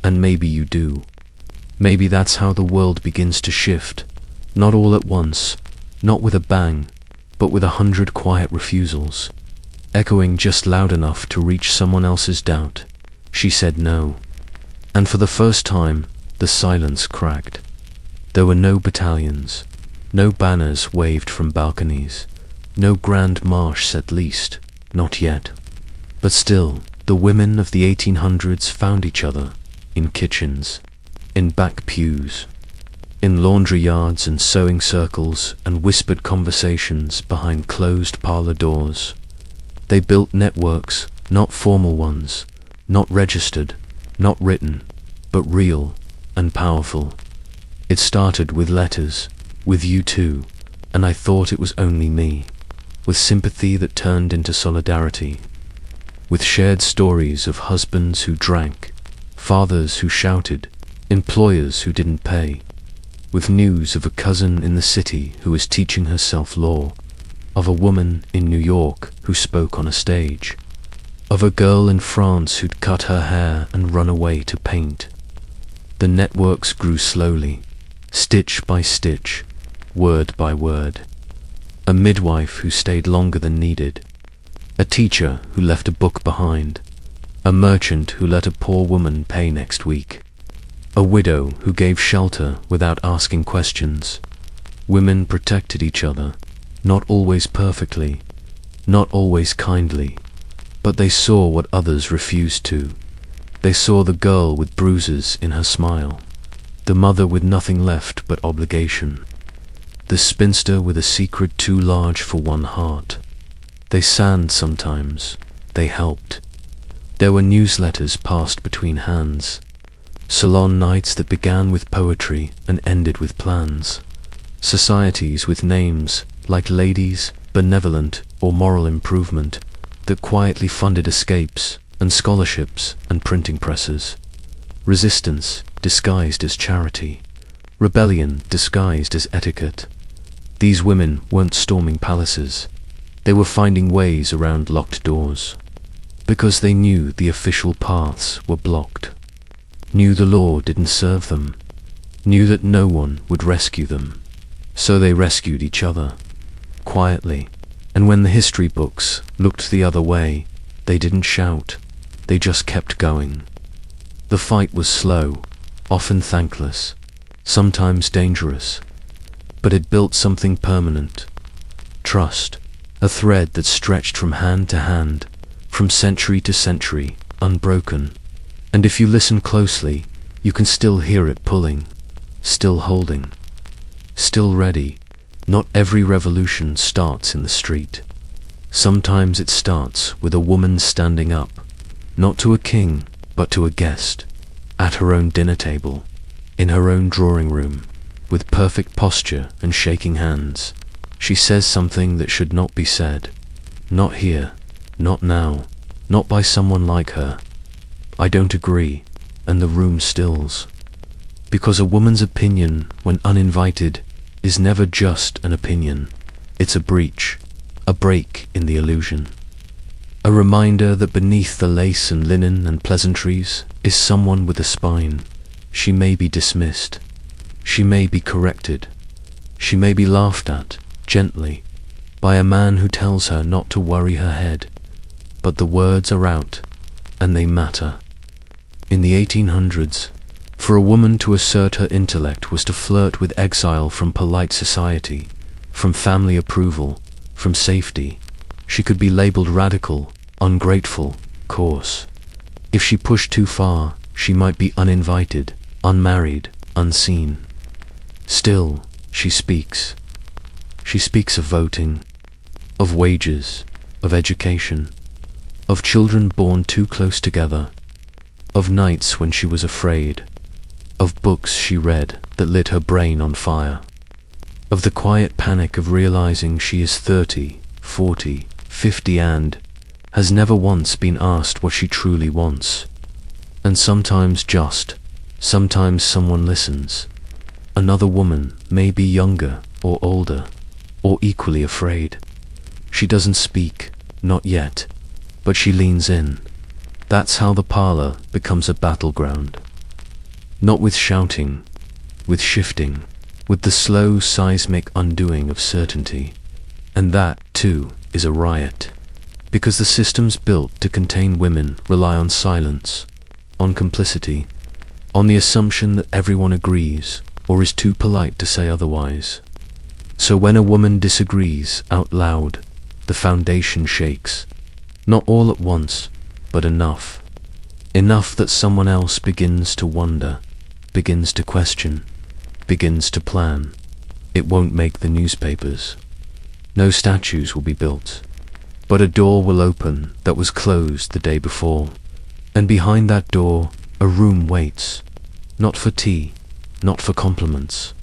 And maybe you do. Maybe that's how the world begins to shift, not all at once, not with a bang, but with 100 quiet refusals, echoing just loud enough to reach someone else's doubt. She said no. And for the first time, the silence cracked. There were no battalions, no banners waved from balconies, no grand march at least, not yet. But still, the women of the 1800s found each other in kitchens, in back pews, in laundry yards and sewing circles and whispered conversations behind closed parlor doors. They built networks, not formal ones, not registered, not written, but real and powerful. It started with letters, with you too, and I thought it was only me, with sympathy that turned into solidarity, with shared stories of husbands who drank, fathers who shouted, employers who didn't pay, with news of a cousin in the city who was teaching herself law, of a woman in New York who spoke on a stage, of a girl in France who'd cut her hair and run away to paint. The networks grew slowly, stitch by stitch, word by word. A midwife who stayed longer than needed, a teacher who left a book behind, a merchant who let a poor woman pay next week, a widow who gave shelter without asking questions. Women protected each other, not always perfectly, not always kindly, but they saw what others refused to. They saw the girl with bruises in her smile, the mother with nothing left but obligation, the spinster with a secret too large for one heart. They sand sometimes, they helped. There were newsletters passed between hands, salon nights that began with poetry and ended with plans, societies with names like Ladies, Benevolent, or Moral Improvement that quietly funded escapes and scholarships and printing presses. Resistance disguised as charity, rebellion disguised as etiquette. These women weren't storming palaces. They were finding ways around locked doors, because they knew the official paths were blocked, knew the law didn't serve them, knew that no one would rescue them. So they rescued each other, quietly, and when the history books looked the other way, they didn't shout, they just kept going. The fight was slow, often thankless, sometimes dangerous, but it built something permanent: trust, a thread that stretched from hand to hand, from century to century, unbroken. And if you listen closely, you can still hear it pulling, still holding, still ready. Not every revolution starts in the street. Sometimes it starts with a woman standing up, not to a king, but to a guest, at her own dinner table, in her own drawing room, with perfect posture and shaking hands. She says something that should not be said. Not here, not now, not by someone like her. I don't agree, and the room stills. Because a woman's opinion, when uninvited, is never just an opinion. It's a breach, a break in the illusion. A reminder that beneath the lace and linen and pleasantries is someone with a spine. She may be dismissed. She may be corrected. She may be laughed at, gently, by a man who tells her not to worry her head. But the words are out, and they matter. In the 1800s, for a woman to assert her intellect was to flirt with exile from polite society, from family approval, from safety. She could be labeled radical, ungrateful, coarse. If she pushed too far, she might be uninvited, unmarried, unseen. Still, she speaks. She speaks of voting, of wages, of education, of children born too close together, of nights when she was afraid, of books she read that lit her brain on fire, of the quiet panic of realizing she is 30, 40, 50 and has never once been asked what she truly wants. And sometimes sometimes someone listens. Another woman, may be younger or older, or equally afraid. She doesn't speak, not yet, but she leans in. That's how the parlor becomes a battleground. Not with shouting, with shifting, with the slow seismic undoing of certainty. And that, too, is a riot. Because the systems built to contain women rely on silence, on complicity, on the assumption that everyone agrees or is too polite to say otherwise. So when a woman disagrees out loud, the foundation shakes. Not all at once, but enough. Enough that someone else begins to wonder, begins to question, begins to plan. It won't make the newspapers. No statues will be built. But a door will open that was closed the day before. And behind that door, a room waits. Not for tea, not for compliments,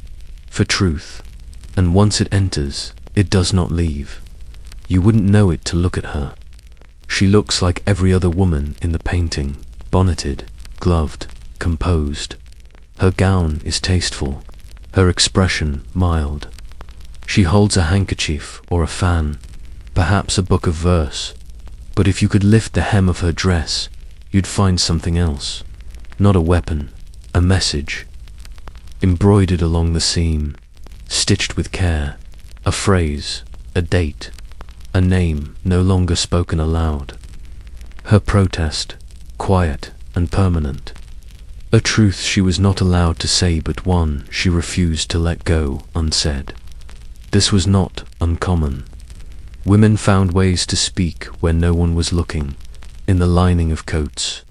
for truth. And once it enters, it does not leave. You wouldn't know it to look at her. She looks like every other woman in the painting, bonneted, gloved, composed. Her gown is tasteful, her expression mild. She holds a handkerchief or a fan, perhaps a book of verse. But if you could lift the hem of her dress, you'd find something else. Not a weapon, a message. Embroidered along the seam, stitched with care, a phrase, a date, a name no longer spoken aloud. Her protest, quiet and permanent. A truth she was not allowed to say, but one she refused to let go unsaid. This was not uncommon. Women found ways to speak when no one was looking, in the lining of coats,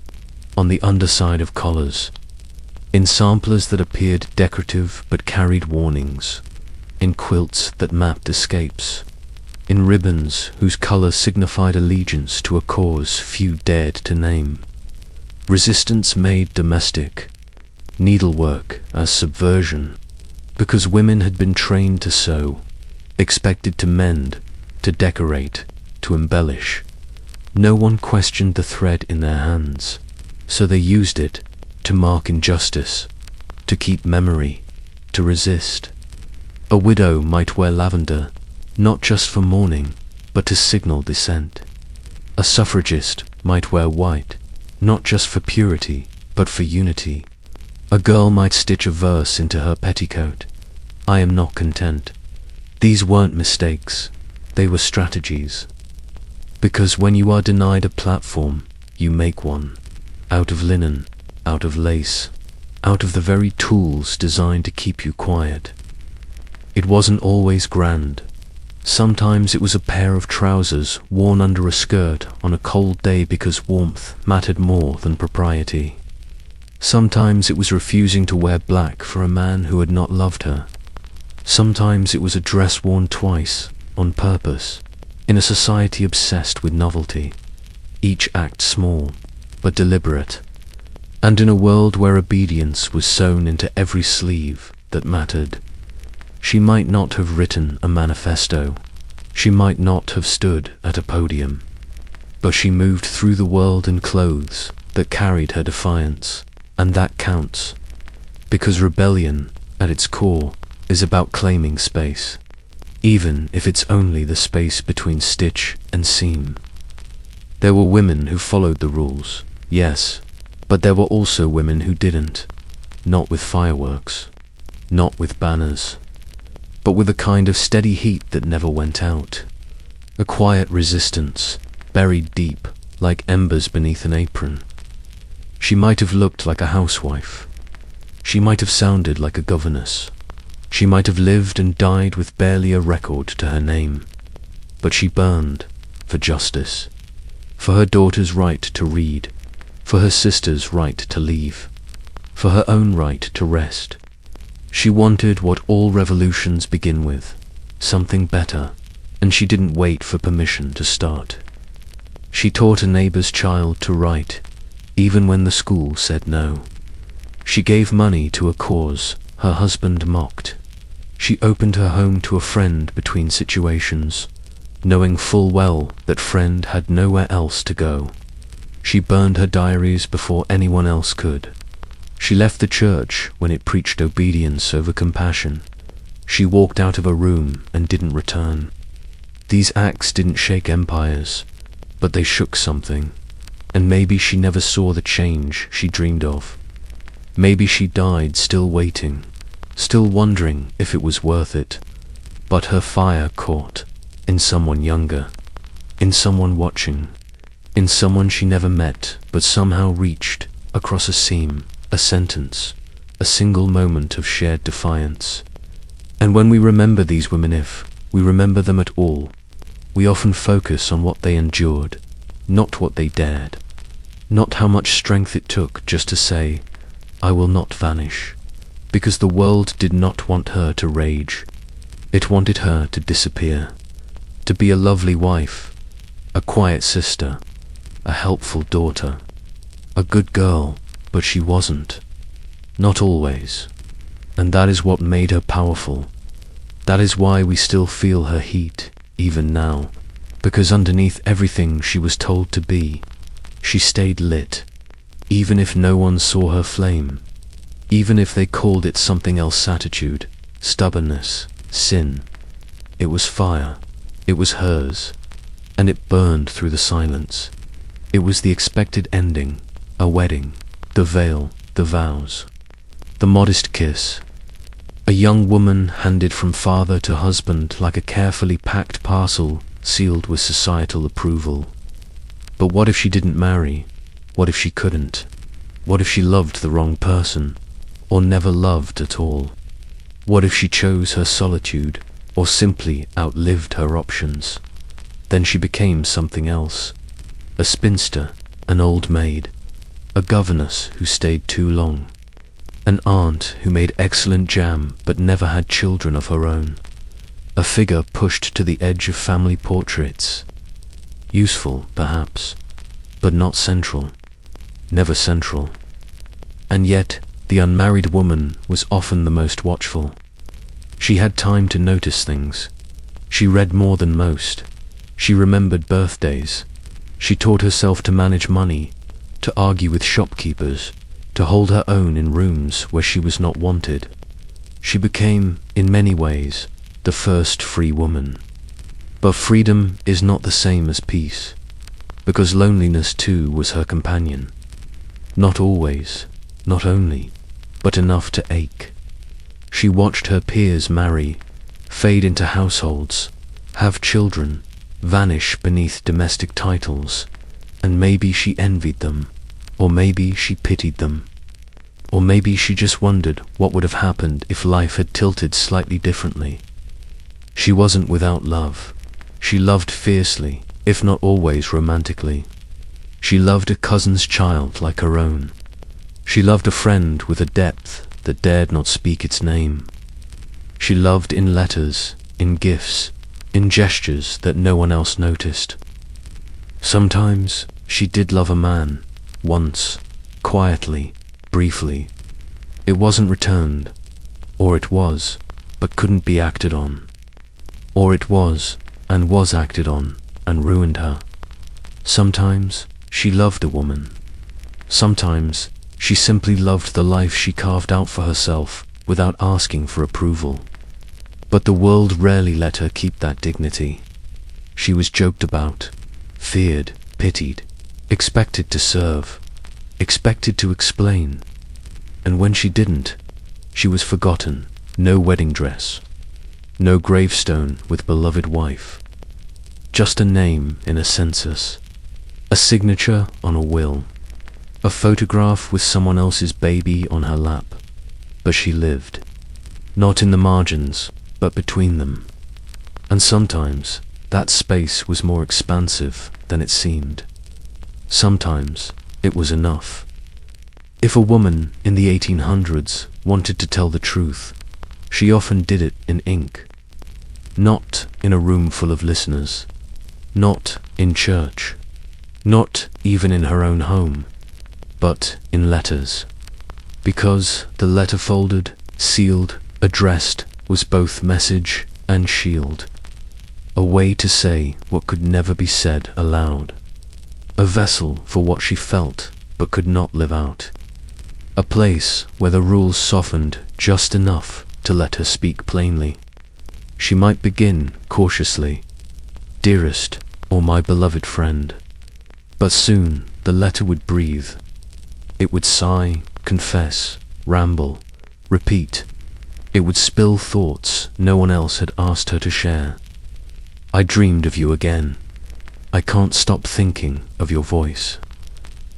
on the underside of collars, in samplers that appeared decorative but carried warnings, in quilts that mapped escapes, in ribbons whose color signified allegiance to a cause few dared to name. Resistance made domestic, needlework as subversion, because women had been trained to sew, expected to mend, to decorate, to embellish. No one questioned the thread in their hands, so they used it to mark injustice, to keep memory, to resist. A widow might wear lavender, not just for mourning, but to signal dissent. A suffragist might wear white, not just for purity, but for unity. A girl might stitch a verse into her petticoat. I am not content. These weren't mistakes, they were strategies. Because when you are denied a platform, you make one. Out of linen, out of lace, out of the very tools designed to keep you quiet. It wasn't always grand. Sometimes it was a pair of trousers worn under a skirt on a cold day because warmth mattered more than propriety. Sometimes it was refusing to wear black for a man who had not loved her. Sometimes it was a dress worn twice, on purpose, in a society obsessed with novelty. Each act small, but deliberate. And in a world where obedience was sewn into every sleeve that mattered. She might not have written a manifesto. She might not have stood at a podium. But she moved through the world in clothes that carried her defiance. And that counts. Because rebellion, at its core, is about claiming space. Even if it's only the space between stitch and seam. There were women who followed the rules, yes, but there were also women who didn't. Not with fireworks. Not with banners. But with a kind of steady heat that never went out. A quiet resistance, buried deep, like embers beneath an apron. She might have looked like a housewife. She might have sounded like a governess. She might have lived and died with barely a record to her name. But she burned for justice. For her daughter's right to read. For her sister's right to leave. For her own right to rest. She wanted what all revolutions begin with, something better, and she didn't wait for permission to start. She taught a neighbor's child to write, even when the school said no. She gave money to a cause her husband mocked. She opened her home to a friend between situations, knowing full well that friend had nowhere else to go. She burned her diaries before anyone else could. She left the church when it preached obedience over compassion. She walked out of a room and didn't return. These acts didn't shake empires, but they shook something. And maybe she never saw the change she dreamed of. Maybe she died still waiting, still wondering if it was worth it. But her fire caught in someone younger, in someone watching, in someone she never met but somehow reached across a seam. A sentence, a single moment of shared defiance. And when we remember these women, if we remember them at all, we often focus on what they endured, not what they dared, not how much strength it took just to say, I will not vanish, because the world did not want her to rage. It wanted her to disappear, to be a lovely wife, a quiet sister, a helpful daughter, a good girl. But she wasn't. Not always. And that is what made her powerful. That is why we still feel her heat, even now. Because underneath everything she was told to be, she stayed lit. Even if no one saw her flame. Even if they called it something else, attitude, stubbornness, sin. It was fire. It was hers. And it burned through the silence. It was the expected ending, a wedding. The veil, the vows, the modest kiss. A young woman handed from father to husband like a carefully packed parcel sealed with societal approval. But what if she didn't marry? What if she couldn't? What if she loved the wrong person, or never loved at all? What if she chose her solitude, or simply outlived her options? Then she became something else. A spinster, an old maid. A governess who stayed too long. An aunt who made excellent jam but never had children of her own. A figure pushed to the edge of family portraits. Useful, perhaps, but not central. Never central. And yet, the unmarried woman was often the most watchful. She had time to notice things. She read more than most. She remembered birthdays. She taught herself to manage money, to argue with shopkeepers, to hold her own in rooms where she was not wanted. She became, in many ways, the first free woman. But freedom is not the same as peace, because loneliness too was her companion. Not always, not only, but enough to ache. She watched her peers marry, fade into households, have children, vanish beneath domestic titles, and maybe she envied them. Or maybe she pitied them. Or maybe she just wondered what would have happened if life had tilted slightly differently. She wasn't without love. She loved fiercely, if not always romantically. She loved a cousin's child like her own. She loved a friend with a depth that dared not speak its name. She loved in letters, in gifts, in gestures that no one else noticed. Sometimes she did love a man, once, quietly, briefly. It wasn't returned, or it was, but couldn't be acted on. Or it was, and was acted on, and ruined her. Sometimes she loved a woman. Sometimes she simply loved the life she carved out for herself without asking for approval. But the world rarely let her keep that dignity. She was joked about, feared, pitied, expected to serve, expected to explain. And when she didn't, she was forgotten. No wedding dress, no gravestone with beloved wife, just a name in a census, a signature on a will, a photograph with someone else's baby on her lap. But she lived, not in the margins, but between them. And sometimes that space was more expansive than it seemed. Sometimes it was enough. If a woman in the 1800s wanted to tell the truth, she often did it in ink. Not in a room full of listeners, not in church, not even in her own home, but in letters. Because the letter folded, sealed, addressed was both message and shield. A way to say what could never be said aloud. A vessel for what she felt but could not live out. A place where the rules softened just enough to let her speak plainly. She might begin cautiously, "Dearest," or "My beloved friend," but soon the letter would breathe. It would sigh, confess, ramble, repeat. It would spill thoughts no one else had asked her to share. "I dreamed of you again. I can't stop thinking of your voice.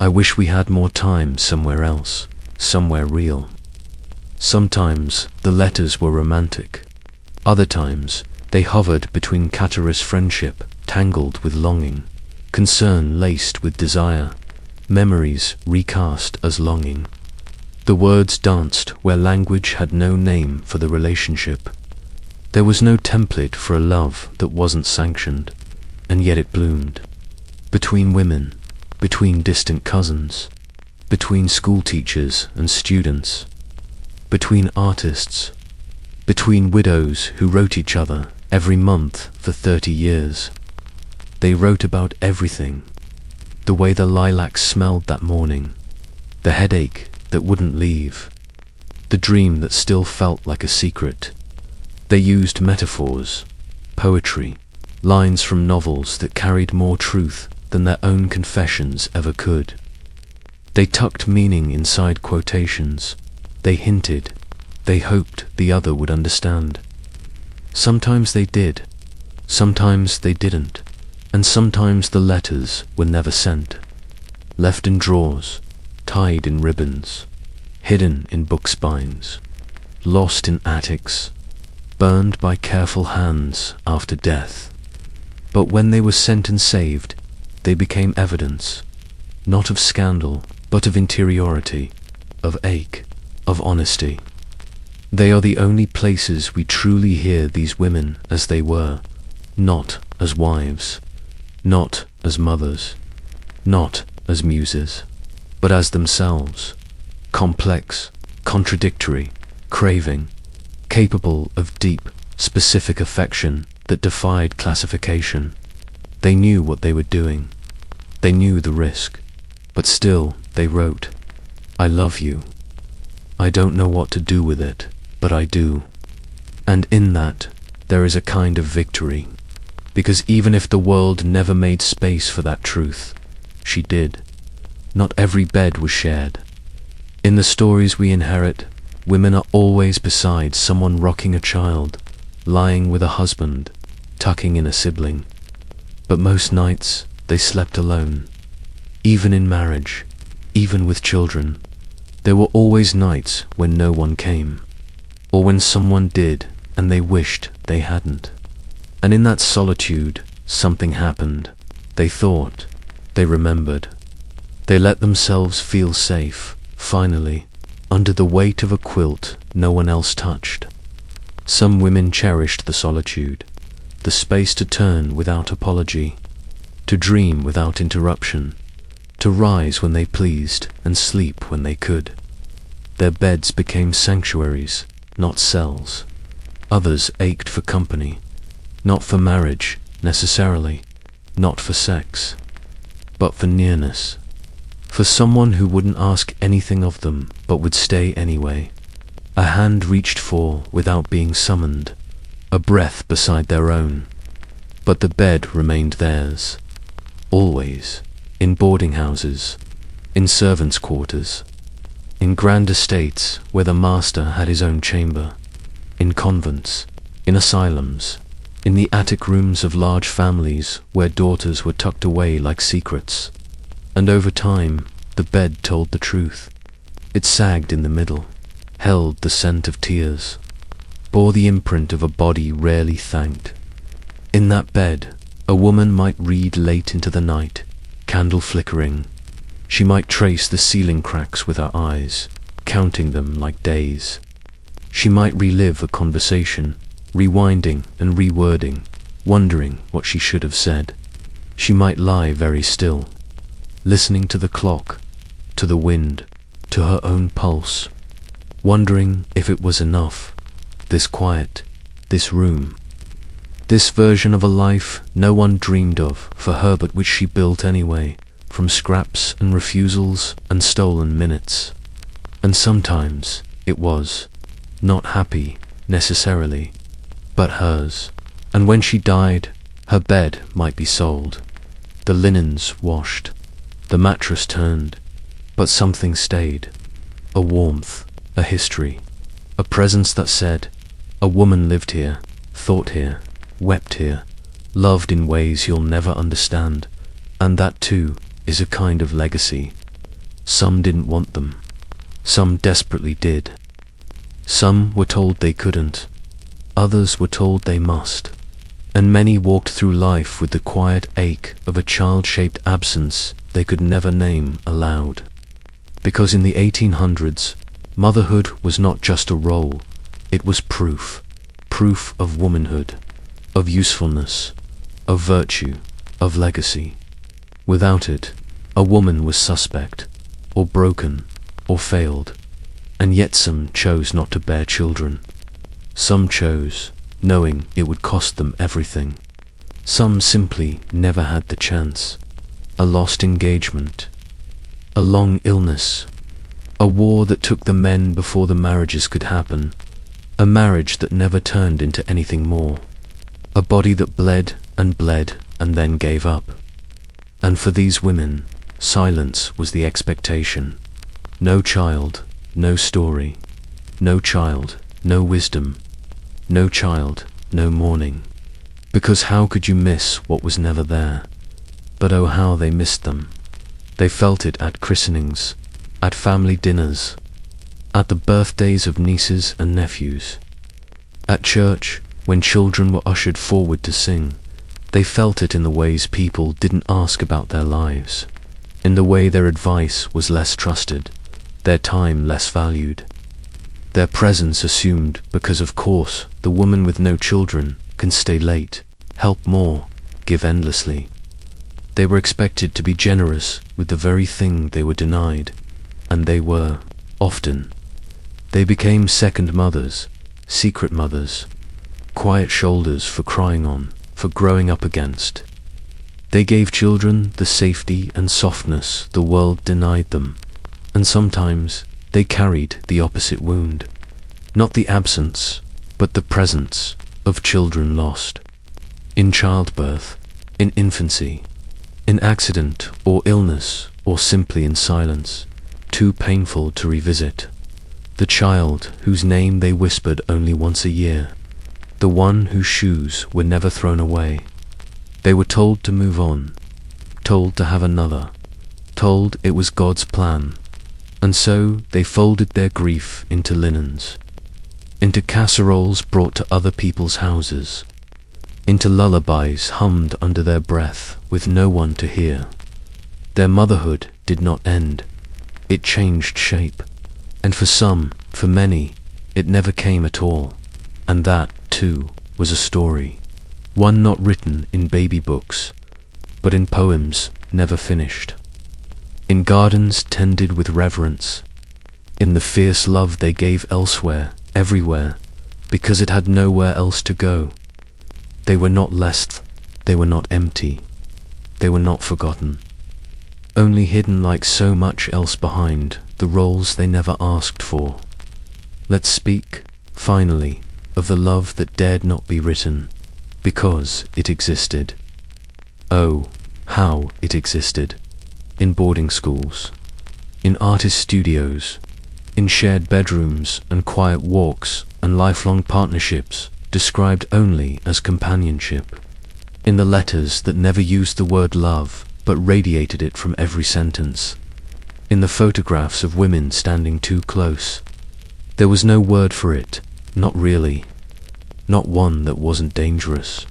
I wish we had more time somewhere else, somewhere real." Sometimes the letters were romantic. Other times they hovered between caterous friendship tangled with longing, concern laced with desire, memories recast as longing. The words danced where language had no name for the relationship. There was no template for a love that wasn't sanctioned, and yet it bloomed. Between women, between distant cousins, between school teachers and students, between artists, between widows who wrote each other every month for 30 years. They wrote about everything. The way the lilacs smelled that morning, the headache that wouldn't leave, the dream that still felt like a secret. They used metaphors, poetry, lines from novels that carried more truth than their own confessions ever could. They tucked meaning inside quotations. They hinted, they hoped the other would understand. Sometimes they did, sometimes they didn't, and sometimes the letters were never sent. Left in drawers, tied in ribbons, hidden in book spines, lost in attics, burned by careful hands after death. But when they were sent and saved, they became evidence, not of scandal, but of interiority, of ache, of honesty. They are the only places we truly hear these women as they were, not as wives, not as mothers, not as muses, but as themselves, complex, contradictory, craving, capable of deep, specific affection that defied classification. They knew what they were doing. They knew the risk, but still they wrote, "I love you. I don't know what to do with it, but I do." And in that, there is a kind of victory, because even if the world never made space for that truth, she did. Not every bed was shared. In the stories we inherit, women are always beside someone rocking a child, lying with a husband, tucking in a sibling. But most nights, they slept alone. Even in marriage, even with children, there were always nights when no one came, or when someone did and they wished they hadn't. And in that solitude, something happened. They thought, they remembered. They let themselves feel safe, finally, under the weight of a quilt no one else touched. Some women cherished the solitude, the space to turn without apology, to dream without interruption, to rise when they pleased and sleep when they could. Their beds became sanctuaries, not cells. Others ached for company, not for marriage, necessarily, not for sex, but for nearness, for someone who wouldn't ask anything of them but would stay anyway, a hand reached for without being summoned, a breath beside their own. But the bed remained theirs, always, in boarding houses, in servants' quarters, in grand estates where the master had his own chamber, in convents, in asylums, in the attic rooms of large families where daughters were tucked away like secrets. And over time, the bed told the truth. It sagged in the middle, held the scent of tears, bore the imprint of a body rarely thanked. In that bed, a woman might read late into the night, candle flickering. She might trace the ceiling cracks with her eyes, counting them like days. She might relive a conversation, rewinding and rewording, wondering what she should have said. She might lie very still, listening to the clock, to the wind, to her own pulse, wondering if it was enough, this quiet, this room, this version of a life no one dreamed of for her but which she built anyway, from scraps and refusals and stolen minutes. And sometimes it was, not happy, necessarily, but hers. And when she died, her bed might be sold, the linens washed, the mattress turned, but something stayed, a warmth, a history, a presence that said, a woman lived here, thought here, wept here, loved in ways you'll never understand, and that too is a kind of legacy. Some didn't want them, some desperately did. Some were told they couldn't, others were told they must, and many walked through life with the quiet ache of a child-shaped absence they could never name aloud. Because in the 1800s, motherhood was not just a role, it was proof of womanhood, of usefulness, of virtue, of legacy. Without it, a woman was suspect, or broken, or failed, and yet some chose not to bear children. Some chose, knowing it would cost them everything. Some simply never had the chance. A lost engagement, a long illness, a war that took the men before the marriages could happen, a marriage that never turned into anything more, a body that bled and then gave up. And for these women, silence was the expectation. No child, no story, no child, no wisdom, no child, no mourning. Because how could you miss what was never there? But oh, how they missed them. They felt it at christenings, at family dinners, at the birthdays of nieces and nephews. At church, when children were ushered forward to sing, they felt it in the ways people didn't ask about their lives, in the way their advice was less trusted, their time less valued, their presence assumed because of course the woman with no children can stay late, help more, give endlessly. They were expected to be generous with the very thing they were denied, and they were, often. They became second mothers, secret mothers, quiet shoulders for crying on, for growing up against. They gave children the safety and softness the world denied them, and sometimes they carried the opposite wound, not the absence, but the presence of children lost. In childbirth, in infancy, in accident or illness, or simply in silence, too painful to revisit. The child whose name they whispered only once a year, the one whose shoes were never thrown away. They were told to move on, told to have another, told it was God's plan, and so they folded their grief into linens, into casseroles brought to other people's houses. into lullabies hummed under their breath with no one to hear. Their motherhood did not end. It changed shape. And for some, for many, it never came at all. And that, too, was a story. One not written in baby books, but in poems never finished. In gardens tended with reverence. In the fierce love they gave elsewhere, everywhere, because it had nowhere else to go. They were not less, they were not empty, they were not forgotten. Only hidden like so much else behind the roles they never asked for. Let's speak, finally, of the love that dared not be written, because it existed. Oh, how it existed. In boarding schools, in artist studios, in shared bedrooms and quiet walks and lifelong partnerships described only as companionship. In the letters that never used the word love but radiated it from every sentence. In the photographs of women standing too close. There was no word for it, not really. Not one that wasn't dangerous.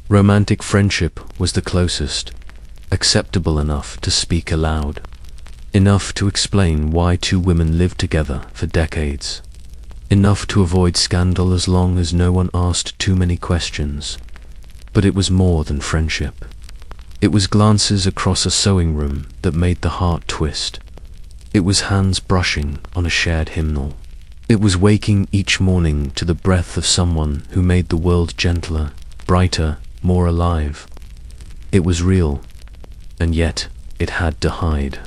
Romantic friendship was the closest, acceptable enough to speak aloud, enough to explain why two women lived together for decades, enough to avoid scandal as long as no one asked too many questions. But it was more than friendship. It was glances across a sewing room that made the heart twist. It was hands brushing on a shared hymnal. It was waking each morning to the breath of someone who made the world gentler, brighter, more alive. It was real, and yet it had to hide,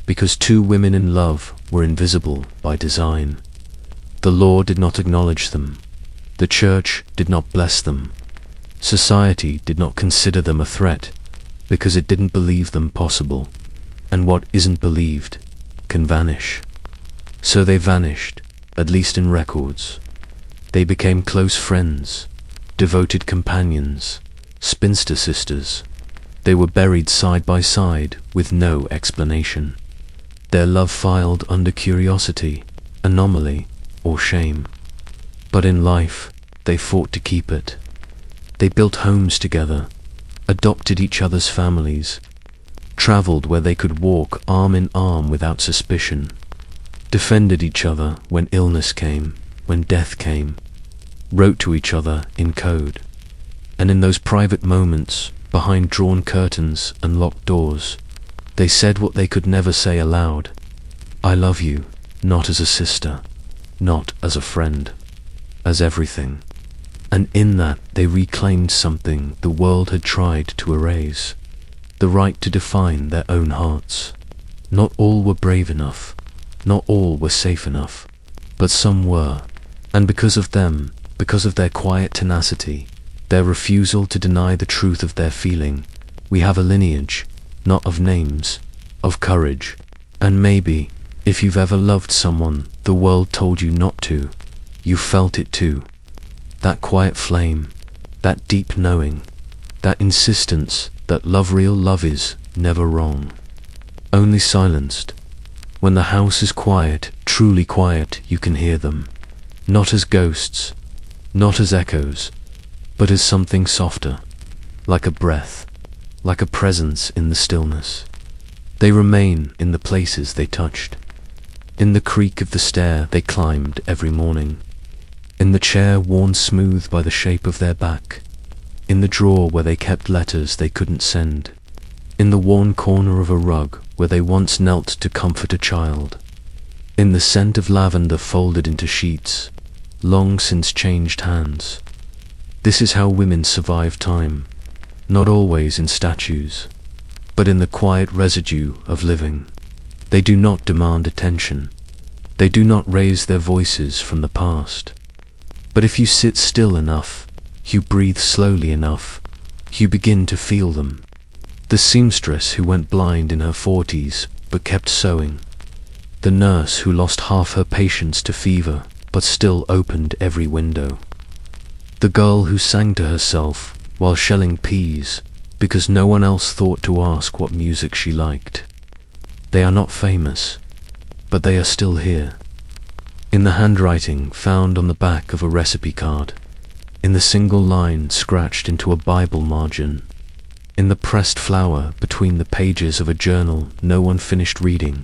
because two women in love were invisible by design. The law did not acknowledge them. The church did not bless them. Society did not consider them a threat, because it didn't believe them possible. And what isn't believed can vanish. So they vanished, at least in records. They became close friends, devoted companions, spinster sisters. They were buried side by side with no explanation. Their love filed under curiosity, anomaly, or shame. But in life, they fought to keep it. They built homes together, adopted each other's families, traveled where they could walk arm in arm without suspicion, defended each other when illness came, when death came, wrote to each other in code. And in those private moments, behind drawn curtains and locked doors, they said what they could never say aloud. I love you, not as a sister, not as a friend, as everything. And in that they reclaimed something the world had tried to erase, the right to define their own hearts. Not all were brave enough, not all were safe enough, but some were. And because of them, because of their quiet tenacity, their refusal to deny the truth of their feeling, we have a lineage, not of names, of courage. And maybe, if you've ever loved someone the world told you not to, you felt it too. That quiet flame, that deep knowing, that insistence that real love is never wrong. Only silenced. When the house is quiet, truly quiet, you can hear them. Not as ghosts, not as echoes, but as something softer, like a breath, like a presence in the stillness. They remain in the places they touched, in the creak of the stair they climbed every morning, in the chair worn smooth by the shape of their back, in the drawer where they kept letters they couldn't send, in the worn corner of a rug where they once knelt to comfort a child, in the scent of lavender folded into sheets, long since changed hands. This is how women survive time, not always in statues, but in the quiet residue of living. They do not demand attention. They do not raise their voices from the past. But if you sit still enough, you breathe slowly enough, you begin to feel them. The seamstress who went blind in her 40s but kept sewing. The nurse who lost half her patience to fever but still opened every window. The girl who sang to herself while shelling peas because no one else thought to ask what music she liked. They are not famous, but they are still here. In the handwriting found on the back of a recipe card, in the single line scratched into a Bible margin, in the pressed flower between the pages of a journal no one finished reading,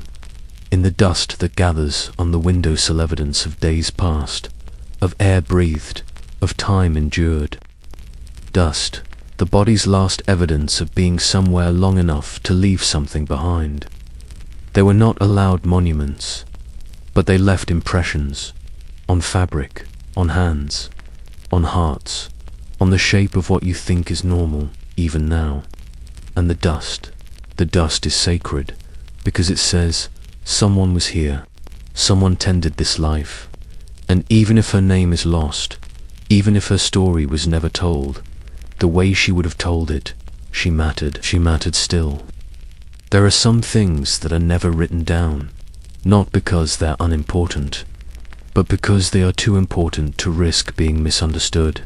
in the dust that gathers on the windowsill, evidence of days past, of air breathed, of time endured. Dust, the body's last evidence of being somewhere long enough to leave something behind. They were not allowed monuments, but they left impressions, on fabric, on hands, on hearts, on the shape of what you think is normal, even now. And the dust is sacred, because it says, someone was here, someone tended this life, and even if her name is lost, even if her story was never told, the way she would have told it, she mattered still. There are some things that are never written down, not because they're unimportant, but because they are too important to risk being misunderstood.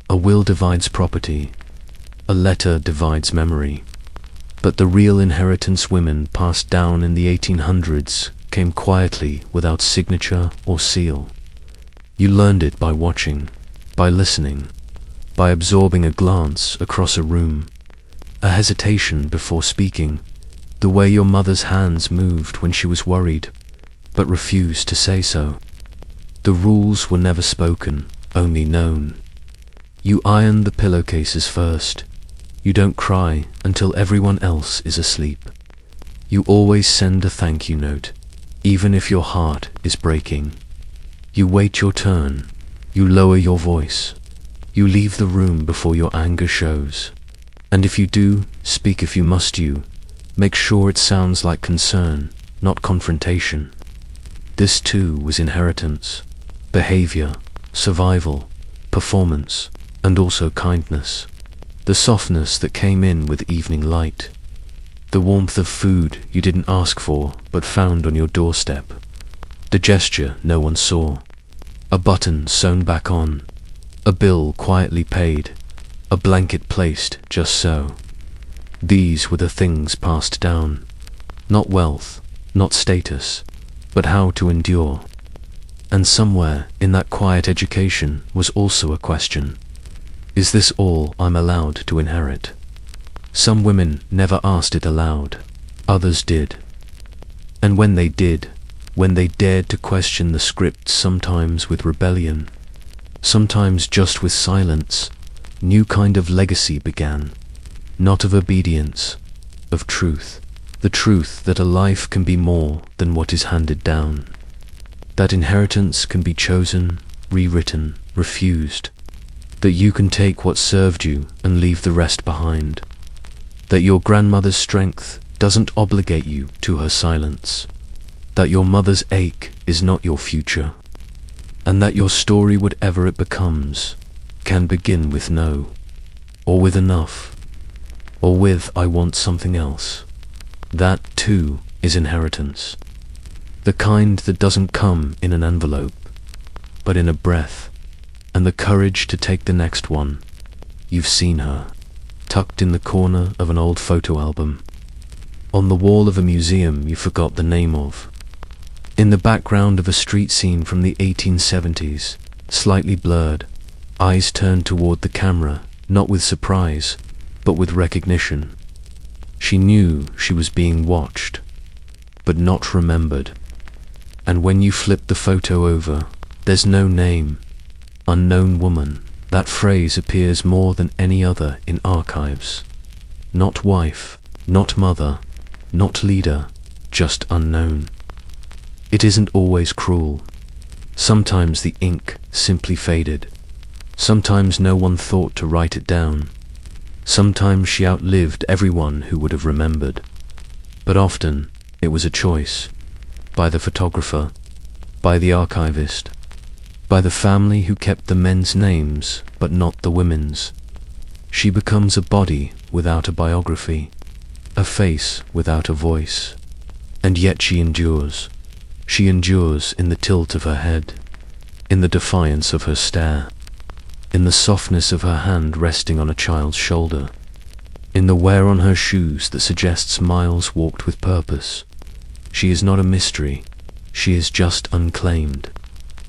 A will divides property, a letter divides memory, but the real inheritance women passed down in the 1800s came quietly without signature or seal. You learned it by watching, by listening, by absorbing a glance across a room, a hesitation before speaking, the way your mother's hands moved when she was worried, but refused to say so. The rules were never spoken, only known. You iron the pillowcases first. You don't cry until everyone else is asleep. You always send a thank you note, even if your heart is breaking. You wait your turn. You lower your voice. You leave the room before your anger shows. And if you do, speak if you must. You make sure it sounds like concern, not confrontation. This too was inheritance, behavior, survival, performance, and also kindness. The softness that came in with evening light. The warmth of food you didn't ask for but found on your doorstep. The gesture no one saw. A button sewn back on. A bill quietly paid. A blanket placed just so. These were the things passed down. Not wealth, not status, but how to endure. And somewhere in that quiet education was also a question. Is this all I'm allowed to inherit? Some women never asked it aloud. Others did. And when they did, when they dared to question the script, sometimes with rebellion, sometimes just with silence, new kind of legacy began. Not of obedience, of truth. The truth that a life can be more than what is handed down. That inheritance can be chosen, rewritten, refused. That you can take what served you and leave the rest behind. That your grandmother's strength doesn't obligate you to her silence. That your mother's ache is not your future. And that your story, whatever it becomes, can begin with no, or with enough, or with I want something else. That, too, is inheritance. The kind that doesn't come in an envelope, but in a breath, and the courage to take the next one. You've seen her, tucked in the corner of an old photo album, on the wall of a museum you forgot the name of, in the background of a street scene from the 1870s, slightly blurred, eyes turned toward the camera, not with surprise, but with recognition. She knew she was being watched, but not remembered. And when you flip the photo over, there's no name. Unknown woman. That phrase appears more than any other in archives. Not wife, not mother, not leader, just unknown. It isn't always cruel. Sometimes the ink simply faded. Sometimes no one thought to write it down. Sometimes she outlived everyone who would have remembered. But often it was a choice. By the photographer, by the archivist, by the family who kept the men's names but not the women's. She becomes a body without a biography, a face without a voice. And yet she endures. She endures in the tilt of her head, in the defiance of her stare, in the softness of her hand resting on a child's shoulder, in the wear on her shoes that suggests miles walked with purpose. She is not a mystery, she is just unclaimed,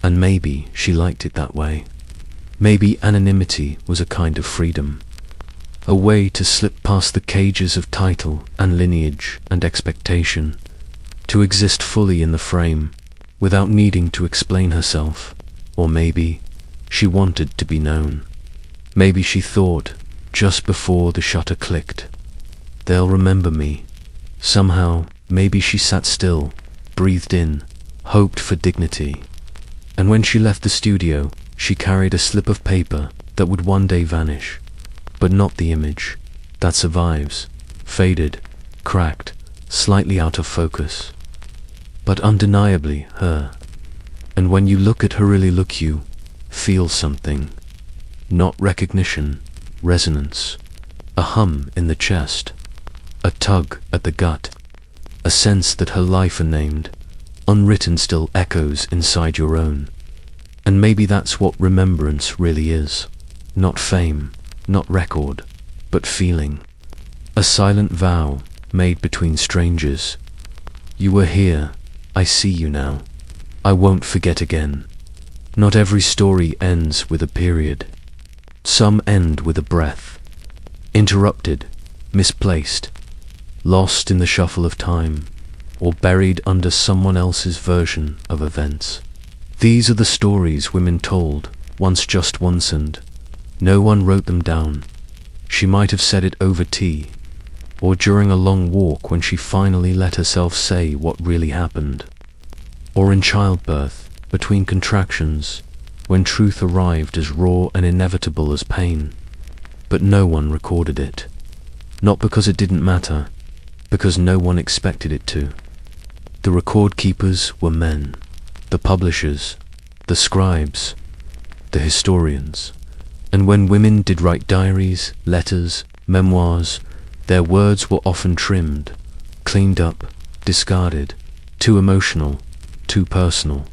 and maybe she liked it that way. Maybe anonymity was a kind of freedom, a way to slip past the cages of title and lineage and expectation, to exist fully in the frame without needing to explain herself. Or maybe she wanted to be known. Maybe she thought, just before the shutter clicked, they'll remember me. Somehow, maybe she sat still, breathed in, hoped for dignity. And when she left the studio, she carried a slip of paper that would one day vanish, but not the image that survives, faded, cracked, slightly out of focus, but undeniably her. And when you look at her, really look, you feel something. Not recognition, resonance, a hum in the chest, a tug at the gut, a sense that her life unnamed, unwritten still echoes inside your own. And maybe that's what remembrance really is. Not fame, not record, but feeling. A silent vow made between strangers. You were here, I see you now. I won't forget again. Not every story ends with a period. Some end with a breath. Interrupted, misplaced, lost in the shuffle of time, or buried under someone else's version of events. These are the stories women told, once just once, and no one wrote them down. She might have said it over tea, or during a long walk when she finally let herself say what really happened, or in childbirth, between contractions, when truth arrived as raw and inevitable as pain. But no one recorded it. Not because it didn't matter, because no one expected it to. The record keepers were men. The publishers, the scribes, the historians. And when women did write diaries, letters, memoirs, their words were often trimmed, cleaned up, discarded, too emotional, too personal,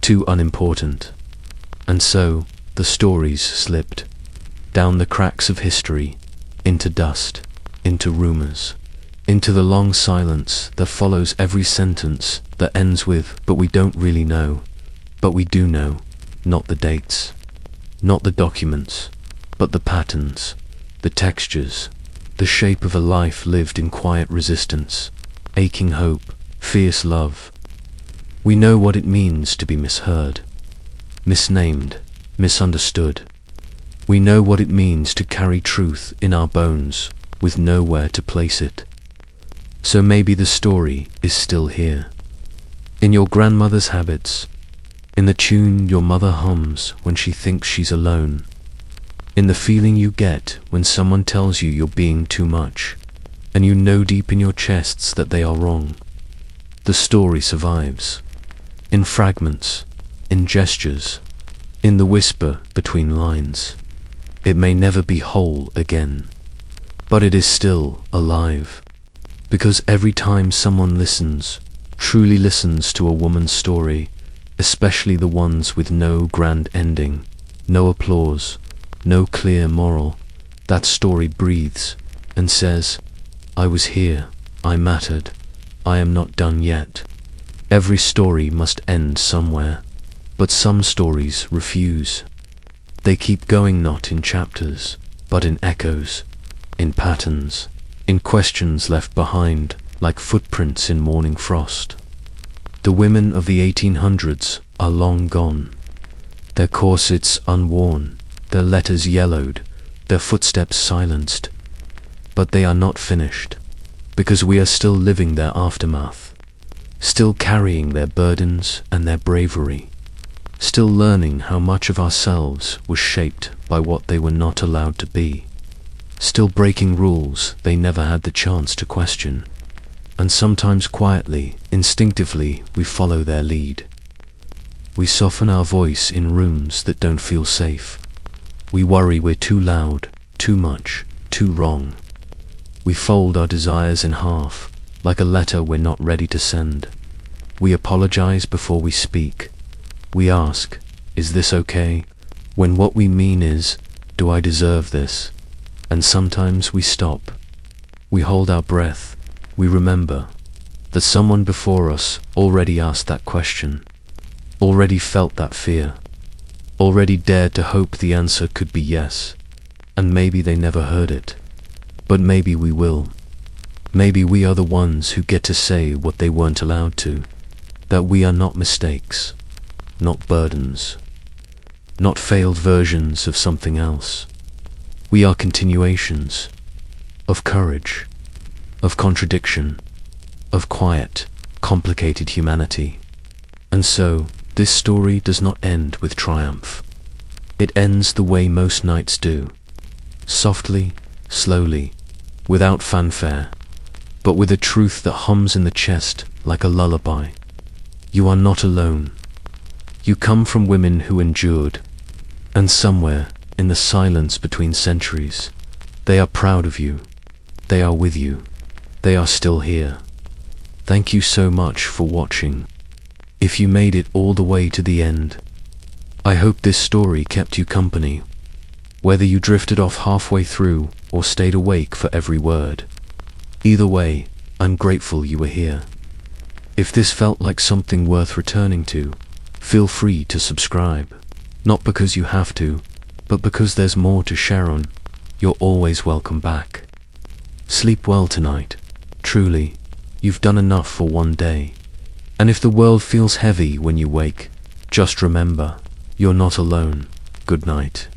too unimportant. And so the stories slipped down the cracks of history, into dust, into rumors, into the long silence that follows every sentence that ends with, but we don't really know. But we do know, not the dates, not the documents, but the patterns, the textures, the shape of a life lived in quiet resistance, aching hope, fierce love. We know what it means to be misheard, misnamed, misunderstood. We know what it means to carry truth in our bones with nowhere to place it. So maybe the story is still here, in your grandmother's habits, in the tune your mother hums when she thinks she's alone, in the feeling you get when someone tells you you're being too much, and you know deep in your chests that they are wrong. The story survives, in fragments, in gestures, in the whisper between lines. It may never be whole again, but it is still alive. Because every time someone listens, truly listens to a woman's story, especially the ones with no grand ending, no applause, no clear moral, that story breathes and says, I was here, I mattered, I am not done yet. Every story must end somewhere, but some stories refuse. They keep going, not in chapters, but in echoes, in patterns, in questions left behind like footprints in morning frost. The women of the 1800s are long gone, their corsets unworn, their letters yellowed, their footsteps silenced. But they are not finished, because we are still living their aftermath, still carrying their burdens and their bravery, still learning how much of ourselves was shaped by what they were not allowed to be, still breaking rules they never had the chance to question. And sometimes quietly, instinctively, we follow their lead. We soften our voice in rooms that don't feel safe. We worry we're too loud, too much, too wrong. We fold our desires in half, like a letter we're not ready to send. We apologize before we speak. We ask, is this okay? When what we mean is, do I deserve this? And sometimes we stop. We hold our breath. We remember that someone before us already asked that question, already felt that fear, already dared to hope the answer could be yes. And maybe they never heard it. But maybe we will. Maybe we are the ones who get to say what they weren't allowed to. That we are not mistakes, not burdens, not failed versions of something else. We are continuations of courage, of contradiction, of quiet, complicated humanity. And so, this story does not end with triumph. It ends the way most nights do. Softly, slowly, without fanfare, but with a truth that hums in the chest like a lullaby. You are not alone. You come from women who endured, and somewhere, in the silence between centuries, they are proud of you. They are with you. They are still here. Thank you so much for watching. If you made it all the way to the end, I hope this story kept you company. Whether you drifted off halfway through or stayed awake for every word. Either way, I'm grateful you were here. If this felt like something worth returning to, feel free to subscribe. Not because you have to, but because there's more to share on. You're always welcome back. Sleep well tonight. Truly, you've done enough for one day. And if the world feels heavy when you wake, just remember, you're not alone. Good night.